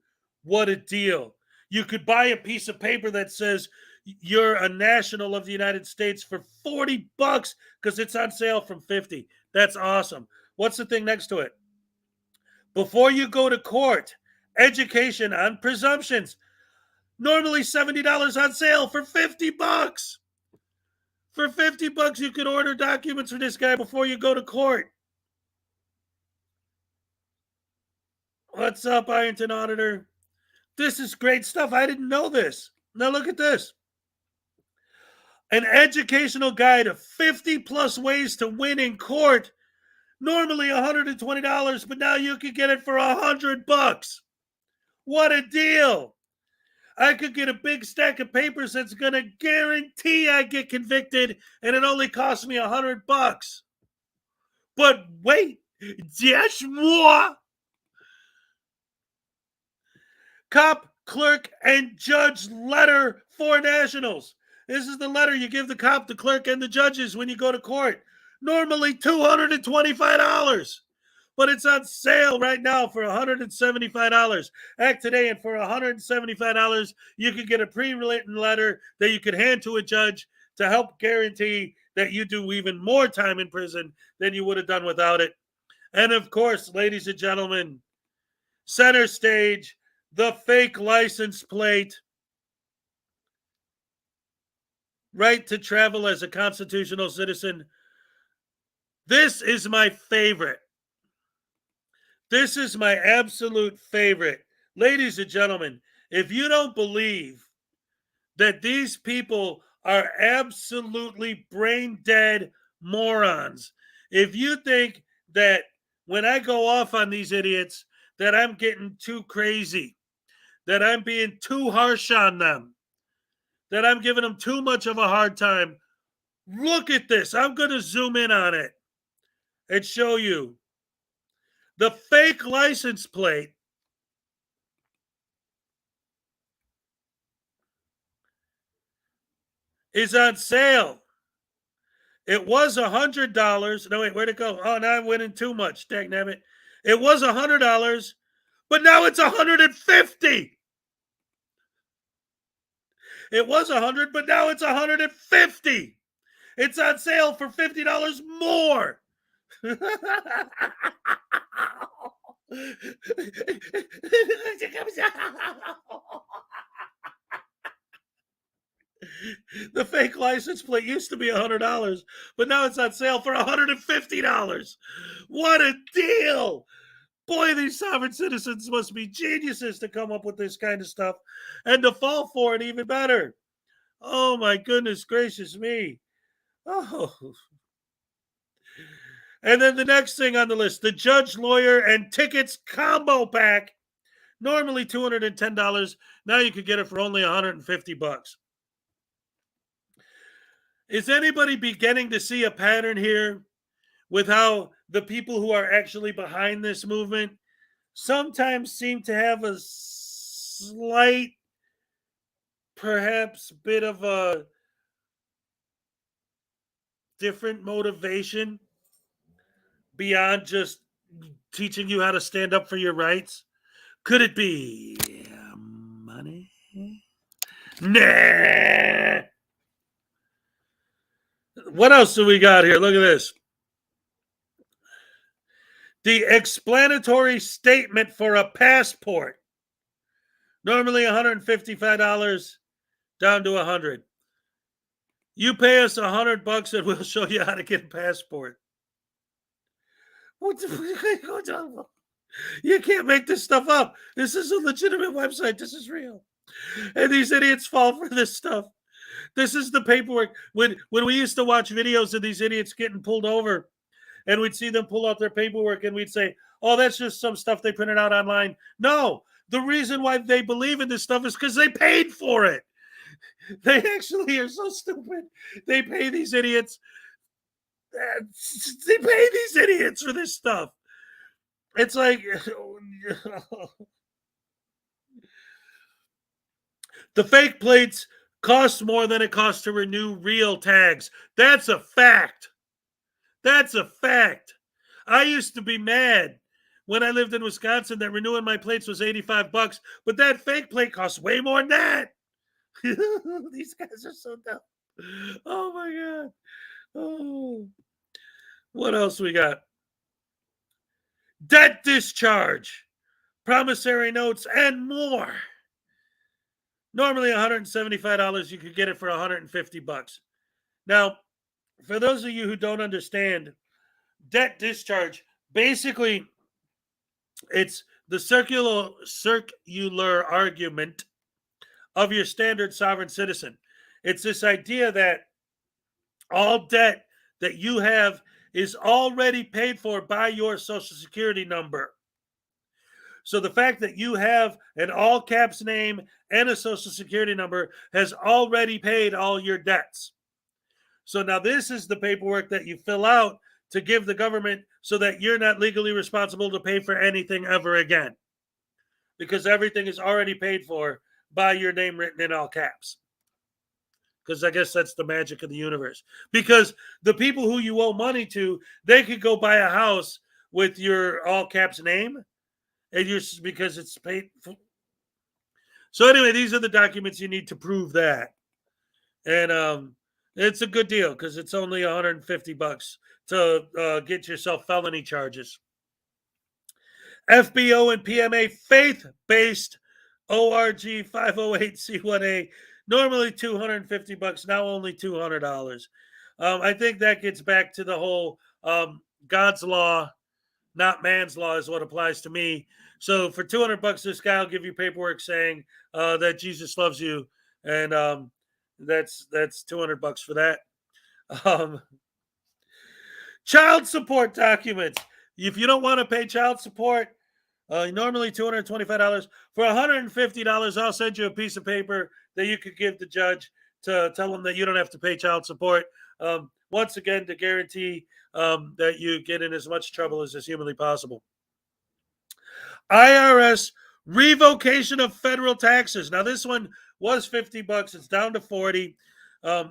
what a deal. You could buy a piece of paper that says you're a national of the United States for $40 because it's on sale from $50. That's awesome. What's the thing next to it? Before you go to court, education on presumptions. Normally $70 on sale for $50. For $50, you could order documents for this guy before you go to court. What's up, Ironton Auditor? This is great stuff. I didn't know this. Now look at this. An educational guide of 50 plus ways to win in court. Normally $120, but now you can get it for $100. What a deal. I could get a big stack of papers that's going to guarantee I get convicted, and it only costs me $100. But wait, there's more. Cop, clerk, and judge letter for nationals. This is the letter you give the cop, the clerk, and the judges when you go to court. Normally $225, but it's on sale right now for $175. Act today, and for $175, you can get a pre-written letter that you can hand to a judge to help guarantee that you do even more time in prison than you would have done without it. And of course, ladies and gentlemen, center stage, the fake license plate. Right to travel as a constitutional citizen. This is my favorite. This is my absolute favorite. Ladies and gentlemen, if you don't believe that these people are absolutely brain dead morons, if you think that when I go off on these idiots that I'm getting too crazy, that I'm being too harsh on them, that I'm giving them too much of a hard time, look at this. I'm going to zoom in on it and show you. The fake license plate is on sale. It was $100. No, wait, where'd it go? Oh, now I'm winning too much. Dagnabbit. It was $100, but now it's $150. It was $100, but now it's $150. It's on sale for $50 more. The fake license plate used to be $100, but now it's on sale for $150. What a deal! Boy, these sovereign citizens must be geniuses to come up with this kind of stuff and to fall for it even better. Oh my goodness gracious me. Oh. And then the next thing on the list, the judge, lawyer, and tickets combo pack. Normally $210. Now you could get it for only $150. Is anybody beginning to see a pattern here with how the people who are actually behind this movement sometimes seem to have a slight, perhaps bit of a different motivation beyond just teaching you how to stand up for your rights? Could it be money? Nah. What else do we got here? Look at this. The explanatory statement for a passport. Normally $155, down to $100. You pay us $100 and we'll show you how to get a passport. You can't make this stuff up. This is a legitimate website. This is real. And these idiots fall for this stuff. This is the paperwork. When we used to watch videos of these idiots getting pulled over, and we'd see them pull out their paperwork, and we'd say, oh, that's just some stuff they printed out online. No, the reason why they believe in this stuff is because they paid for it. They actually are so stupid. They pay these idiots They pay these idiots for this stuff. It's like the fake plates cost more than it costs to renew real tags. That's a fact. That's a fact. I used to be mad when I lived in Wisconsin that renewing my plates was $85, but that fake plate costs way more than that. These guys are so dumb. Oh my God. Oh. What else we got? Debt discharge, promissory notes, and more. Normally $175, you could get it for $150. Now, for those of you who don't understand, debt discharge, basically, it's the circular argument of your standard sovereign citizen. It's this idea that all debt that you have is already paid for by your Social Security number. So the fact that you have an all caps name and a Social Security number has already paid all your debts. So now this is the paperwork that you fill out to give the government so that you're not legally responsible to pay for anything ever again. Because everything is already paid for by your name written in all caps. Because I guess that's the magic of the universe. Because the people who you owe money to, they could go buy a house with your all caps name, and you're because it's paid for. So anyway, these are the documents you need to prove that, and it's a good deal because it's only $150 to get yourself felony charges. FBO and PMA faith-based ORG 508C1A. Normally $250, now only $200. I think that gets back to the whole God's law, not man's law, is what applies to me. So for $200, this guy will give you paperwork saying that Jesus loves you, and that's $200 for that. Child support documents. If you don't want to pay child support, normally $225. For $150, I'll send you a piece of paper that you could give the judge to tell them that you don't have to pay child support. Once again, to guarantee that you get in as much trouble as is humanly possible. IRS revocation of federal taxes. Now, this one was $50. It's down to $40.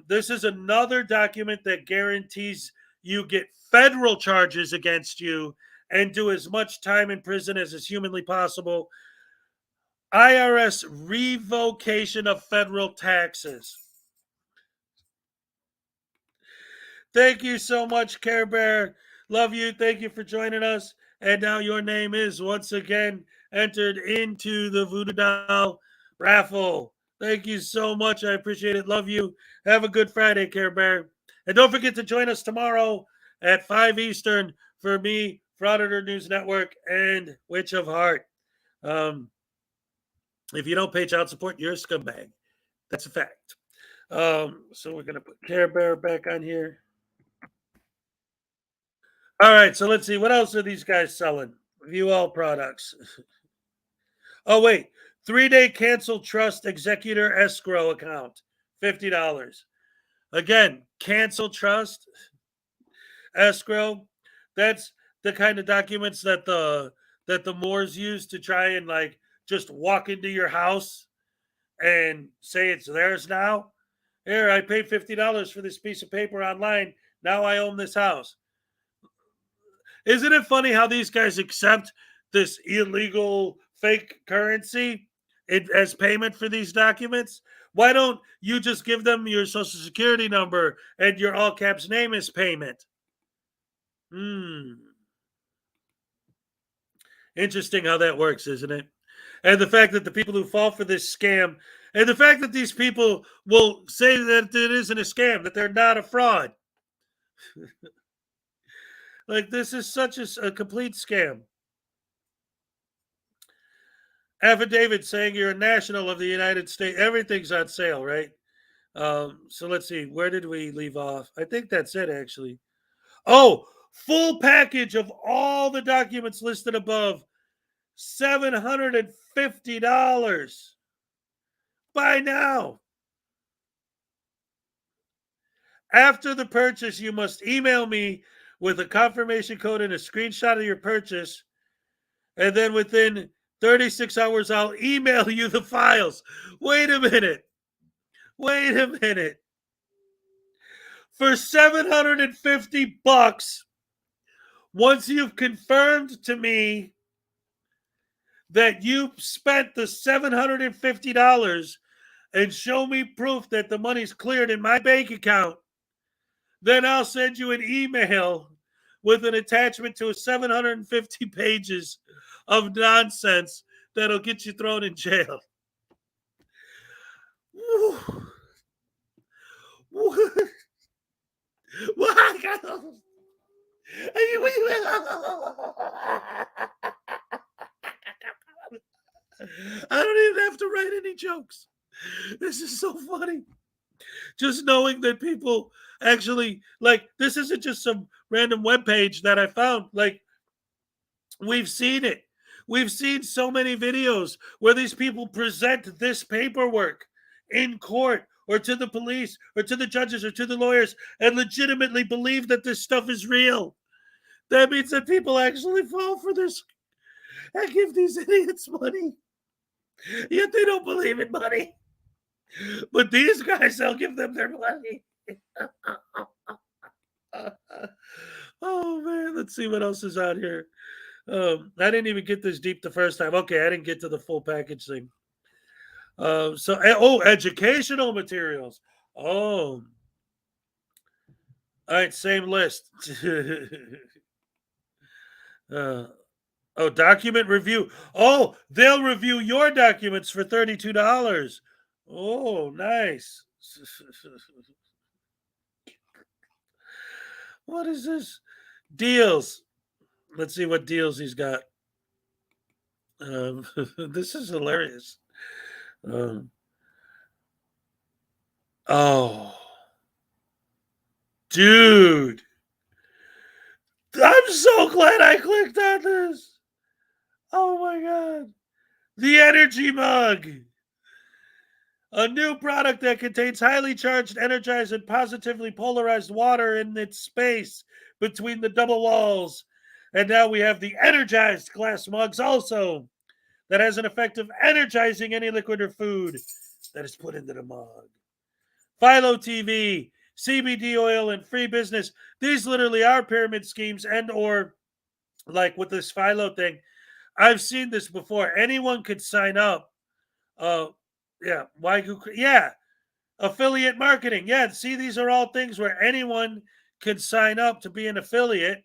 This is another document that guarantees you get federal charges against you and do as much time in prison as is humanly possible. IRS revocation of federal taxes. Thank you so much, Care Bear. Love you. Thank you for joining us. And now your name is once again entered into the Voodoo Doll raffle. Thank you so much. I appreciate it. Love you. Have a good Friday, Care Bear. And don't forget to join us tomorrow at 5 Eastern for me, Frauditor News Network, and Witch of Heart. If you don't pay child support, you're a scumbag. That's a fact. So we're going to put Care Bear back on here. All right, so let's see. What else are these guys selling? View all products. Oh, wait. 3-day cancel trust executor escrow account. $50. Again, cancel trust escrow. That's the kind of documents that the Moors use to try and like just walk into your house and say it's theirs now. Here, I paid $50 for this piece of paper online. Now I own this house. Isn't it funny how these guys accept this illegal fake currency as payment for these documents? Why don't you just give them your Social Security number and your all caps name as payment? Interesting how that works, isn't it? And the fact that the people who fall for this scam, and the fact that these people will say that it isn't a scam, that they're not a fraud. Like, this is such a complete scam. Affidavit saying you're a national of the United States. Everything's on sale, right? So let's see. Where did we leave off? I think that's it, actually. Oh, full package of all the documents listed above. $750. Buy now. After the purchase, you must email me with a confirmation code and a screenshot of your purchase. And then within 36 hours, I'll email you the files. Wait a minute. For $750, once you've confirmed to me that you spent the $750 and show me proof that the money's cleared in my bank account, then I'll send you an email with an attachment to 750 pages of nonsense that'll get you thrown in jail. I don't even have to write any jokes. This is so funny. Just knowing that people actually, like, this isn't just some random webpage that I found. Like, we've seen it. We've seen so many videos where these people present this paperwork in court or to the police or to the judges or to the lawyers and legitimately believe that this stuff is real. That means that people actually fall for this and give these idiots money. Yet they don't believe in money. But these guys, they'll give them their money. Oh, man. Let's see what else is out here. I didn't even get this deep the first time. Okay, I didn't get to the full package thing. Educational materials. Oh. All right, same list. Document review. Oh, they'll review your documents for $32. Oh, nice. What is this? Deals. Let's see what deals he's got. This is hilarious. Dude. I'm so glad I clicked on this. Oh my God. The energy mug. A new product that contains highly charged, energized, and positively polarized water in its space between the double walls. And now we have the energized glass mugs also that has an effect of energizing any liquid or food that is put into the mug. Philo TV, CBD oil, and free business. These literally are pyramid schemes and or like with this Philo thing. I've seen this before. Anyone could sign up. Affiliate marketing. Yeah, see, these are all things where anyone can sign up to be an affiliate.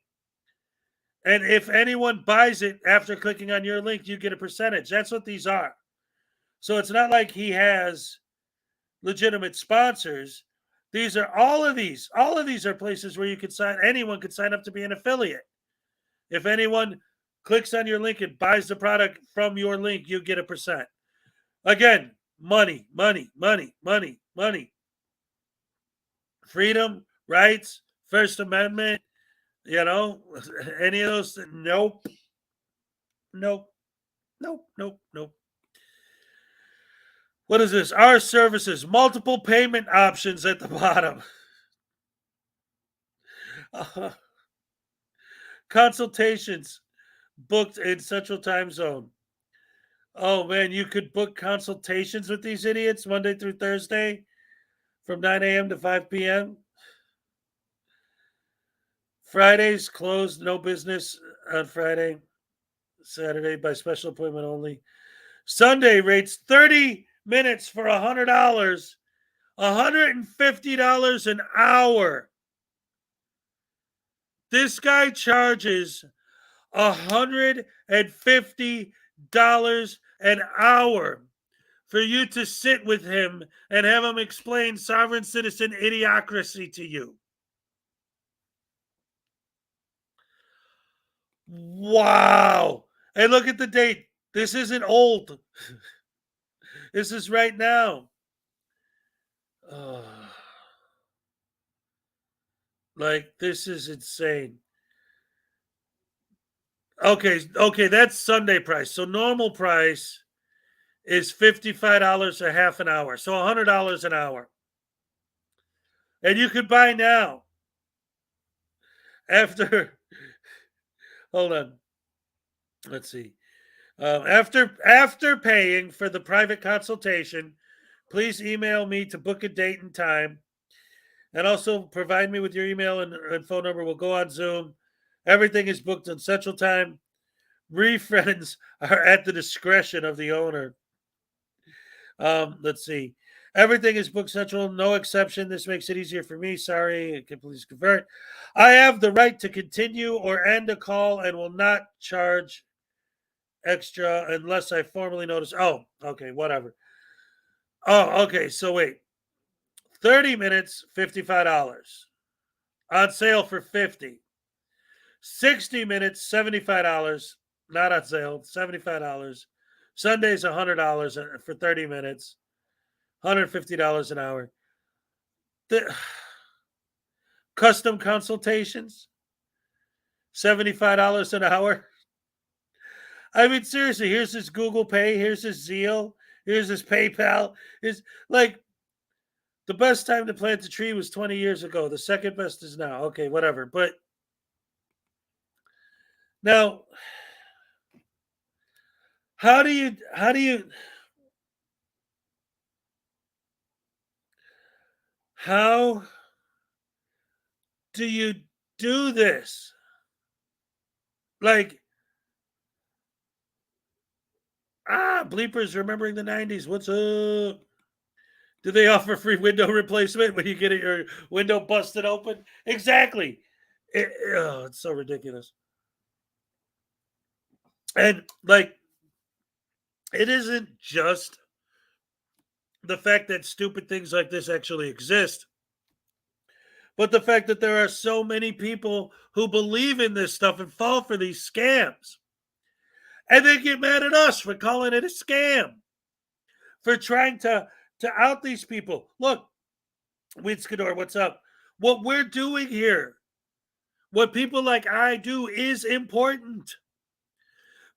And if anyone buys it after clicking on your link, you get a percentage. That's what these are. So it's not like he has legitimate sponsors. These are all of these are places where you could anyone could sign up to be an affiliate. If anyone clicks on your link and buys the product from your link, you get a percent. Again, money. Freedom, rights, First Amendment, any of those. Nope. What is this? Our services, multiple payment options at the bottom. Consultations booked in Central Time Zone. Oh, man, you could book consultations with these idiots Monday through Thursday from 9 a.m. to 5 p.m. Fridays closed, no business on Friday. Saturday by special appointment only. Sunday rates 30 minutes for $100, $150 an hour. This guy charges $150 an hour for you to sit with him and have him explain sovereign citizen idiocracy to you. Wow. Hey, look at the date. This isn't old. This is right now. This is insane. Okay, that's Sunday price. So normal price is $55 a half an hour. So $100 an hour. And you could buy now. After, hold on. Let's see. After paying for the private consultation, please email me to book a date and time. And also provide me with your email and phone number. We'll go on Zoom. Everything is booked on Central Time. Refunds are at the discretion of the owner. Let's see. Everything is booked Central, no exception. This makes it easier for me. Sorry, please convert. I have the right to continue or end a call and will not charge extra unless I formally notice. Oh, okay, whatever. Oh, okay, so wait. 30 minutes, $55. On sale for $50. 60 minutes, $75. Not on sale, $75. Sunday's $100 for 30 minutes. $150 an hour. The custom consultations, $75 an hour. I mean, seriously, here's this Google Pay, here's this Zeal, here's this PayPal. It's like the best time to plant a tree was 20 years ago. The second best is now. Okay, whatever. But now, how do you do this? Like, bleepers remembering the 90s. What's up? Do they offer free window replacement when you get your window busted open? Exactly. It's so ridiculous. And like, it isn't just the fact that stupid things like this actually exist, but the fact that there are so many people who believe in this stuff and fall for these scams. And they get mad at us for calling it a scam, for trying to out these people. Look, Winskador, what's up? What we're doing here, what people like I do, is important.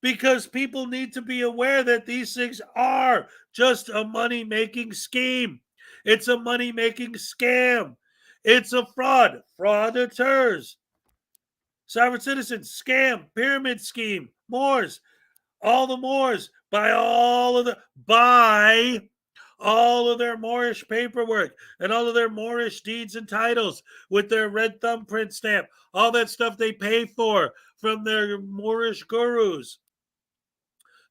Because people need to be aware that these things are just a money-making scheme. It's a money-making scam. It's a fraud. Frauditors. Sovereign citizens, scam, pyramid scheme, Moors. All the Moors. Buy all of their Moorish paperwork and all of their Moorish deeds and titles with their red thumbprint stamp. All that stuff they pay for from their Moorish gurus,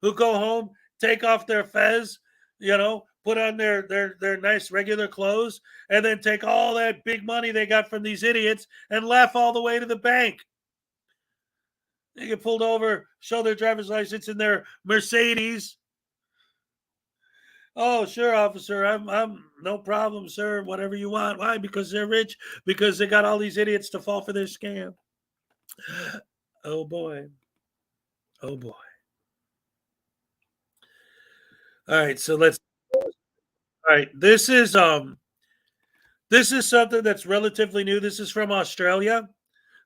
who go home, take off their fez, put on their nice regular clothes, and then take all that big money they got from these idiots and laugh all the way to the bank. They get pulled over, show their driver's license in their Mercedes. Oh, sure, officer, I'm no problem, sir. Whatever you want. Why? Because they're rich. Because they got all these idiots to fall for their scam. Oh boy. Oh boy. All right, so let's. All right, this is something that's relatively new. This is from Australia,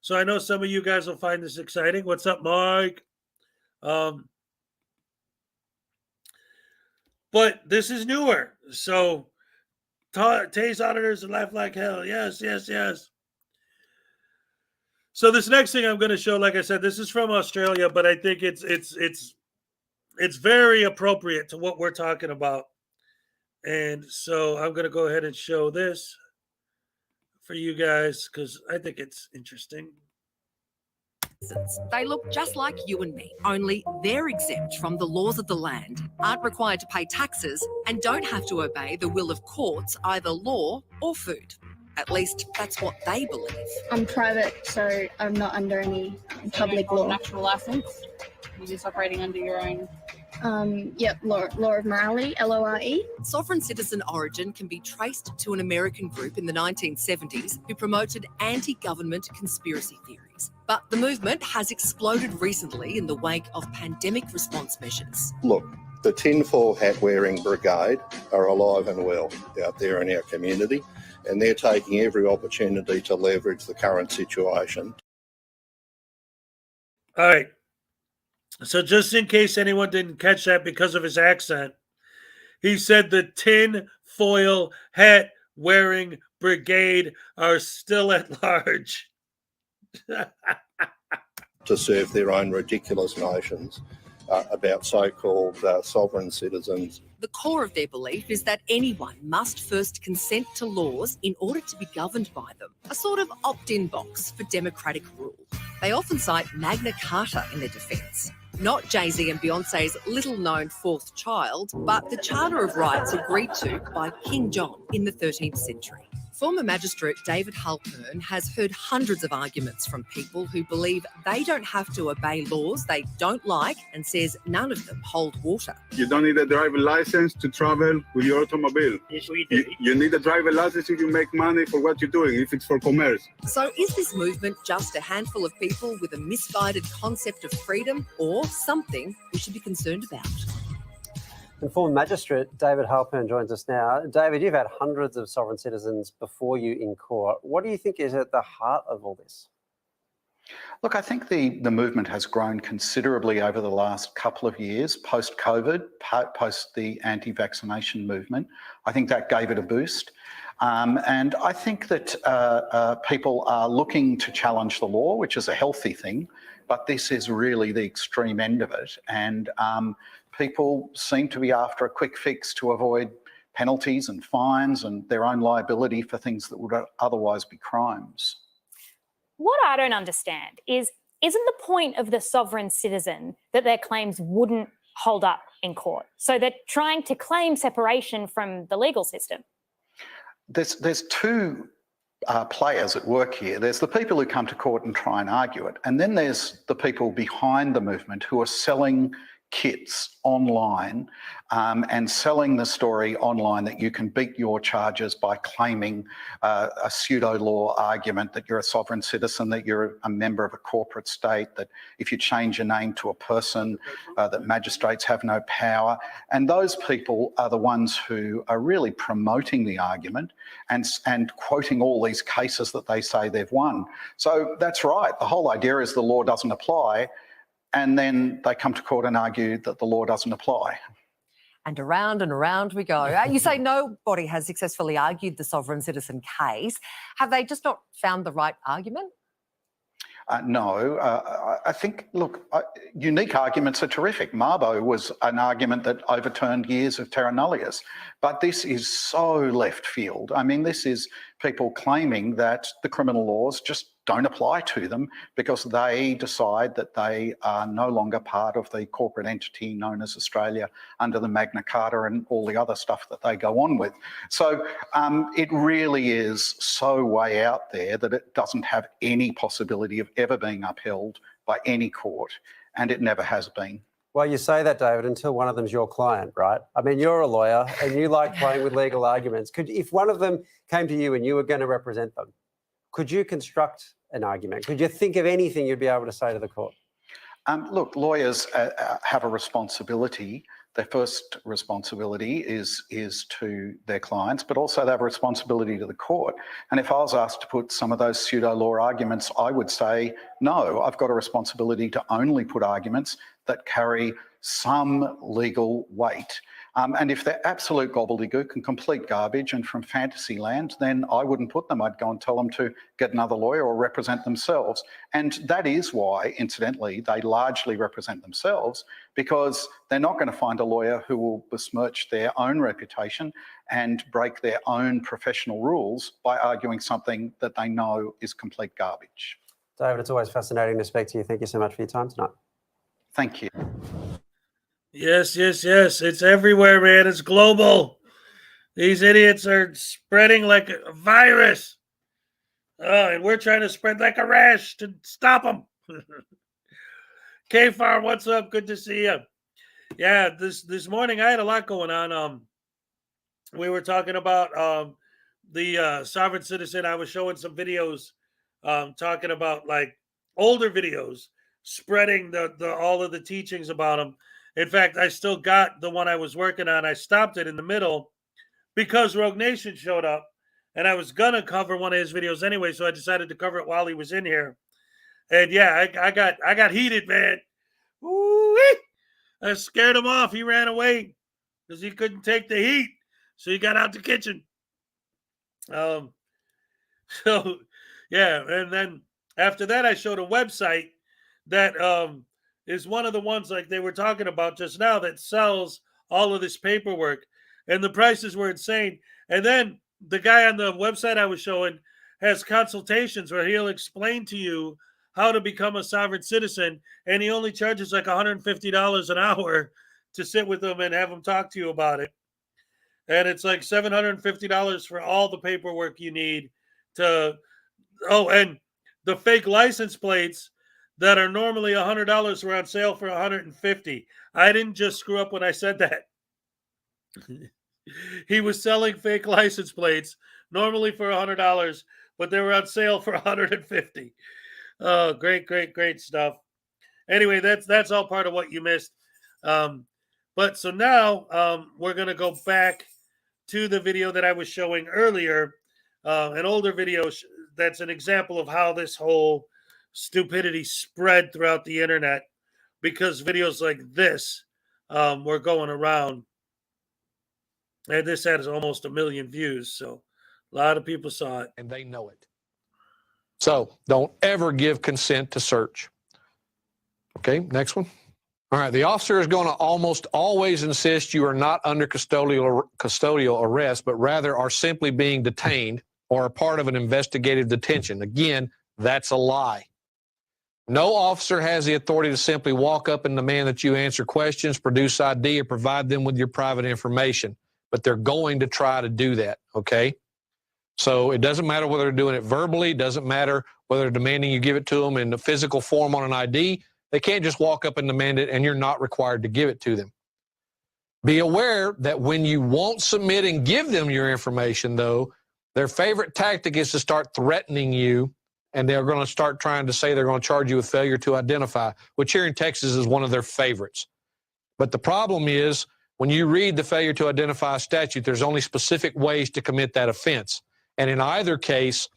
so I know some of you guys will find this exciting. What's up, Mike? But this is newer, so tase auditors and laugh like hell. Yes, yes, yes. So this next thing I'm going to show, like I said, this is from Australia, but I think it's very appropriate to what we're talking about. And so I'm going to go ahead and show this for you guys because I think it's interesting. They look just like you and me, only they're exempt from the laws of the land, aren't required to pay taxes, and don't have to obey the will of courts, either law or food. At least that's what they believe. I'm private, so I'm not under any public law. National license? You're just operating under your own? Yep, law of morality, LORE. Sovereign citizen origin can be traced to an American group in the 1970s who promoted anti-government conspiracy theories. But the movement has exploded recently in the wake of pandemic response measures. Look, the tinfoil hat wearing brigade are alive and well out there in our community, and they're taking every opportunity to leverage the current situation. All right. So just in case anyone didn't catch that because of his accent, he said the tin foil hat wearing brigade are still at large. To serve their own ridiculous notions about so-called sovereign citizens. The core of their belief is that anyone must first consent to laws in order to be governed by them, a sort of opt-in box for democratic rule. They often cite Magna Carta in their defence. Not Jay-Z and Beyonce's little-known fourth child, but the Charter of Rights agreed to by King John in the 13th century. Former magistrate David Halpern has heard hundreds of arguments from people who believe they don't have to obey laws they don't like and says none of them hold water. You don't need a driver license to travel with your automobile. Yes, we do. You need a driver license if you make money for what you're doing, if it's for commerce. So is this movement just a handful of people with a misguided concept of freedom or something we should be concerned about? And former magistrate David Halpern joins us now. David, you've had hundreds of sovereign citizens before you in court. What do you think is at the heart of all this? Look, I think the movement has grown considerably over the last couple of years, post-COVID, post the anti-vaccination movement. I think that gave it a boost. And I think that people are looking to challenge the law, which is a healthy thing, but this is really the extreme end of it. And people seem to be after a quick fix to avoid penalties and fines and their own liability for things that would otherwise be crimes. What I don't understand is, isn't the point of the sovereign citizen that their claims wouldn't hold up in court? So they're trying to claim separation from the legal system. There's two players at work here. There's the people who come to court and try and argue it, and then there's the people behind the movement who are selling kits online and selling the story online that you can beat your charges by claiming a pseudo-law argument that you're a sovereign citizen, that you're a member of a corporate state, that if you change your name to a person, that magistrates have no power. And those people are the ones who are really promoting the argument and quoting all these cases that they say they've won. So that's right. The whole idea is the law doesn't apply, and then they come to court and argue that the law doesn't apply. And around we go. You say nobody has successfully argued the sovereign citizen case. Have they just not found the right argument? No, I think, look, unique arguments are terrific. Mabo was an argument that overturned years of terra nullius, but this is so left field. I mean, this is people claiming that the criminal laws just don't apply to them because they decide that they are no longer part of the corporate entity known as Australia under the Magna Carta and all the other stuff that they go on with. So it really is so way out there that it doesn't have any possibility of ever being upheld by any court, and it never has been. Well, you say that, David, until one of them's your client, right? I mean, you're a lawyer and you like playing with legal arguments. If one of them came to you and you were going to represent them, could you construct an argument? Could you think of anything you'd be able to say to the court? Look, lawyers have a responsibility. Their first responsibility is to their clients, but also they have a responsibility to the court. And if I was asked to put some of those pseudo-law arguments, I would say, no, I've got a responsibility to only put arguments that carry some legal weight. And if they're absolute gobbledygook and complete garbage and from fantasy land, then I wouldn't put them. I'd go and tell them to get another lawyer or represent themselves. And that is why, incidentally, they largely represent themselves, because they're not going to find a lawyer who will besmirch their own reputation and break their own professional rules by arguing something that they know is complete garbage. David, it's always fascinating to speak to you. Thank you so much for your time tonight. Thank you. Yes. It's everywhere, man. It's global. These idiots are spreading like a virus. And we're trying to spread like a rash to stop them. K-Far, what's up? Good to see you. Yeah, this morning I had a lot going on. We were talking about the sovereign citizen. I was showing some videos talking about like older videos spreading the all of the teachings about him. In fact, I still got the one I was working on. I stopped it in the middle because Rogue Nation showed up, and I was gonna cover one of his videos anyway, so I decided to cover it while he was in here. And yeah, I got heated, man. Ooh-wee. I scared him off. He ran away because he couldn't take the heat, so he got out the kitchen. So, yeah. And then after that, I showed a website that is one of the ones like they were talking about just now that sells all of this paperwork. And the prices were insane. And then the guy on the website I was showing has consultations where he'll explain to you how to become a sovereign citizen. And he only charges like $150 an hour to sit with them and have them talk to you about it. And it's like $750 for all the paperwork you need to. Oh, and the fake license plates that are normally $100 were on sale for $150. I didn't just screw up when I said that. He was selling fake license plates normally for $100, but they were on sale for $150. Oh, great stuff. Anyway, that's all part of what you missed. But so now we're gonna go back to the video that I was showing earlier, an older video that's an example of how this whole stupidity spread throughout the internet, because videos like this were going around, and this has almost 1 million views. So a lot of people saw it, and they know it. So don't ever give consent to search. Okay, next one. All right, the officer is going to almost always insist you are not under custodial arrest, but rather are simply being detained or a part of an investigative detention. Again, that's a lie. No officer has the authority to simply walk up and demand that you answer questions, produce ID, or provide them with your private information, but they're going to try to do that, okay? So it doesn't matter whether they're doing it verbally, it doesn't matter whether they're demanding you give it to them in the physical form on an ID. They can't just walk up and demand it, and you're not required to give it to them. Be aware that when you won't submit and give them your information, though, their favorite tactic is to start threatening you, and they're going to start trying to say they're going to charge you with failure to identify, which here in Texas is one of their favorites. But the problem is, when you read the failure to identify statute, there's only specific ways to commit that offense. And in either case,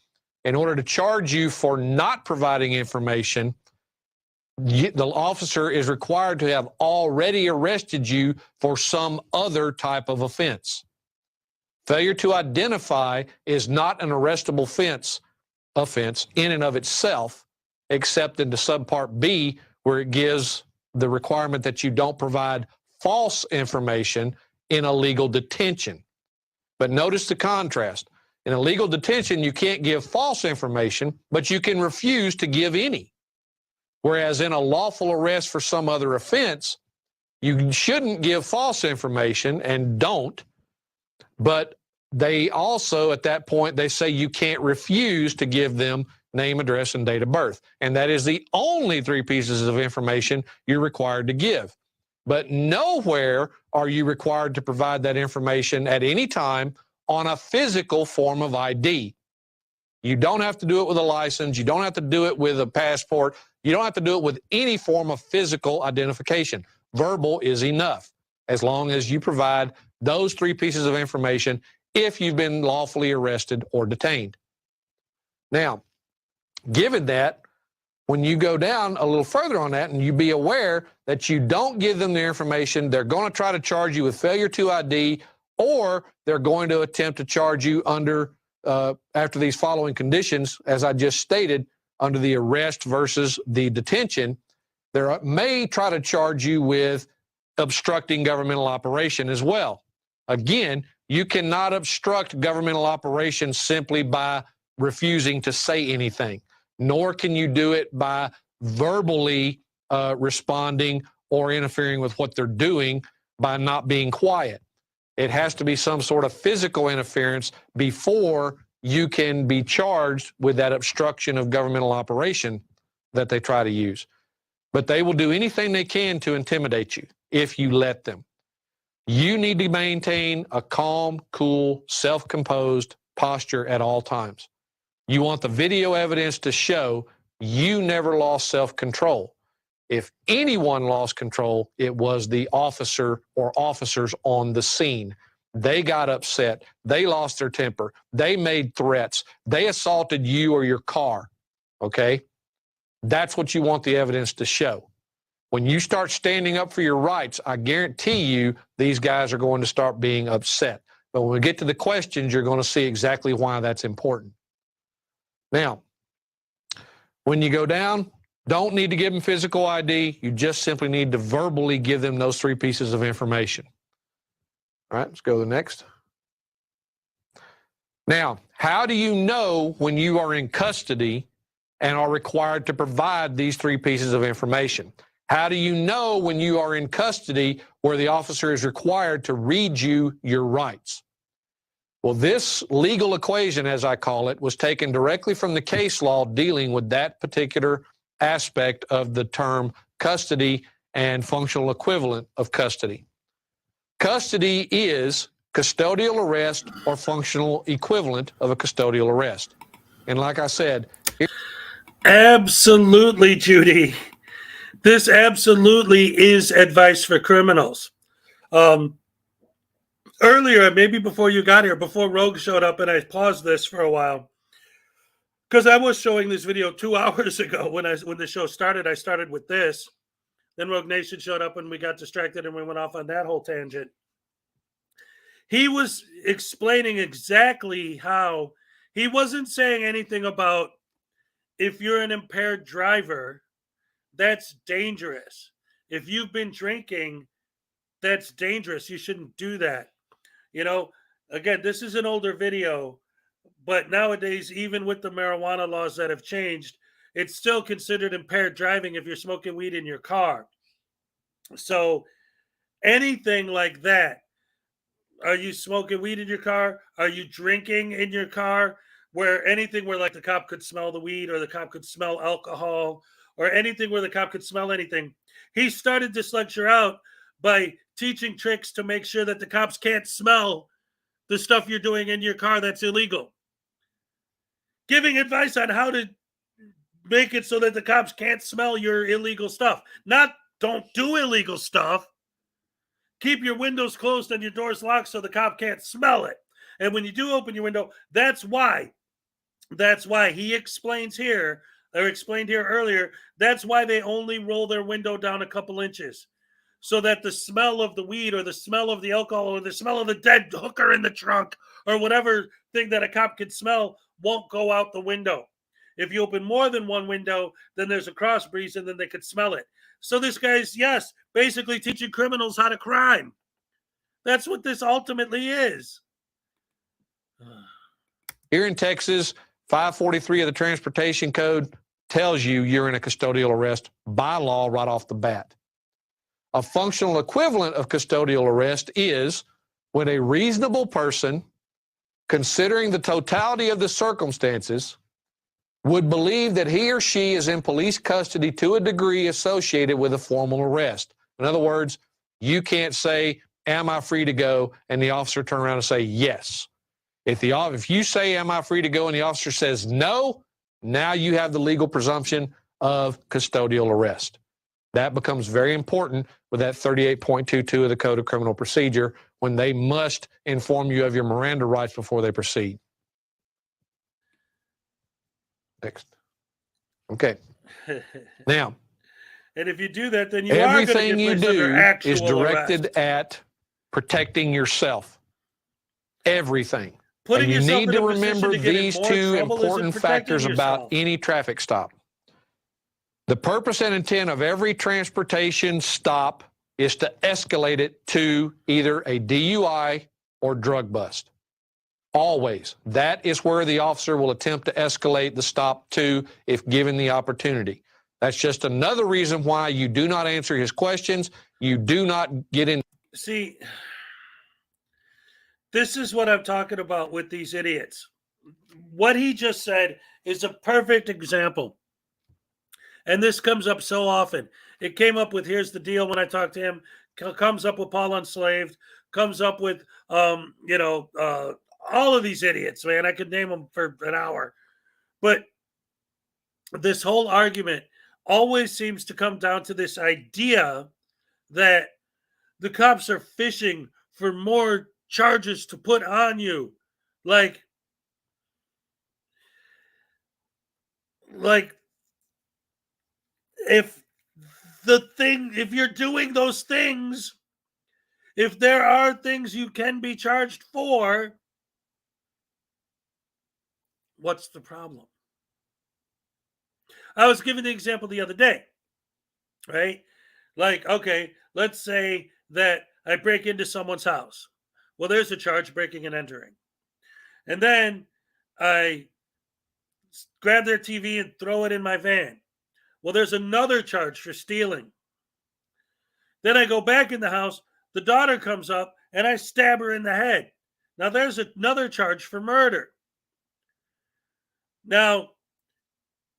in order to charge you for not providing information, the officer is required to have already arrested you for some other type of offense. Failure to identify is not an arrestable offense in and of itself, except in the subpart B, where it gives the requirement that you don't provide false information in a legal detention. But notice the contrast. In a legal detention, you can't give false information, but you can refuse to give any. Whereas in a lawful arrest for some other offense, you shouldn't give false information and don't, but they also, at that point, they say you can't refuse to give them name, address, and date of birth. And that is the only 3 pieces of information you're required to give. But nowhere are you required to provide that information at any time on a physical form of ID. You don't have to do it with a license. You don't have to do it with a passport. You don't have to do it with any form of physical identification. Verbal is enough, as long as you provide those 3 pieces of information if you've been lawfully arrested or detained. Now, given that, when you go down a little further on that, and you be aware that you don't give them the information, they're going to try to charge you with failure to ID, or they're going to attempt to charge you under, after these following conditions, as I just stated, under the arrest versus the detention. They may try to charge you with obstructing governmental operation as well. Again, you cannot obstruct governmental operation simply by refusing to say anything, nor can you do it by verbally responding or interfering with what they're doing by not being quiet. It has to be some sort of physical interference before you can be charged with that obstruction of governmental operation that they try to use. But they will do anything they can to intimidate you if you let them. You need to maintain a calm, cool, self-composed posture at all times. You want the video evidence to show you never lost self-control. If anyone lost control, it was the officer or officers on the scene. They got upset. They lost their temper. They made threats. They assaulted you or your car, okay? That's what you want the evidence to show. When you start standing up for your rights, I guarantee you these guys are going to start being upset. But when we get to the questions, you're going to see exactly why that's important. Now, when you go down, don't need to give them physical ID. You just simply need to verbally give them those 3 pieces of information. All right, let's go to the next. Now, how do you know when you are in custody and are required to provide these 3 pieces of information? How do you know when you are in custody where the officer is required to read you your rights? Well, this legal equation, as I call it, was taken directly from the case law dealing with that particular aspect of the term custody and functional equivalent of custody. Custody is custodial arrest or functional equivalent of a custodial arrest. And like I said, absolutely, Judy. This absolutely is advice for criminals. Earlier, maybe before you got here, before Rogue showed up, and I paused this for a while, because I was showing this video 2 hours ago when the show started. I started with this. Then Rogue Nation showed up and we got distracted and we went off on that whole tangent. He was explaining exactly how he wasn't saying anything about if you're an impaired driver, that's dangerous. If you've been drinking, that's dangerous. You shouldn't do that. You know, again, this is an older video, but nowadays, even with the marijuana laws that have changed, it's still considered impaired driving if you're smoking weed in your car. So anything like that, are you smoking weed in your car? Are you drinking in your car? Where anything where like the cop could smell the weed or the cop could smell alcohol or anything where the cop could smell anything. He started this lecture out by teaching tricks to make sure that the cops can't smell the stuff you're doing in your car that's illegal. Giving advice on how to make it so that the cops can't smell your illegal stuff. Not don't do illegal stuff. Keep your windows closed and your doors locked so the cop can't smell it. And when you do open your window, that's why he explains here, or explained here earlier, that's why they only roll their window down a couple inches. So that the smell of the weed or the smell of the alcohol or the smell of the dead hooker in the trunk or whatever thing that a cop can smell won't go out the window. If you open more than one window, then there's a cross breeze and then they could smell it. So this guy's, yes, basically teaching criminals how to crime. That's what this ultimately is. Here in Texas, 543 of the Transportation Code tells you you're in a custodial arrest by law right off the bat. A functional equivalent of custodial arrest is when a reasonable person, considering the totality of the circumstances, would believe that he or she is in police custody to a degree associated with a formal arrest. In other words, you can't say, am I free to go? And the officer turn around and say, yes. If you say, am I free to go? And the officer says no, now you have the legal presumption of custodial arrest. That becomes very important with that 38.22 of the Code of Criminal Procedure when they must inform you of your Miranda rights before they proceed. Next. Okay. Now, and if you do that, then you are going to get placed under actual is directed arrest. at protecting yourself. Everything. Putting and you yourself need in to a position remember to get in these more two trouble isn't important protecting factors about yourself. any traffic stop. The purpose and intent of every transportation stop is to escalate it to either a DUI or drug bust. Always. That is where the officer will attempt to escalate the stop to if given the opportunity. That's just another reason why you do not answer his questions. You do not get in. See, this is what I'm talking about with these idiots. What he just said is a perfect example. And this comes up so often. It came up with, here's the deal when I talked to him, comes up with Paul Unslaved, comes up with, all of these idiots, man. I could name them for an hour. But this whole argument always seems to come down to this idea that the cops are fishing for more charges to put on you. Like if you're doing those things, if there are things you can be charged for, what's the problem? I was giving the example the other day, right? Like, okay, let's say that I break into someone's house. Well, there's a charge, breaking and entering. And then I grab their TV and throw it in my van. Well, there's another charge for stealing. Then I go back in the house. The daughter comes up and I stab her in the head. Now there's another charge for murder. Now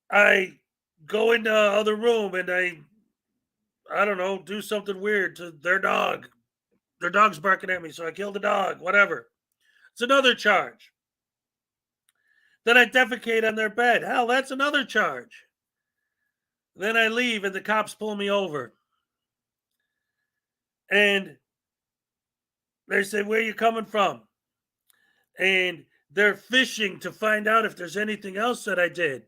I go into the other room and I don't know, do something weird to their dog. Their dog's barking at me, so I kill the dog, whatever. It's another charge. Then I defecate on their bed. Hell, that's another charge. Then I leave and the cops pull me over. And they say, where are you coming from? And they're fishing to find out if there's anything else that I did.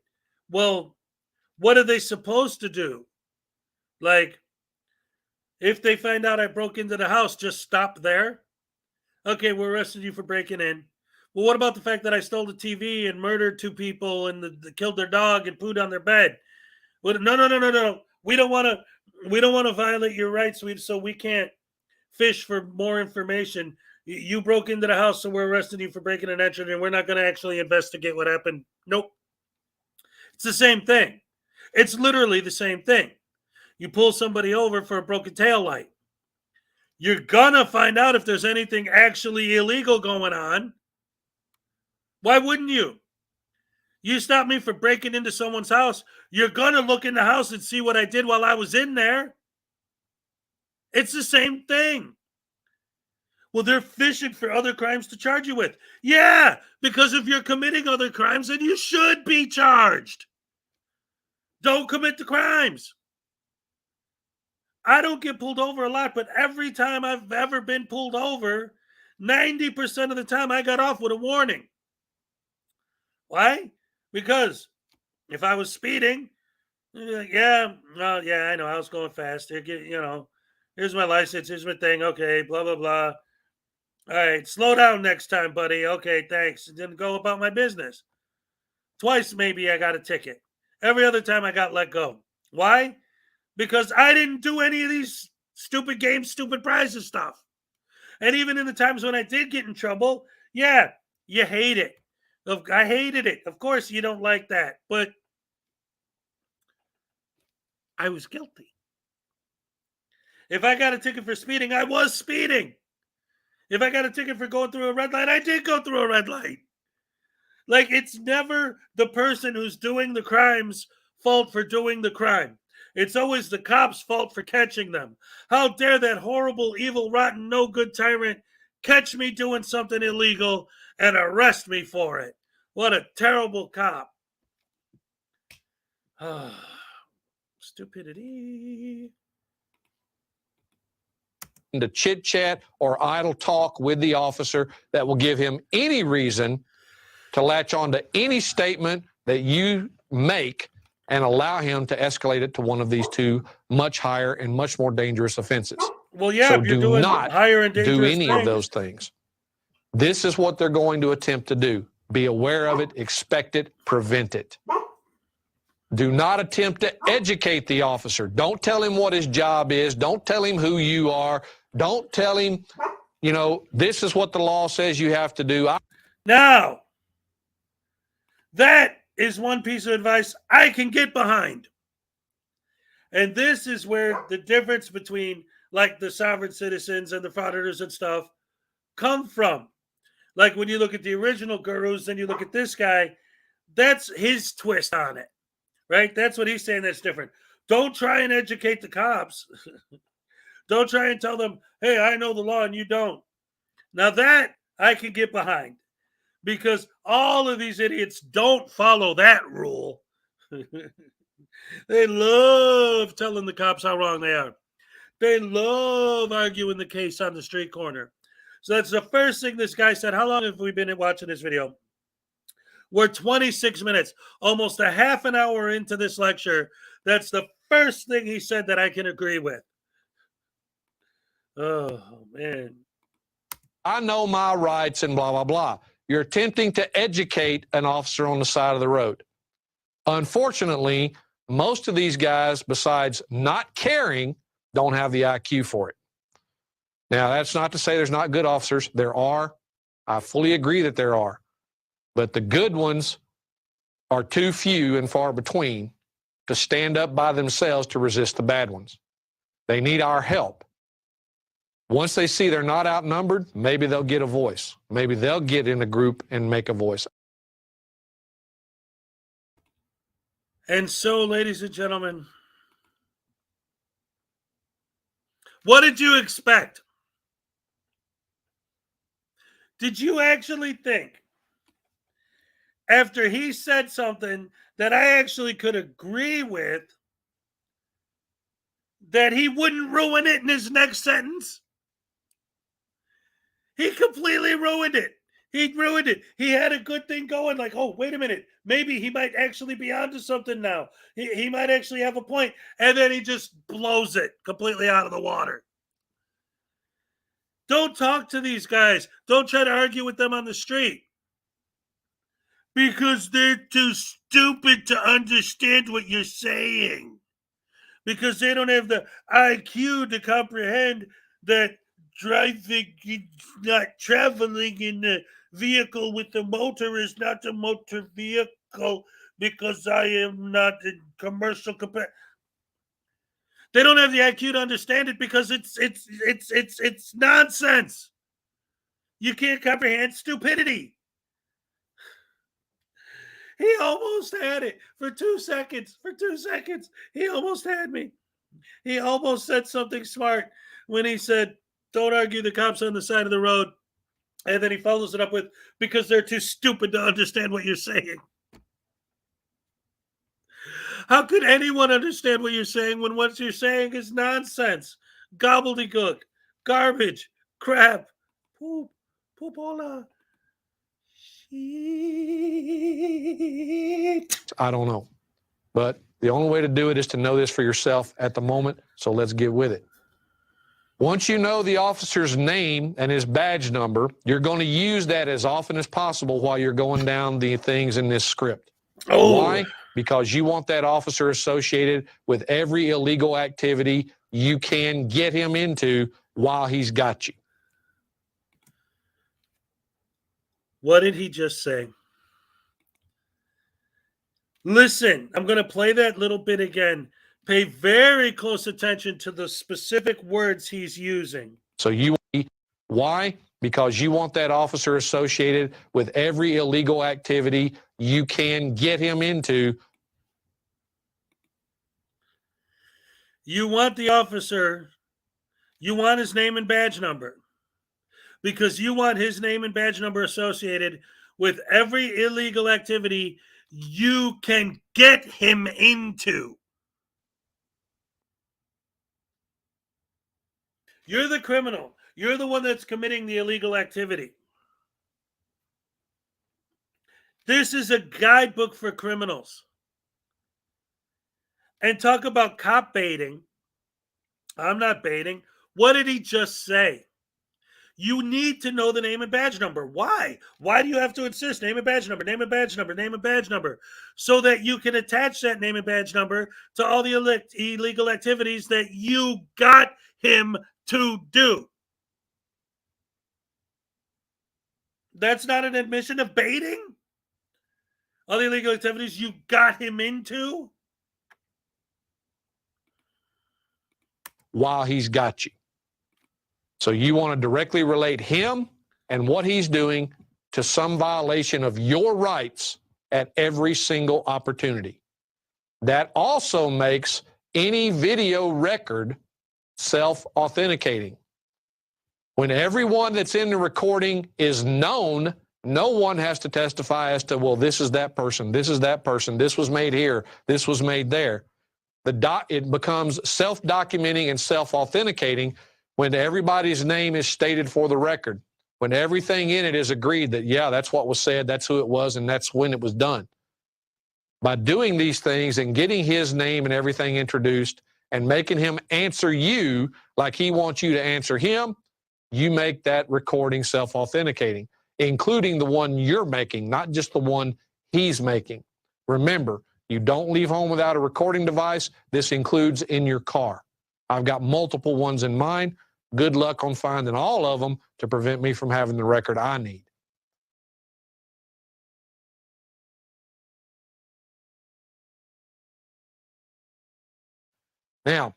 Well, what are they supposed to do? Like, if they find out I broke into the house, just stop there? Okay, we're arresting you for breaking in. Well, what about the fact that I stole the TV and murdered 2 people and killed their dog and pooed on their bed? Well, no. We don't want to violate your rights, so we can't fish for more information. You broke into the house, so we're arresting you for breaking and entering, and we're not going to actually investigate what happened. Nope. It's the same thing. It's literally the same thing. You pull somebody over for a broken tail light. You're going to find out if there's anything actually illegal going on. Why wouldn't you? You stop me for breaking into someone's house. You're going to look in the house and see what I did while I was in there. It's the same thing. Well, they're fishing for other crimes to charge you with. Yeah, because if you're committing other crimes, then you should be charged. Don't commit the crimes. I don't get pulled over a lot, but every time I've ever been pulled over, 90% of the time I got off with a warning. Why? Because if I was speeding, I know I was going fast. Here's my license, here's my thing. Okay, blah, blah, blah. All right, slow down next time, buddy. Okay, thanks. Didn't go about my business. Twice maybe I got a ticket. Every other time I got let go. Why? Because I didn't do any of these stupid games, stupid prizes stuff. And even in the times when I did get in trouble, yeah, you hate it. I hated it. Of course, you don't like that. But I was guilty. If I got a ticket for speeding, I was speeding. If I got a ticket for going through a red light, I did go through a red light. Like, it's never the person who's doing the crime's fault for doing the crime. It's always the cop's fault for catching them. How dare that horrible, evil, rotten, no good tyrant catch me doing something illegal and arrest me for it. What a terrible cop. Stupidity. To chit chat or idle talk with the officer that will give him any reason to latch on to any statement that you make and allow him to escalate it to one of these 2 much higher and much more dangerous offenses. Well, yeah, so if you're do doing not higher and dangerous do any things. of those things. This is what they're going to attempt to do. Be aware of it, expect it, prevent it. Do not attempt to educate the officer. Don't tell him what his job is. Don't tell him who you are. Don't tell him, this is what the law says you have to do. Now, that is one piece of advice I can get behind. And this is where the difference between like the sovereign citizens and the frauditors and stuff come from. Like when you look at the original gurus, then you look at this guy, that's his twist on it, right? That's what he's saying that's different. Don't try and educate the cops. Don't try and tell them, hey, I know the law and you don't. Now that I can get behind because all of these idiots don't follow that rule. They love telling the cops how wrong they are. They love arguing the case on the street corner. So that's the first thing this guy said. How long have we been watching this video? We're 26 minutes, almost a half an hour into this lecture. That's the first thing he said that I can agree with. Oh, man. I know my rights and blah, blah, blah. You're attempting to educate an officer on the side of the road. Unfortunately, most of these guys, besides not caring, don't have the IQ for it. Now, that's not to say there's not good officers. There are. I fully agree that there are. But the good ones are too few and far between to stand up by themselves to resist the bad ones. They need our help. Once they see they're not outnumbered, maybe they'll get a voice. Maybe they'll get in a group and make a voice. And so, ladies and gentlemen, what did you expect? Did you actually think, after he said something that I actually could agree with, that he wouldn't ruin it in his next sentence? He completely ruined it. He ruined it. He had a good thing going, like, oh, wait a minute. Maybe he might actually be onto something now. He might actually have a point. And then he just blows it completely out of the water. Don't talk to these guys. Don't try to argue with them on the street. Because they're too stupid to understand what you're saying. Because they don't have the IQ to comprehend that not traveling in the vehicle with the motor is not a motor vehicle because I am not in commercial capacity. They don't have the IQ to understand it because it's nonsense. You can't comprehend stupidity. He almost had it for 2 seconds. For 2 seconds, he almost had me. He almost said something smart when he said, don't argue the cops on the side of the road. And then he follows it up with, because they're too stupid to understand what you're saying. How could anyone understand what you're saying when what you're saying is nonsense, gobbledygook, garbage, crap, poop, poopola, shit? I don't know. But the only way to do it is to know this for yourself at the moment. So let's get with it. Once you know the officer's name and his badge number, you're going to use that as often as possible while you're going down the things in this script. Oh. Why? Because you want that officer associated with every illegal activity you can get him into while he's got you. What did he just say? Listen, I'm going to play that little bit again. Pay very close attention to the specific words he's using. So why? Because you want that officer associated with every illegal activity you can get him into. You want the officer, you want his name and badge number, because you want his name and badge number associated with every illegal activity you can get him into. You're the criminal. You're the one that's committing the illegal activity. This is a guidebook for criminals. And talk about cop baiting. I'm not baiting. What did he just say? You need to know the name and badge number. Why? Why do you have to insist? Name and badge number, name and badge number, name and badge number. So that you can attach that name and badge number to all the illegal activities that you got him to do. That's not an admission of baiting? All the illegal activities you got him into? While he's got you. So you want to directly relate him and what he's doing to some violation of your rights at every single opportunity. That also makes any video record self-authenticating. When everyone that's in the recording is known, no one has to testify as to, well, this is that person, this is that person, this was made here, this was made there. It becomes self-documenting and self-authenticating when everybody's name is stated for the record, when everything in it is agreed that, yeah, that's what was said, that's who it was, and that's when it was done. By doing these things and getting his name and everything introduced and making him answer you like he wants you to answer him, you make that recording self-authenticating, including the one you're making, not just the one he's making. Remember, You don't leave home without a recording device. This includes in your car. I've got multiple ones in mind. Good luck on finding all of them to prevent me from having the record I need. Now,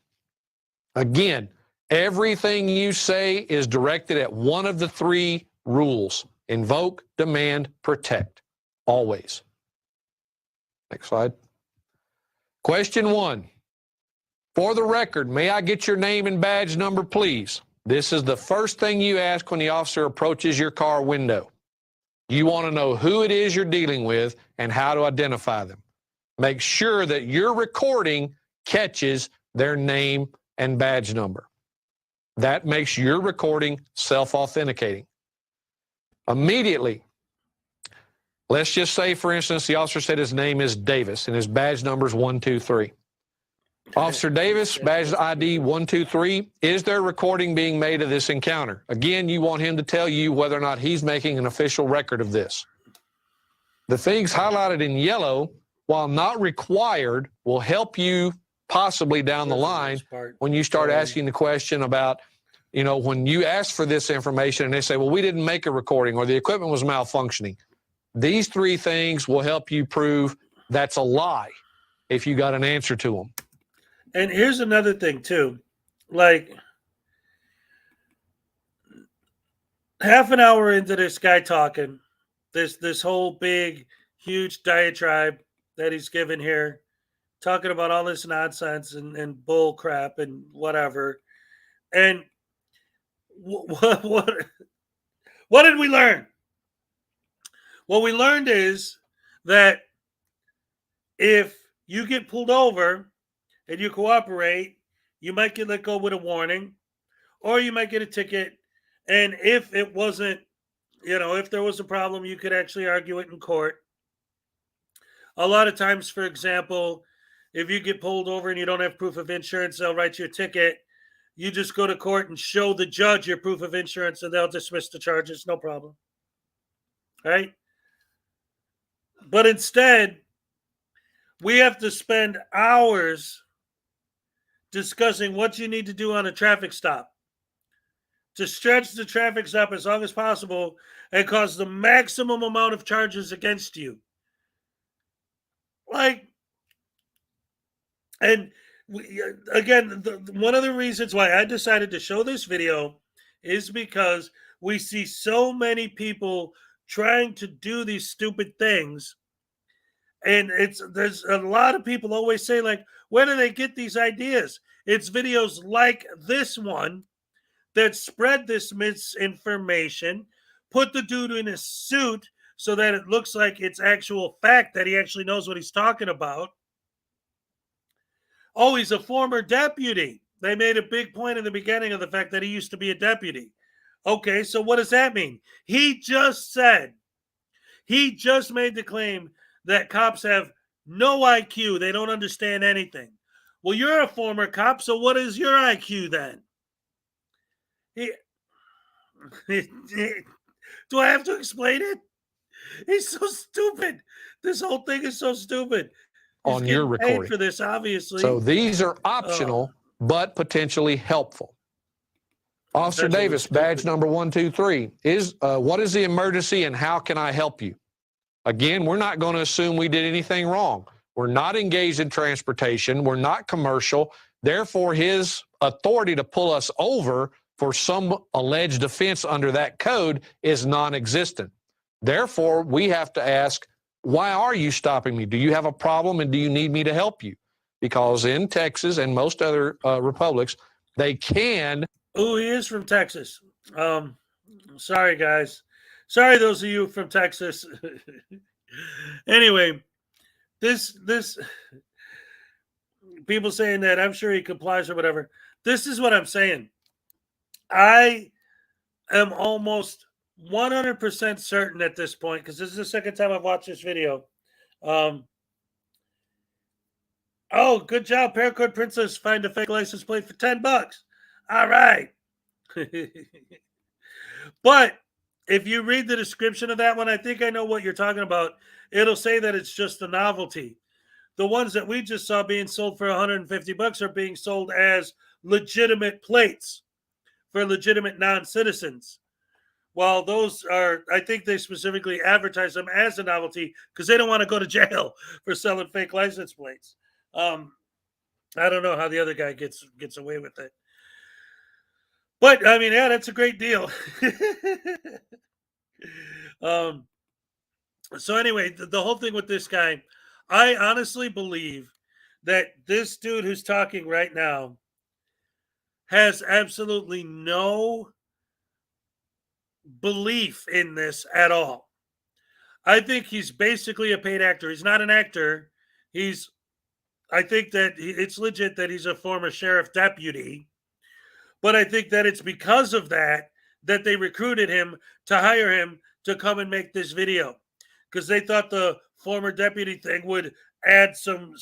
again, everything you say is directed at one of the three rules: invoke, demand, protect. Always. Next slide. Question 1. For the record, may I get your name and badge number, please? This is the first thing you ask when the officer approaches your car window. You want to know who it is you're dealing with and how to identify them. Make sure that your recording catches their name and badge number. That makes your recording self-authenticating. Immediately, let's just say, for instance, the officer said his name is Davis and his badge number is 123. Officer Davis, badge ID 123, is there recording being made of this encounter? Again, you want him to tell you whether or not he's making an official record of this. The things highlighted in yellow, while not required, will help you possibly down the line when you start asking the question about, you know, when you ask for this information and they say, well, we didn't make a recording or the equipment was malfunctioning. These three things will help you prove that's a lie if you got an answer to them. And here's another thing too, like half an hour into this guy talking, this whole big, huge diatribe that he's given here, talking about all this nonsense and bull crap and whatever. And what did we learn? What we learned is that if you get pulled over and you cooperate, you might get let go with a warning, or you might get a ticket. And if it wasn't, you know, if there was a problem, you could actually argue it in court. A lot of times, for example, if you get pulled over and you don't have proof of insurance, they'll write you a ticket. You just go to court and show the judge your proof of insurance and they'll dismiss the charges, no problem. Right? But instead, we have to spend hours discussing what you need to do on a traffic stop to stretch the traffic stop as long as possible and cause the maximum amount of charges against you. Like, and again, one of the reasons why I decided to show this video is because we see so many people trying to do these stupid things. And there's a lot of people always say, like, where do they get these ideas? It's videos like this one that spread this misinformation, put the dude in a suit so that it looks like it's actual fact that he actually knows what he's talking about. Oh, he's a former deputy. They made a big point in the beginning of the fact that he used to be a deputy. Okay, so what does that mean? He just made the claim that cops have no IQ. They don't understand anything. Well, you're a former cop, so what is your IQ then? Do I have to explain it? He's so stupid. This whole thing is so stupid. He's On your getting paid recording for this, obviously. So these are optional, but potentially helpful. Officer Davis, badge number 123, what is the emergency and how can I help you? Again, we're not going to assume we did anything wrong. We're not engaged in transportation. We're not commercial. Therefore, his authority to pull us over for some alleged offense under that code is non-existent. Therefore, we have to ask, why are you stopping me? Do you have a problem and do you need me to help you? Because in Texas and most other republics, they can. Oh, he is from Texas. Sorry, guys. Sorry, those of you from Texas. Anyway, this people saying that I'm sure he complies or whatever. This is what I'm saying. I am almost 100% certain at this point, because this is the second time I've watched this video. Oh, good job, Paracord Princess. Find a fake license plate for $10. All right. But if you read the description of that one, I think I know what you're talking about. It'll say that it's just a novelty. the ones that we just saw being sold for $150 are being sold as legitimate plates for legitimate non-citizens. While those are, I think they specifically advertise them as a novelty because they don't want to go to jail for selling fake license plates. I don't know how the other guy gets away with it. But, I mean, yeah, that's a great deal. So anyway, the whole thing with this guy, I honestly believe that this dude who's talking right now has absolutely no belief in this at all. I think he's basically a paid actor. He's not an actor. I think that it's legit that he's a former sheriff deputy, but I think that it's because of that they recruited him to hire him to come and make this video, because they thought the former deputy thing would add some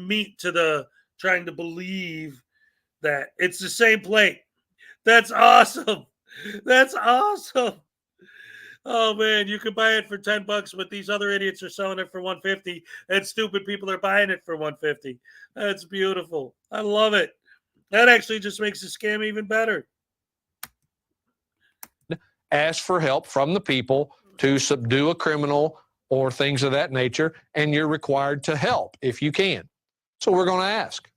meat to the trying to believe that it's the same plate. That's awesome. That's awesome. Oh man, you could buy it for $10, but these other idiots are selling it for $150, and stupid people are buying it for $150. That's beautiful. I love it. That actually just makes the scam even better. Ask for help from the people to subdue a criminal or things of that nature, and you're required to help if you can. So we're going to ask.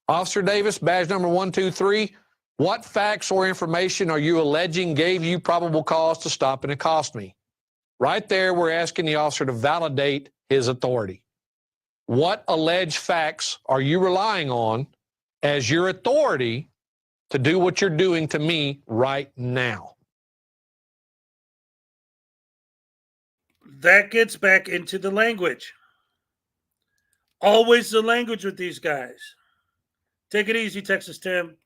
Officer Davis, badge number 123, what facts or information are you alleging gave you probable cause to stop and accost me? Right there, we're asking the officer to validate his authority. What alleged facts are you relying on as your authority to do what you're doing to me right now? That gets back into the language. Always the language with these guys. Take it easy, Texas Tim.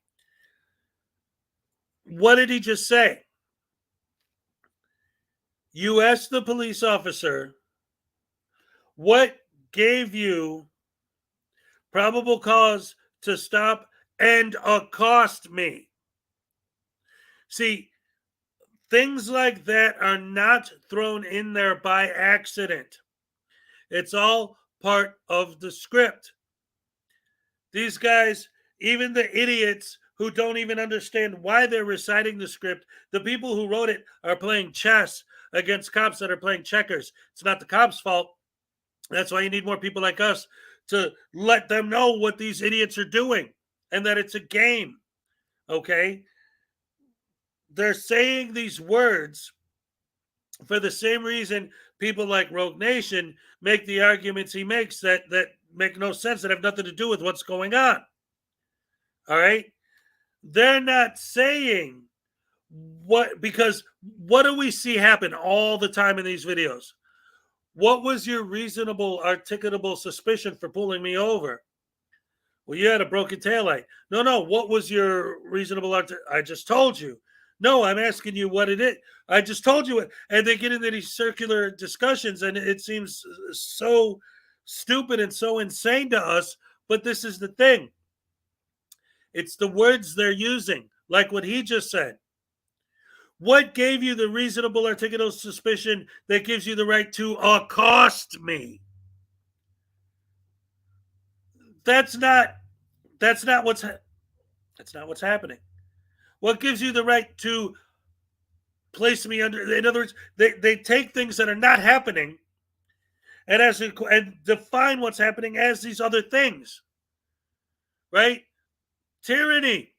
What did he just say? You asked the police officer, what gave you probable cause to stop and accost me? See, things like that are not thrown in there by accident. It's all part of the script. These guys, even the idiots who don't even understand why they're reciting the script, the people who wrote it are playing chess against cops that are playing checkers. It's not the cops' fault. That's why you need more people like us to let them know what these idiots are doing and that it's a game. Okay? They're saying these words for the same reason people like Rogue Nation make the arguments he makes that make no sense, that have nothing to do with what's going on. All right? They're not saying because what do we see happen all the time in these videos? What was your reasonable, articulable suspicion for pulling me over? Well, you had a broken taillight. No. What was your reasonable? I just told you. No, I'm asking you what it is. I just told you it. And they get into these circular discussions, and it seems so stupid and so insane to us. But this is the thing. It's the words they're using, like what he just said. What gave you the reasonable, articulable suspicion that gives you the right to accost me? That's not what's happening. What gives you the right to place me under? In other words, they take things that are not happening and define what's happening as these other things. Right? Tyranny.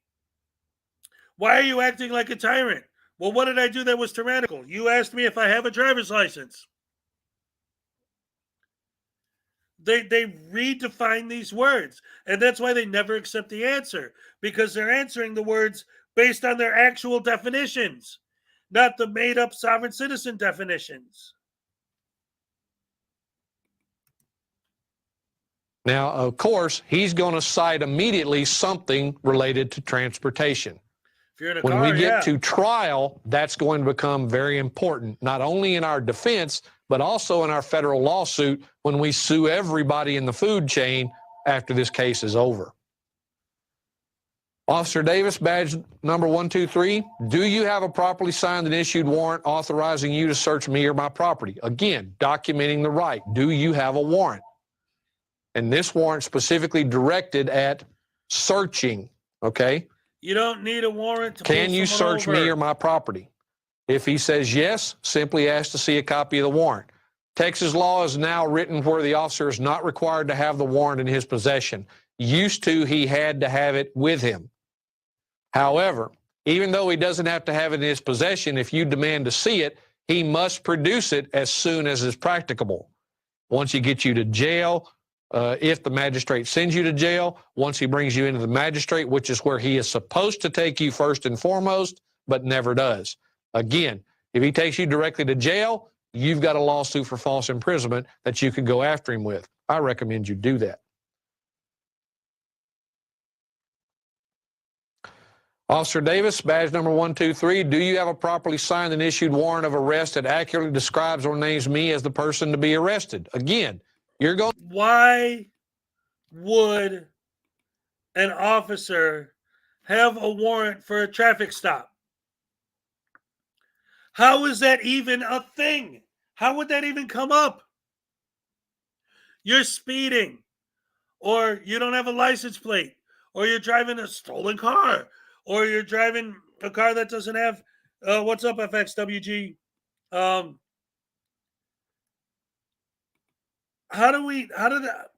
Why are you acting like a tyrant? Well, what did I do that was tyrannical? You asked me if I have a driver's license. They redefine these words, and that's why they never accept the answer, because they're answering the words based on their actual definitions, not the made-up sovereign citizen definitions. Now, of course, he's going to cite immediately something related to transportation. If you're in a when car, we get to trial, that's going to become very important, not only in our defense, but also in our federal lawsuit when we sue everybody in the food chain after this case is over. Officer Davis, badge number 123, do you have a properly signed and issued warrant authorizing you to search me or my property? Again, documenting the right. Do you have a warrant? And this warrant specifically directed at searching, okay? You don't need a warrant to Can pull you someone search over. me or my property? If he says yes, simply ask to see a copy of the warrant. Texas law is now written where the officer is not required to have the warrant in his possession. Used to, he had to have it with him. However, even though he doesn't have to have it in his possession, if you demand to see it, he must produce it as soon as is practicable. Once he gets you to jail, if the magistrate sends you to jail, once he brings you into the magistrate, which is where he is supposed to take you first and foremost, but never does. Again, if he takes you directly to jail, you've got a lawsuit for false imprisonment that you can go after him with. I recommend you do that. Officer Davis, badge number 123, do you have a properly signed and issued warrant of arrest that accurately describes or names me as the person to be arrested? Again, you're going... Why would an officer have a warrant for a traffic stop? How is that even a thing? How would that even come up? You're speeding, or you don't have a license plate, or you're driving a stolen car, or you're driving a car that doesn't have, what's up, FXWG? How did that,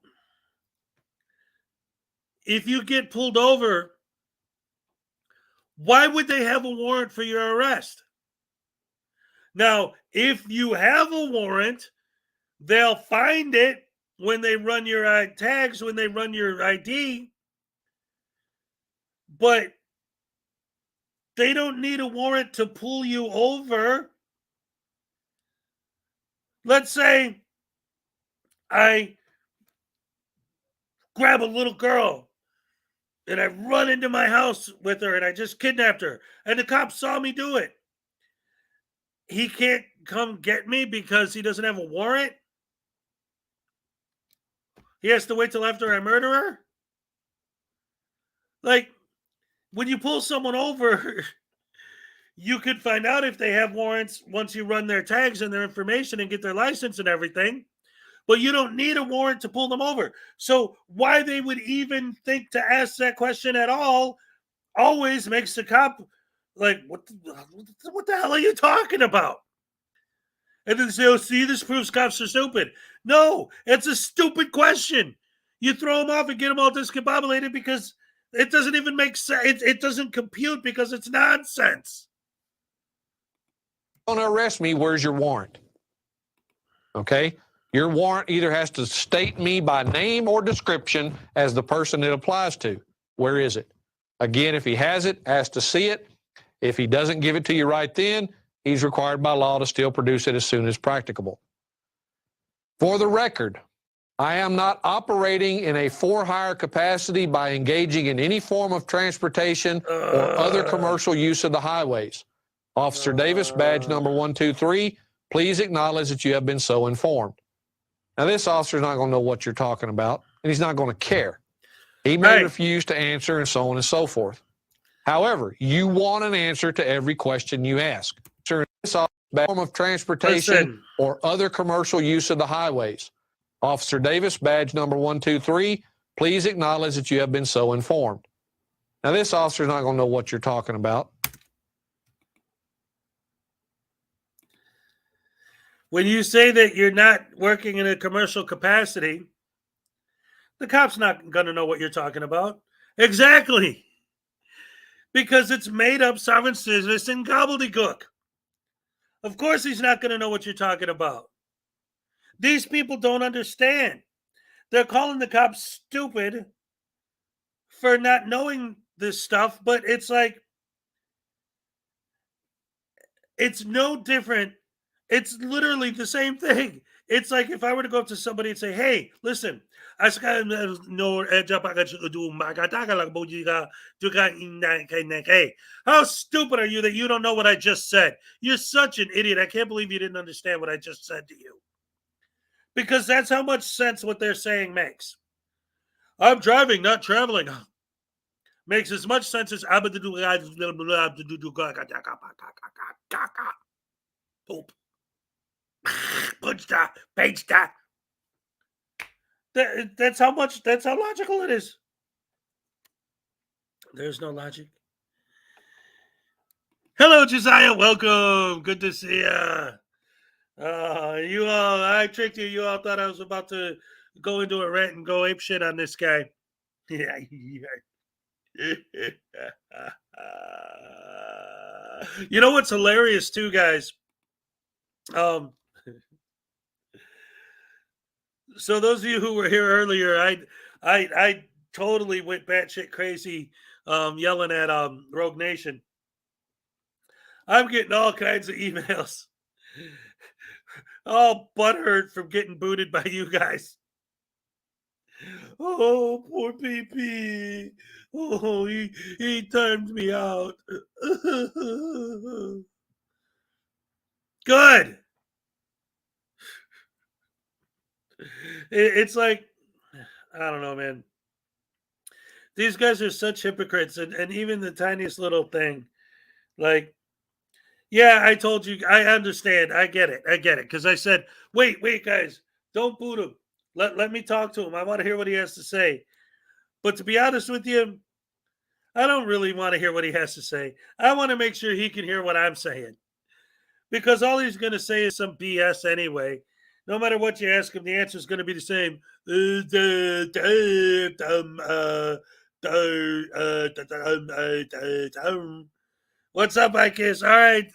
if you get pulled over, why would they have a warrant for your arrest? Now, if you have a warrant, they'll find it when they run your tags, when they run your ID, but they don't need a warrant to pull you over. Let's say I grab a little girl and I run into my house with her and I just kidnapped her and the cops saw me do it. He can't come get me because he doesn't have a warrant? He has to wait till after I murder her? Like, when you pull someone over, you could find out if they have warrants once you run their tags and their information and get their license and everything. But you don't need a warrant to pull them over. So why they would even think to ask that question at all always makes the cop like, what the hell are you talking about? And then say, oh, see, this proves cops are stupid. No, it's a stupid question. You throw them off and get them all discombobulated because it doesn't even make sense. It doesn't compute because it's nonsense. Want to arrest me, where's your warrant? Okay? Your warrant either has to state me by name or description as the person it applies to. Where is it? Again, if he has it, ask to see it. If he doesn't give it to you right then, he's required by law to still produce it as soon as practicable. For the record, I am not operating in a for-hire capacity by engaging in any form of transportation or other commercial use of the highways. Officer Davis, badge number 123, please acknowledge that you have been so informed. Now, this officer is not going to know what you're talking about, and he's not going to care. He may refuse to answer and so on and so forth. However, you want an answer to every question you ask. Sir, this form of transportation or other commercial use of the highways. Officer Davis, badge number 123, please acknowledge that you have been so informed. Now, this officer is not going to know what you're talking about. When you say that you're not working in a commercial capacity, the cop's not going to know what you're talking about. Exactly. Because it's made up sovereign citizen gobbledygook. Of course he's not going to know what you're talking about. These people don't understand. They're calling the cops stupid for not knowing this stuff, but it's like, it's no different. It's literally the same thing. It's like if I were to go up to somebody and say, hey, listen, how stupid are you that you don't know what I just said? You're such an idiot. I can't believe you didn't understand what I just said to you. Because that's how much sense what they're saying makes. I'm driving, not traveling. Makes as much sense as poop. Punch that, page that. That's how logical it is. There's no logic. Hello, Josiah. Welcome. Good to see ya. You all, I tricked you. You all thought I was about to go into a rant and go ape shit on this guy. Yeah. You know what's hilarious too, guys? So those of you who were here earlier, I totally went batshit crazy, yelling at Rogue Nation. I'm getting all kinds of emails, all butthurt from getting booted by you guys. Oh, poor PP. Oh, he timed me out. Good. It's like, I don't know, man. These guys are such hypocrites, and even the tiniest little thing, like, yeah, I told you, I understand, I get it, because I said, wait, guys, don't boot him. Let me talk to him. I want to hear what he has to say. But to be honest with you, I don't really want to hear what he has to say. I want to make sure he can hear what I'm saying. Because all he's going to say is some BS anyway. No matter what you ask him, the answer is going to be the same. What's up, Ike's? All right.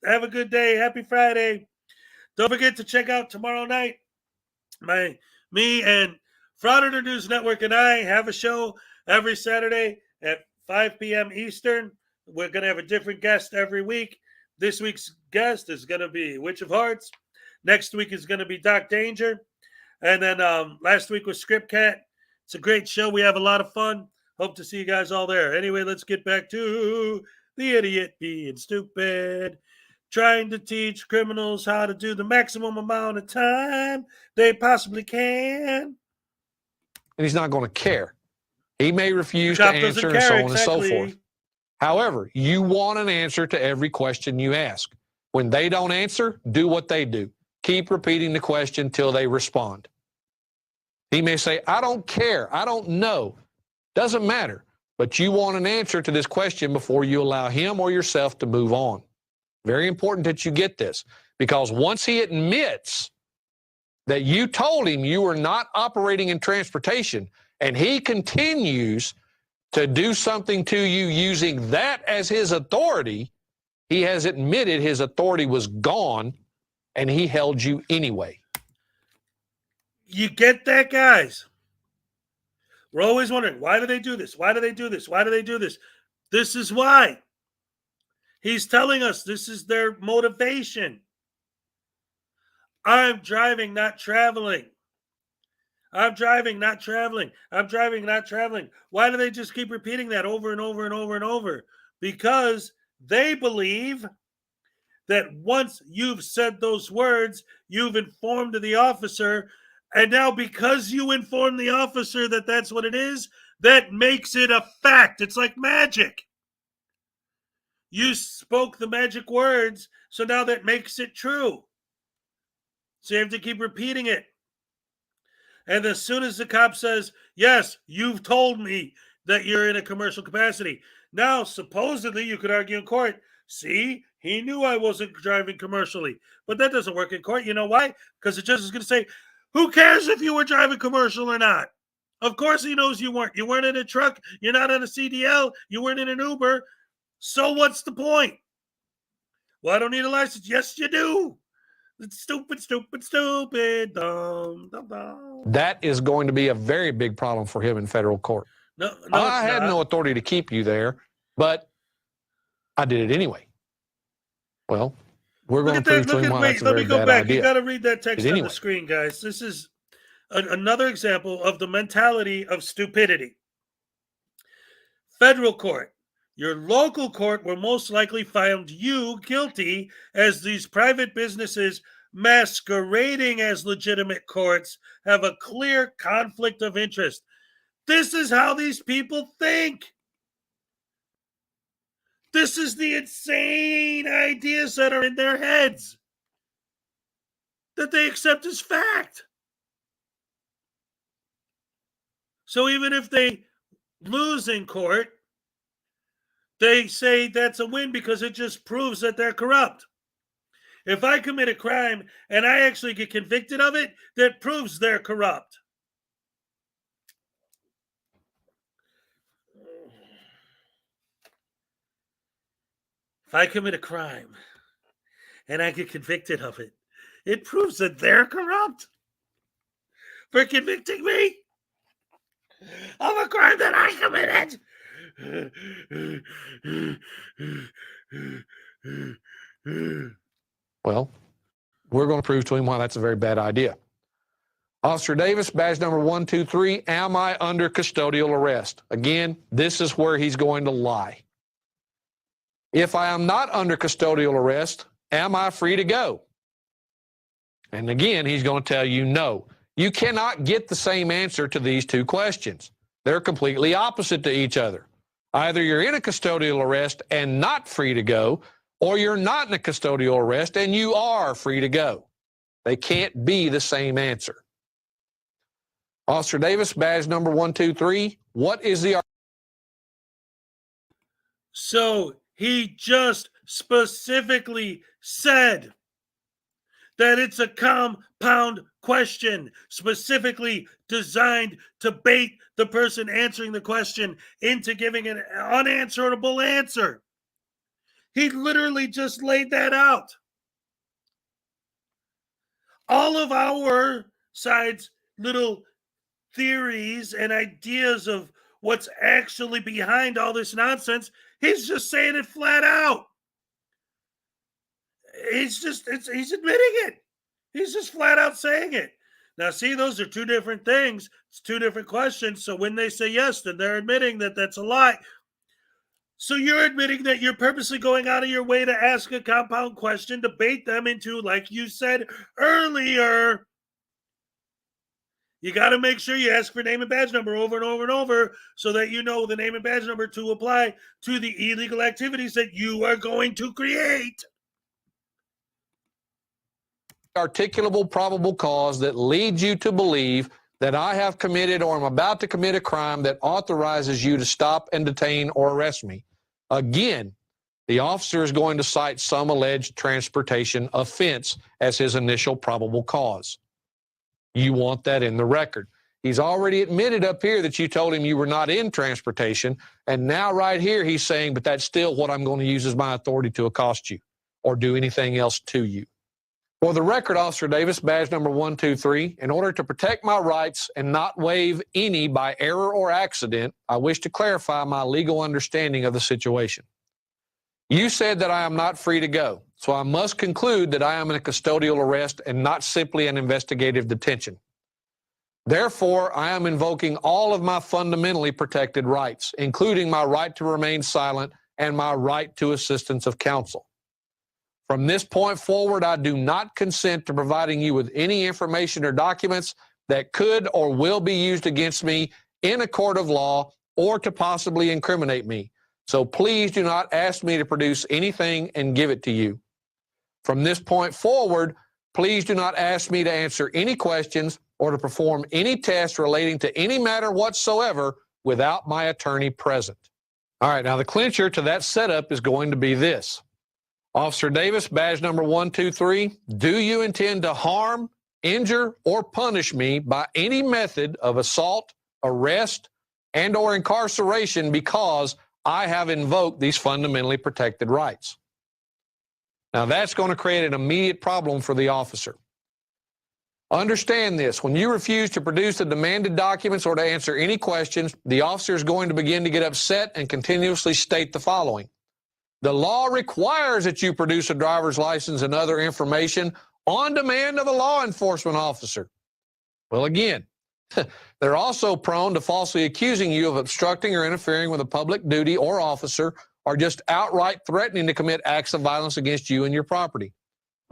Have a good day. Happy Friday. Don't forget to check out tomorrow night. Me and Frauditor News Network and I have a show every Saturday at 5 p.m. Eastern. We're going to have a different guest every week. This week's guest is going to be Witch of Hearts. Next week is going to be Doc Danger. And then last week was Script Cat. It's a great show. We have a lot of fun. Hope to see you guys all there. Anyway, let's get back to the idiot being stupid. Trying to teach criminals how to do the maximum amount of time they possibly can. And he's not going to care. He may refuse to answer and so on and so forth. However, you want an answer to every question you ask. When they don't answer, do what they do. Keep repeating the question till they respond. He may say, I don't care. I don't know. Doesn't matter. But you want an answer to this question before you allow him or yourself to move on. Very important that you get this, because once he admits that you told him you were not operating in transportation and he continues to do something to you using that as his authority, he has admitted his authority was gone and he held you anyway. You get that, guys? We're always wondering, why do they do this? Why do they do this? Why do they do this? This is why. He's telling us this is their motivation. I'm driving, not traveling. I'm driving, not traveling. I'm driving, not traveling. Why do they just keep repeating that over and over and over and over? Because they believe that once you've said those words, you've informed the officer, and now because you informed the officer that that's what it is, that makes it a fact. It's like magic. You spoke the magic words, so now that makes it true. So you have to keep repeating it. And as soon as the cop says, yes, you've told me that you're in a commercial capacity. Now, supposedly, you could argue in court, see, he knew I wasn't driving commercially. But that doesn't work in court. You know why? Because the judge is going to say, who cares if you were driving commercial or not? Of course he knows you weren't. You weren't in a truck. You're not on a CDL. You weren't in an Uber. So what's the point? Well, I don't need a license. Yes, you do. It's stupid, stupid, stupid. Dumb, dumb, dumb. That is going to be a very big problem for him in federal court. No, I had no authority to keep you there, but I did it anyway. Well, we're going to prove to him why that's a very bad idea. You got to read that text on the screen, guys. This is another example of the mentality of stupidity. Federal court. Your local court will most likely find you guilty, as these private businesses masquerading as legitimate courts have a clear conflict of interest. This is how these people think. This is the insane ideas that are in their heads that they accept as fact. So even if they lose in court, they say that's a win because it just proves that they're corrupt. If I commit a crime and I actually get convicted of it, that proves they're corrupt. If I commit a crime and I get convicted of it, it proves that they're corrupt for convicting me of a crime that I committed. Well, we're going to prove to him why that's a very bad idea. Officer Davis, badge number 123, am I under custodial arrest? Again, this is where he's going to lie. If I am not under custodial arrest, am I free to go? And again, he's going to tell you no. You cannot get the same answer to these two questions. They're completely opposite to each other. Either you're in a custodial arrest and not free to go, or you're not in a custodial arrest and you are free to go. They can't be the same answer. Officer Davis, badge number 123, what is the... So he just specifically said that it's a compound question, specifically designed to bait the person answering the question into giving an unanswerable answer. He literally just laid that out. All of our side's little theories and ideas of what's actually behind all this nonsense, he's just saying it flat out. He's admitting it. He's just flat out saying it. Now, see, those are two different things. It's two different questions. So when they say yes, then they're admitting that that's a lie. So you're admitting that you're purposely going out of your way to ask a compound question to bait them into, like you said earlier, you got to make sure you ask for name and badge number over and over and over so that you know the name and badge number to apply to the illegal activities that you are going to create. Articulable probable cause that leads you to believe that I have committed or am about to commit a crime that authorizes you to stop and detain or arrest me. Again, the officer is going to cite some alleged transportation offense as his initial probable cause. You want that in the record. He's already admitted up here that you told him you were not in transportation, and now right here he's saying, but that's still what I'm going to use as my authority to accost you or do anything else to you. For the record, Officer Davis, badge number 123, in order to protect my rights and not waive any by error or accident, I wish to clarify my legal understanding of the situation. You said that I am not free to go, so I must conclude that I am in a custodial arrest and not simply an investigative detention. Therefore, I am invoking all of my fundamentally protected rights, including my right to remain silent and my right to assistance of counsel. From this point forward, I do not consent to providing you with any information or documents that could or will be used against me in a court of law or to possibly incriminate me. So please do not ask me to produce anything and give it to you. From this point forward, please do not ask me to answer any questions or to perform any tests relating to any matter whatsoever without my attorney present. All right, now the clincher to that setup is going to be this. Officer Davis, badge number 123, do you intend to harm, injure, or punish me by any method of assault, arrest, and or incarceration because I have invoked these fundamentally protected rights? Now that's going to create an immediate problem for the officer. Understand this, when you refuse to produce the demanded documents or to answer any questions, the officer is going to begin to get upset and continuously state the following. The law requires that you produce a driver's license and other information on demand of a law enforcement officer. Well, again, they're also prone to falsely accusing you of obstructing or interfering with a public duty or officer or just outright threatening to commit acts of violence against you and your property.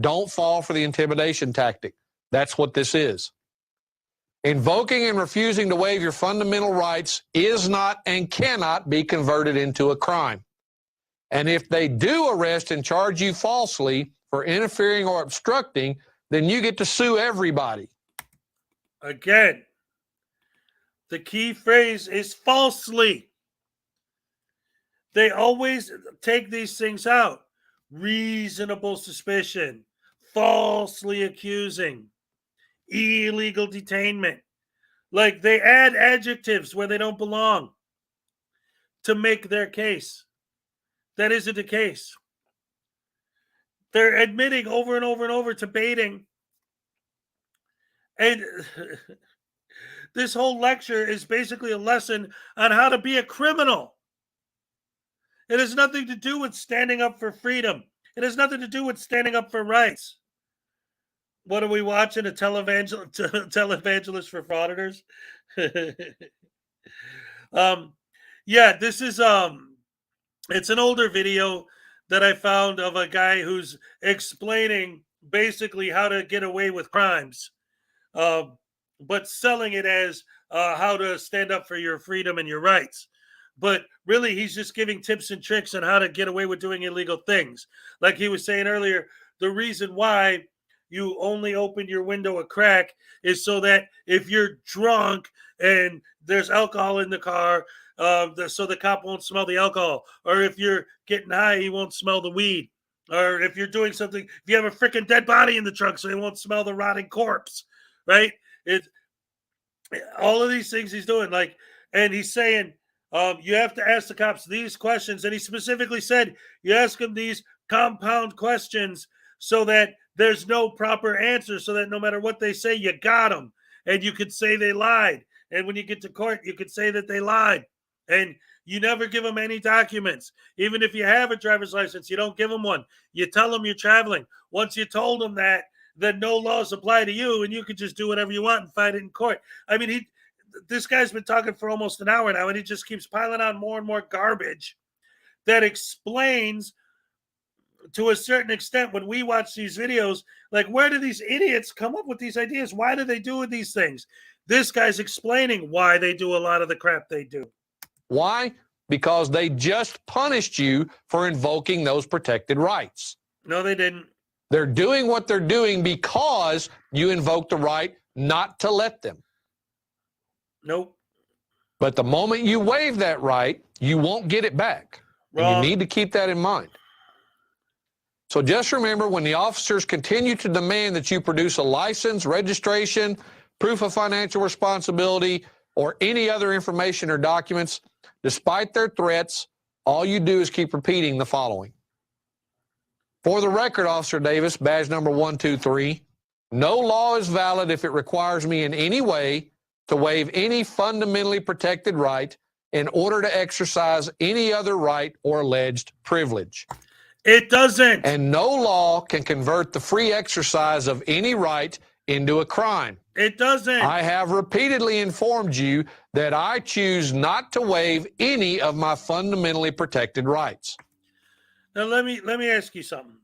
Don't fall for the intimidation tactic. That's what this is. Invoking and refusing to waive your fundamental rights is not and cannot be converted into a crime. And if they do arrest and charge you falsely for interfering or obstructing, then you get to sue everybody. Again, The key phrase is falsely. They always take these things out. Reasonable suspicion, falsely accusing, illegal detainment. Like they add adjectives where they don't belong to make their case. That isn't the case. They're admitting over and over and over to baiting. And this whole lecture is basically a lesson on how to be a criminal. It has nothing to do with standing up for freedom. It has nothing to do with standing up for rights. What are we watching? A televangelist for frauditors? Yeah, this is it's an older video that I found of a guy who's explaining basically how to get away with crimes, but selling it as how to stand up for your freedom and your rights. But really, he's just giving tips and tricks on how to get away with doing illegal things. Like he was saying earlier, the reason why you only open your window a crack is so that if you're drunk and there's alcohol in the car, so the cop won't smell the alcohol. Or if you're getting high, he won't smell the weed. Or if you're doing something, if you have a freaking dead body in the trunk, so he won't smell the rotting corpse, right? All of these things he's doing, like, and he's saying, you have to ask the cops these questions. And he specifically said, you ask them these compound questions so that there's no proper answer, so that no matter what they say, you got them. And you could say they lied. And when you get to court, you could say that they lied. And you never give them any documents. Even if you have a driver's license, you don't give them one. You tell them you're traveling. Once you told them that, then no laws apply to you, and you could just do whatever you want and fight it in court. I mean, this guy's been talking for almost an hour now, and he just keeps piling on more and more garbage that explains to a certain extent when we watch these videos, like, where do these idiots come up with these ideas? Why do they do these things? This guy's explaining why they do a lot of the crap they do. Why? Because they just punished you for invoking those protected rights. No, they didn't. They're doing what they're doing because you invoked the right not to let them. Nope. But the moment you waive that right, you won't get it back. And you need to keep that in mind. So just remember, when the officers continue to demand that you produce a license, registration, proof of financial responsibility, or any other information or documents, despite their threats, all you do is keep repeating the following. For the record, Officer Davis, badge number 123, no law is valid if it requires me in any way to waive any fundamentally protected right in order to exercise any other right or alleged privilege. It doesn't. And no law can convert the free exercise of any right into a crime. It doesn't. I have repeatedly informed you that I choose not to waive any of my fundamentally protected rights. Now let me ask you something.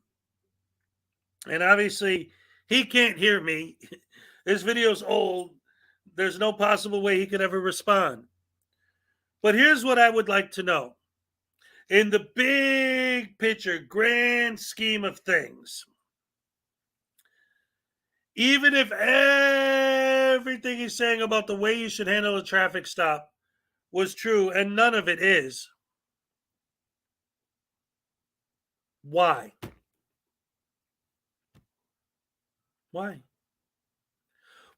And obviously, he can't hear me. This video's old. There's no possible way he could ever respond. But here's what I would like to know. In the big picture, grand scheme of things, even if everything he's saying about the way you should handle a traffic stop was true, and none of it is, why? Why?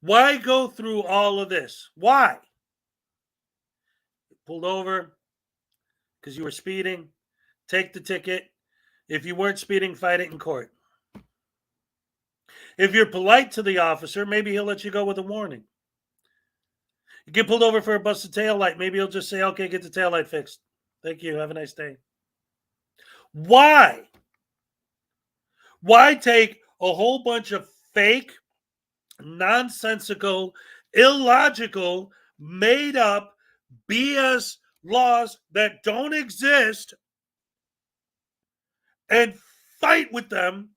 Why go through all of this? Why? Pulled over because you were speeding. Take the ticket. If you weren't speeding, fight it in court. If you're polite to the officer, maybe he'll let you go with a warning. You get pulled over for a busted taillight. Maybe he'll just say, okay, get the taillight fixed. Thank you. Have a nice day. Why? Why take a whole bunch of fake, nonsensical, illogical, made up BS laws that don't exist and fight with them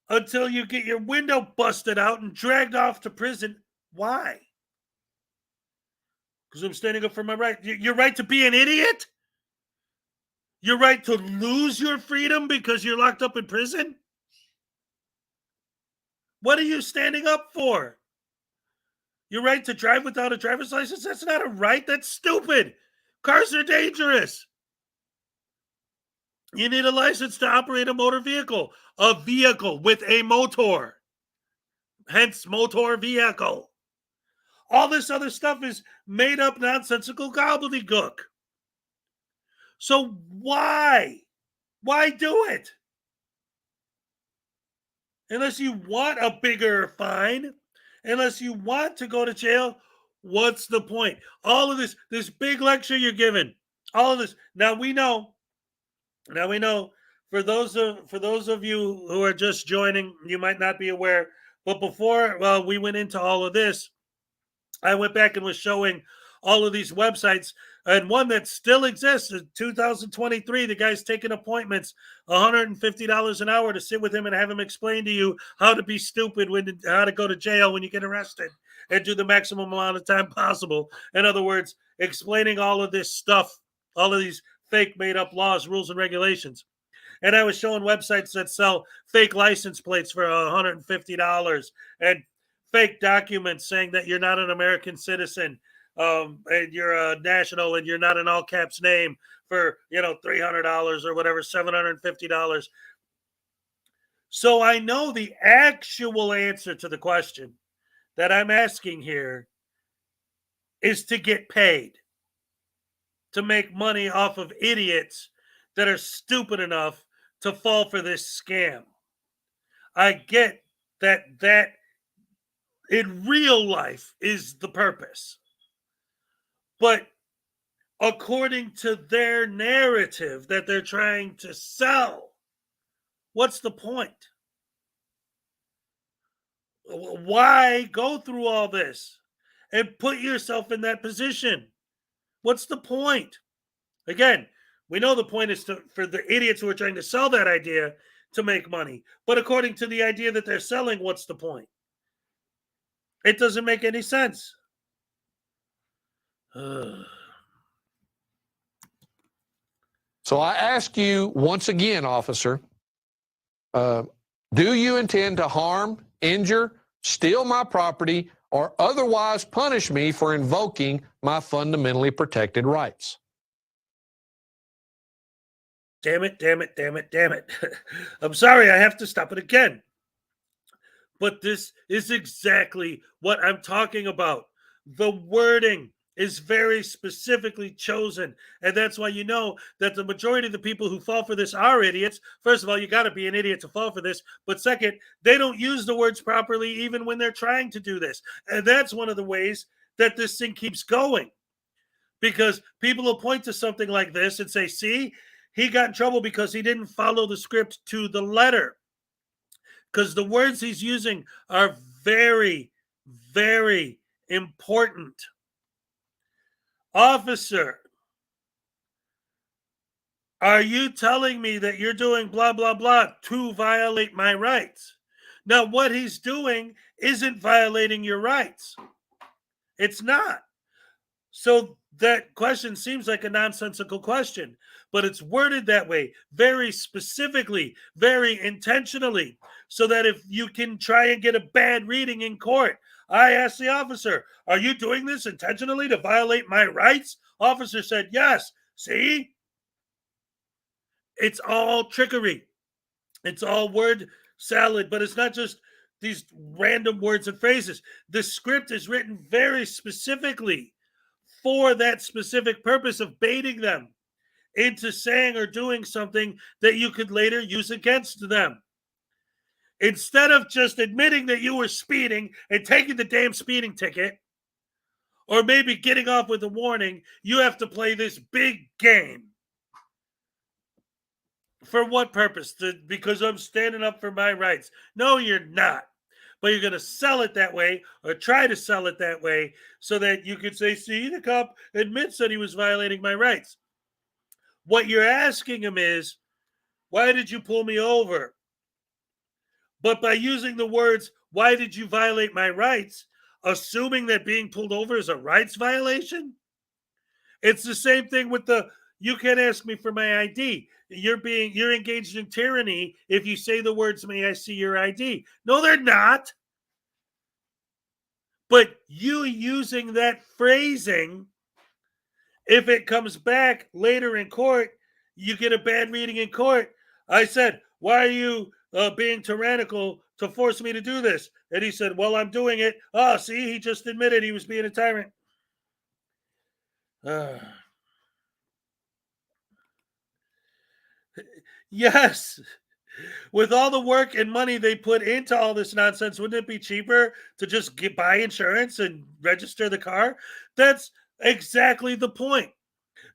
until you get your window busted out and dragged off to prison? Why? Because I'm standing up for my right. Your right to be an idiot? Your right to lose your freedom because you're locked up in prison? What are you standing up for? Your right to drive without a driver's license? That's not a right. That's stupid. Cars are dangerous. You need a license to operate a motor vehicle. A vehicle with a motor. Hence, motor vehicle. All this other stuff is made up nonsensical gobbledygook. So why? Why do it? Unless you want a bigger fine, unless you want to go to jail, what's the point? All of this big lecture you're giving, all of this. Now we know. For those of you who are just joining, you might not be aware. But before, we went into all of this, I went back and was showing all of these websites, and one that still exists in 2023. The guy's taking appointments, $150 an hour to sit with him and have him explain to you how to be stupid, how to go to jail when you get arrested, and do the maximum amount of time possible. In other words, explaining all of this stuff, all of these fake made up laws, rules, and regulations. And I was showing websites that sell fake license plates for $150 and fake documents saying that you're not an American citizen, and you're a national, and you're not an all caps name for $300 or whatever, $750. So I know the actual answer to the question that I'm asking here is to get paid, to make money off of idiots that are stupid enough to fall for this scam. I get that in real life is the purpose. But according to their narrative that they're trying to sell, what's the point? Why go through all this and put yourself in that position? What's the point? Again, we know the point is for the idiots who are trying to sell that idea to make money. But according to the idea that they're selling, what's the point? It doesn't make any sense. So I ask you once again, officer, do you intend to harm, injure, steal my property, or otherwise punish me for invoking my fundamentally protected rights? Damn it. I'm sorry, I have to stop it again. But this is exactly what I'm talking about. The wording is very specifically chosen. And that's why you know that the majority of the people who fall for this are idiots. First of all, you got to be an idiot to fall for this. But second, they don't use the words properly even when they're trying to do this. And that's one of the ways that this thing keeps going. Because people will point to something like this and say, see, he got in trouble because he didn't follow the script to the letter. Because the words he's using are very, very important. Officer, are you telling me that you're doing blah, blah, blah to violate my rights? Now, what he's doing isn't violating your rights. It's not. So that question seems like a nonsensical question, but it's worded that way, very specifically, very intentionally, so that if you can try and get a bad reading in court, I asked the officer, are you doing this intentionally to violate my rights? Officer said, yes. See? It's all trickery. It's all word salad, but it's not just these random words and phrases. The script is written very specifically for that specific purpose of baiting them into saying or doing something that you could later use against them. Instead of just admitting that you were speeding and taking the damn speeding ticket, or maybe getting off with a warning, you have to play this big game. For what purpose? Because I'm standing up for my rights. No, you're not. But you're going to sell it that way, or try to sell it that way, so that you could say, see, the cop admits that he was violating my rights. What you're asking him is, why did you pull me over? But by using the words, why did you violate my rights, assuming that being pulled over is a rights violation? It's the same thing with you can't ask me for my ID. You're engaged in tyranny if you say the words, may I see your ID? No, they're not. But you using that phrasing, if it comes back later in court, you get a bad reading in court. I said, why are you being tyrannical to force me to do this? And he said, well, I'm doing it. Oh, see, he just admitted he was being a tyrant. Yes. With all the work and money they put into all this nonsense, wouldn't it be cheaper to just buy insurance and register the car? That's exactly the point.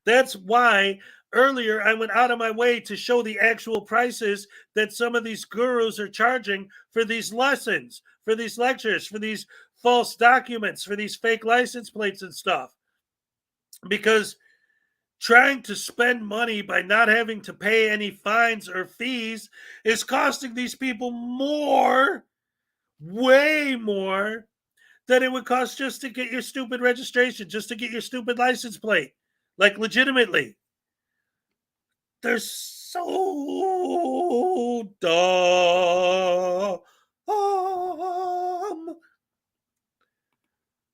That's why earlier I went out of my way to show the actual prices that some of these gurus are charging for these lessons, for these lectures, for these false documents, for these fake license plates and stuff. Because trying to spend money by not having to pay any fines or fees is costing these people more, way more, than it would cost just to get your stupid registration, just to get your stupid license plate. Like, legitimately. They're so dumb.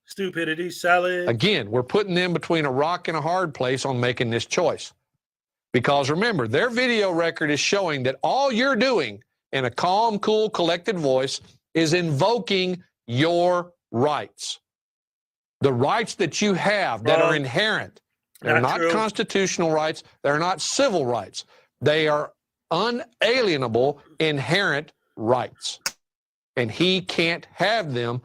Stupidity salad. Again, we're putting them between a rock and a hard place on making this choice. Because remember, their video record is showing that all you're doing in a calm, cool, collected voice is invoking your rights. The rights that you have that are inherent. They're not constitutional rights. They're not civil rights. They are unalienable, inherent rights. And he can't have them.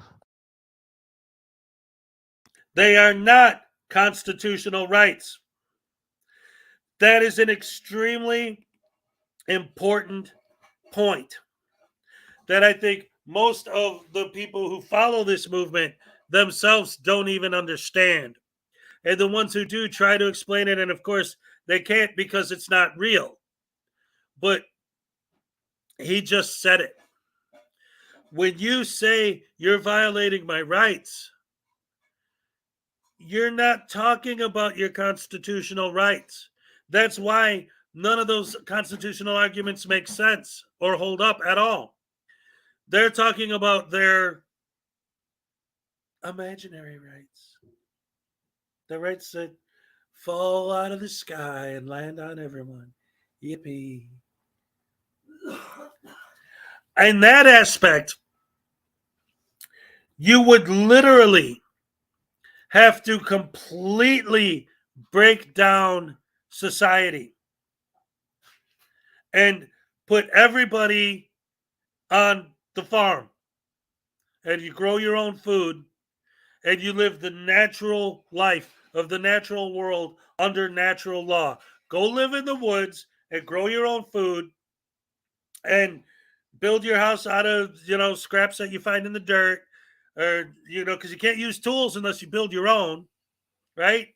They are not constitutional rights. That is an extremely important point that I think most of the people who follow this movement themselves don't even understand. And the ones who do try to explain it, and of course they can't because it's not real. But he just said it. When you say you're violating my rights, you're not talking about your constitutional rights. That's why none of those constitutional arguments make sense or hold up at all. They're talking about their imaginary rights. The rights that fall out of the sky and land on everyone. Yippee. In that aspect, you would literally have to completely break down society and put everybody on the farm, and you grow your own food, and you live the natural life of the natural world under natural law. Go live in the woods and grow your own food and build your house out of, scraps that you find in the dirt, or, because you can't use tools unless you build your own, right?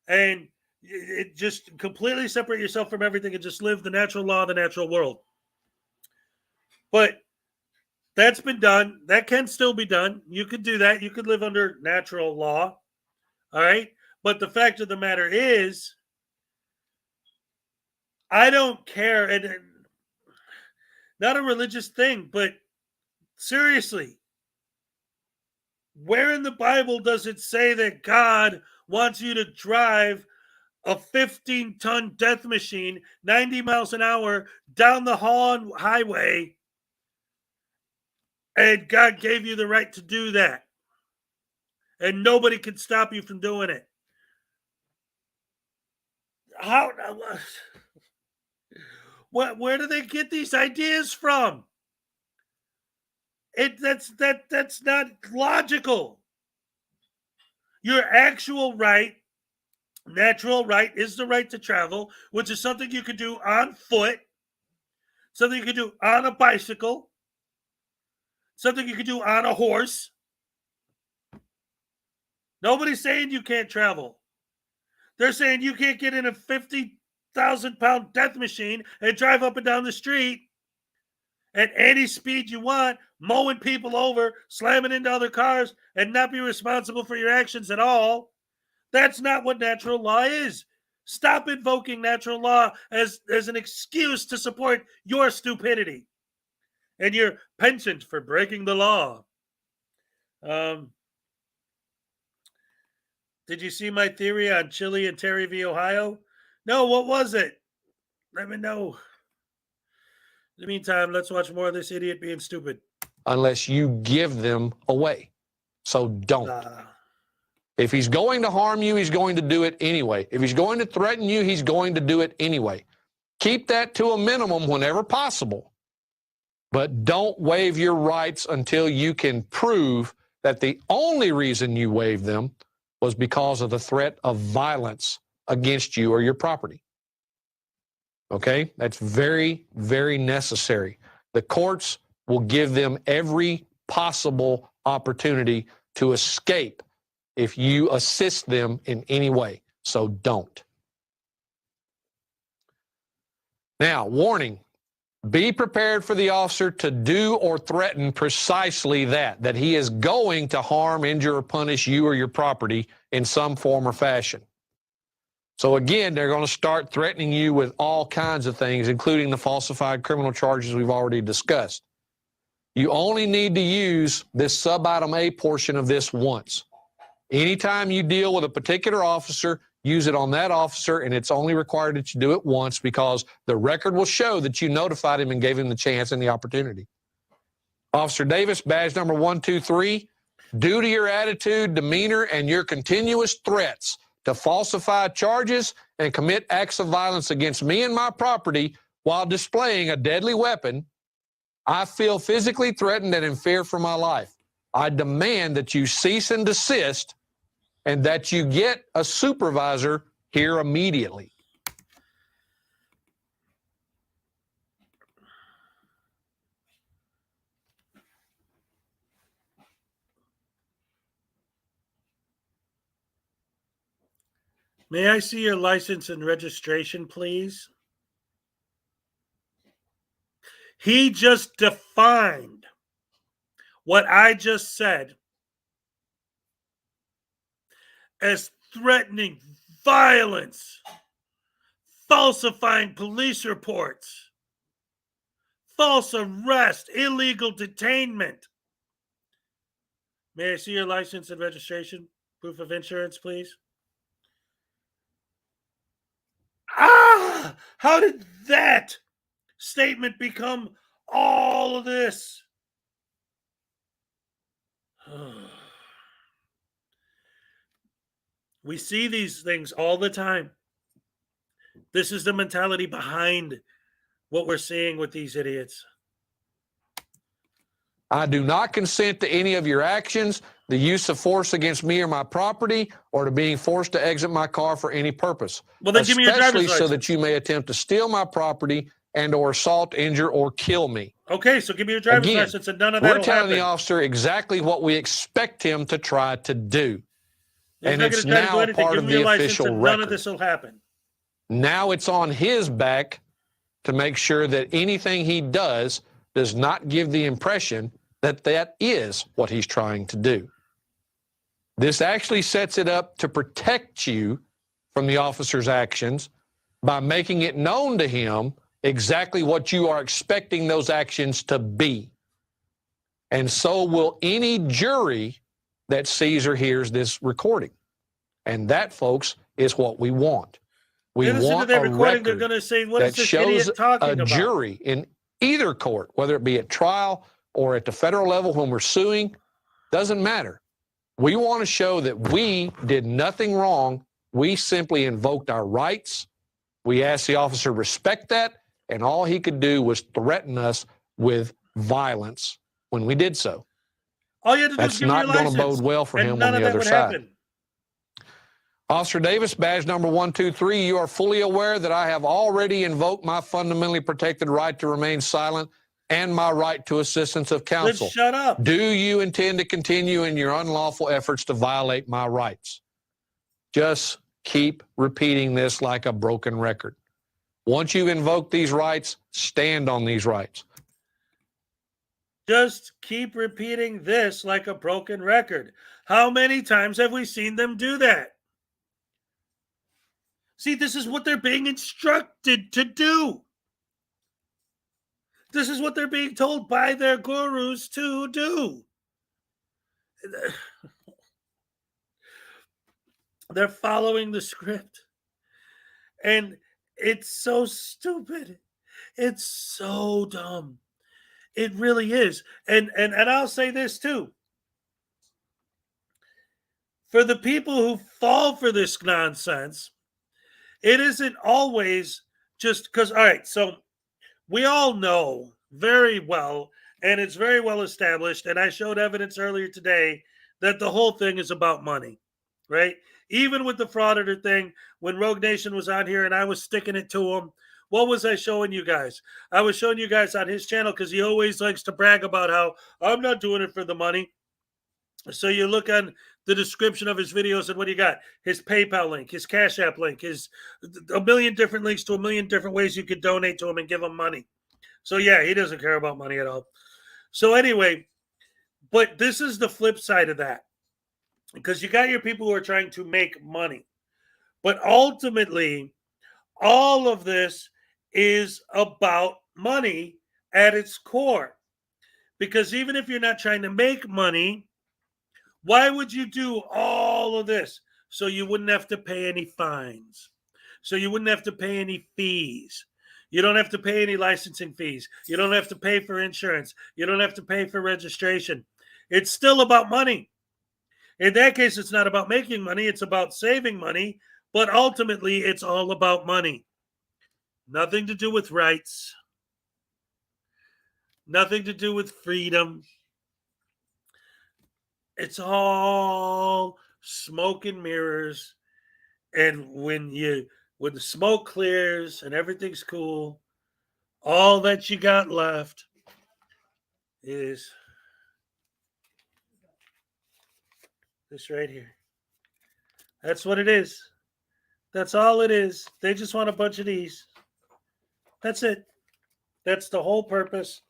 And it just completely separate yourself from everything and just live the natural law of the natural world. But that's been done. That can still be done. You could do that. You could live under natural law. All right. But the fact of the matter is, I don't care. And not a religious thing, but seriously, where in the Bible does it say that God wants you to drive a 15-ton death machine 90 miles an hour down the highway, and God gave you the right to do that, and nobody can stop you from doing it? How? Where do they get these ideas from? That's not logical. Your actual right, natural right, is the right to travel, which is something you could do on foot, something you could do on a bicycle, something you could do on a horse. Nobody's saying you can't travel. They're saying you can't get in a 50,000-pound death machine and drive up and down the street at any speed you want, mowing people over, slamming into other cars, and not be responsible for your actions at all. That's not what natural law is. Stop invoking natural law as an excuse to support your stupidity and your penchant for breaking the law. Did you see my theory on Chile and Terry v. Ohio? No, what was it? Let me know. In the meantime, let's watch more of this idiot being stupid. Unless you give them away. So don't. If he's going to harm you, he's going to do it anyway. If he's going to threaten you, he's going to do it anyway. Keep that to a minimum whenever possible. But don't waive your rights until you can prove that the only reason you waived them was because of the threat of violence against you or your property. Okay? That's very, very necessary. The courts will give them every possible opportunity to escape if you assist them in any way. So don't. Now, warning. Be prepared for the officer to do or threaten precisely that he is going to harm, injure, or punish you or your property in some form or fashion. So again, they're going to start threatening you with all kinds of things, including the falsified criminal charges we've already discussed. You only need to use this sub-item A portion of this once. Anytime you deal with a particular officer, use it on that officer, and it's only required that you do it once because the record will show that you notified him and gave him the chance and the opportunity. Officer Davis, badge number 123, due to your attitude, demeanor, and your continuous threats to falsify charges and commit acts of violence against me and my property while displaying a deadly weapon, I feel physically threatened and in fear for my life. I demand that you cease and desist and that you get a supervisor here immediately. May I see your license and registration, please? He just defined what I just said as threatening violence, falsifying police reports, false arrest, illegal detainment. May I see your license and registration? Proof of insurance, please. How did that statement become all of this? We see these things all the time. This is the mentality behind what we're seeing with these idiots. I do not consent to any of your actions, the use of force against me or my property, or to being forced to exit my car for any purpose. Well, then give me your driver's especially so license. that you may attempt to steal my property and or assault, injure, or kill me. Okay, so give me your driver's Again, license and none of that we're will telling happen. the officer exactly what we expect him to try to do. He's And not it's going to try to do now anything. part Give of me the your license official and none of record. this will happen. Now it's on his back to make sure that anything he does not give the impression that that is what he's trying to do. This actually sets it up to protect you from the officer's actions by making it known to him exactly what you are expecting those actions to be. And so will any jury that sees or hears this recording. And that, folks, is what we want. We They listen to want that a recording, they're record going to say, what is that this shows idiot talking a about? jury in either court, whether it be at trial or at the federal level when we're suing, doesn't matter. We want to show that we did nothing wrong. We simply invoked our rights. We asked the officer to respect that, and all he could do was threaten us with violence when we did so. All you had to do That's is give me your not going to license, bode well for and him none on of the that other would side. happen. Officer Davis, badge number 123, you are fully aware that I have already invoked my fundamentally protected right to remain silent and my right to assistance of counsel. Then shut up. Do you intend to continue in your unlawful efforts to violate my rights? Just keep repeating this like a broken record. Once you've invoked these rights, stand on these rights. Just keep repeating this like a broken record. How many times have we seen them do that? See, this is what they're being instructed to do. This is what they're being told by their gurus to do. They're following the script. And it's so stupid. It's so dumb. It really is. And I'll say this too. For the people who fall for this nonsense, it isn't always just because, all right, so we all know very well, and it's very well established, and I showed evidence earlier today that the whole thing is about money, right? Even with the Frauditor thing, when Rogue Nation was on here and I was sticking it to him, what was I showing you guys? I was showing you guys on his channel because he always likes to brag about how I'm not doing it for the money. So you look on the description of his videos and what do you got? His PayPal link, his Cash App link, his a million different links to a million different ways you could donate to him and give him money. So yeah, he doesn't care about money at all. So anyway, but this is the flip side of that. Because you got your people who are trying to make money. But ultimately, all of this is about money at its core. Because even if you're not trying to make money, why would you do all of this? So you wouldn't have to pay any fines. So you wouldn't have to pay any fees. You don't have to pay any licensing fees. You don't have to pay for insurance. You don't have to pay for registration. It's still about money. In that case, it's not about making money. It's about saving money. But ultimately, it's all about money. Nothing to do with rights. Nothing to do with freedom. It's all smoke and mirrors. And when the smoke clears and everything's cool, all that you got left is this right here. That's what it is. That's all it is. They just want a bunch of these. That's it. That's the whole purpose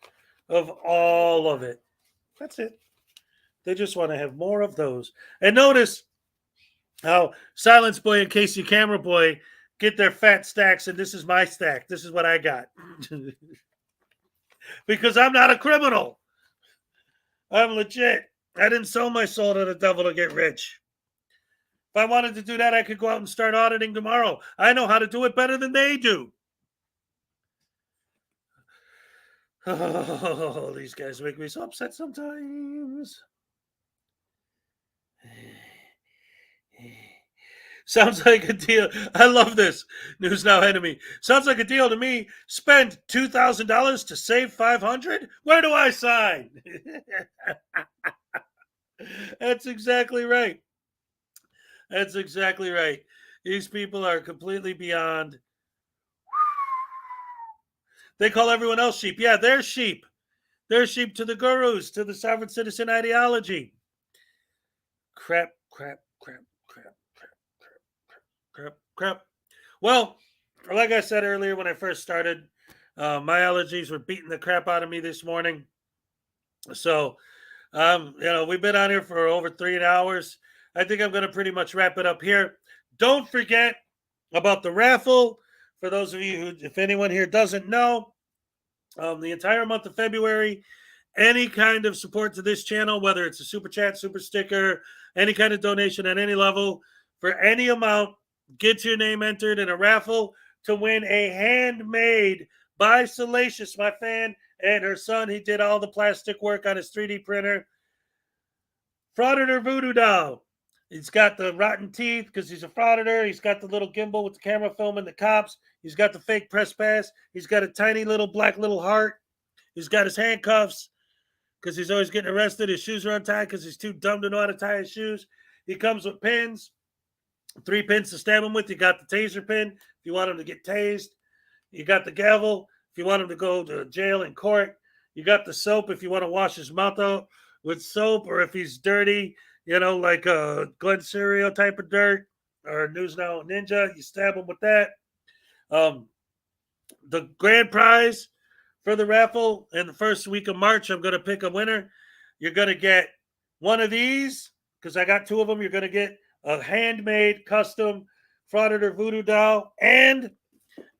of all of it. That's it. They just want to have more of those. And notice how Silence Boy and Casey Camera Boy get their fat stacks, and this is my stack. This is what I got. Because I'm not a criminal. I'm legit. I didn't sell my soul to the devil to get rich. If I wanted to do that, I could go out and start auditing tomorrow. I know how to do it better than they do. Oh, these guys make me so upset sometimes. Sounds like a deal. I love this. News Now enemy. Sounds like a deal to me. Spend $2,000 to save $500. Where do I sign? That's exactly right. That's exactly right. These people are completely beyond. They call everyone else sheep. Yeah, they're sheep. They're sheep to the gurus, to the sovereign citizen ideology. Crap. Well, like I said earlier when I first started, my allergies were beating the crap out of me this morning. So, we've been on here for over 3 hours. I think I'm going to pretty much wrap it up here. Don't forget about the raffle. For those of you who, if anyone here doesn't know, the entire month of February, any kind of support to this channel, whether it's a super chat, super sticker, any kind of donation at any level, for any amount, get your name entered in a raffle to win a handmade by Salacious, my fan, and her son. He did all the plastic work on his 3D printer. Frauditor voodoo doll. He's got the rotten teeth because he's a frauditor. He's got the little gimbal with the camera filming the cops. He's got the fake press pass. He's got a tiny little black little heart. He's got his handcuffs because he's always getting arrested. His shoes are untied because he's too dumb to know how to tie his shoes. He comes with pins, 3 pins to stab him with. You got the taser pin if you want him to get tased. You got the gavel if you want him to go to jail in court. You got the soap if you want to wash his mouth out with soap, or if he's dirty, like a Glen Cereal type of dirt or News Now Ninja, you stab him with that. The grand prize for the raffle in the first week of March, I'm going to pick a winner. You're going to get one of these because I got 2 of them. You're going to get a handmade custom Frauditor voodoo doll and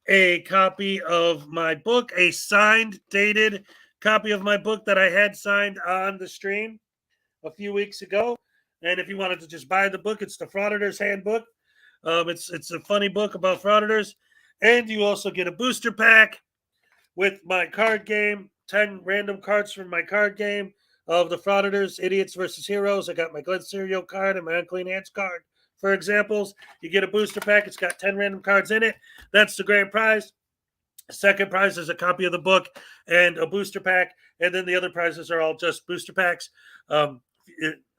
a copy of my book, a signed, dated copy of my book that I had signed on the stream a few weeks ago. And if you wanted to just buy the book, it's the Frauditors Handbook. It's a funny book about frauditors. And you also get a booster pack with my card game, 10 random cards from my card game of the Frauditors, Idiots versus Heroes. I got my Glenn Serial card and my Unclean Hands card for examples. You get a booster pack. It's got 10 random cards in it. That's the grand prize. Second prize is a copy of the book and a booster pack. And then the other prizes are all just booster packs.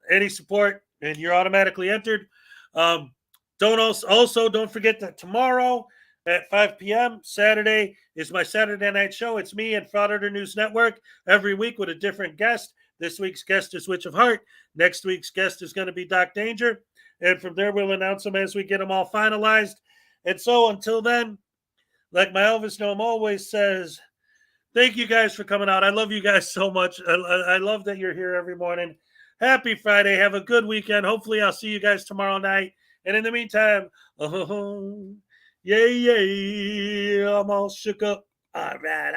Any support, and you're automatically entered. Don't forget that tomorrow at 5 p.m. Saturday is my Saturday night show. It's me and Frauditor News Network every week with a different guest. This week's guest is Witch of Heart. Next week's guest is going to be Doc Danger. And from there, we'll announce them as we get them all finalized. And so until then, like my Elvis Gnome always says, thank you guys for coming out. I love you guys so much. I love that you're here every morning. Happy Friday. Have a good weekend. Hopefully, I'll see you guys tomorrow night. And in the meantime, I'm all shook up. All right.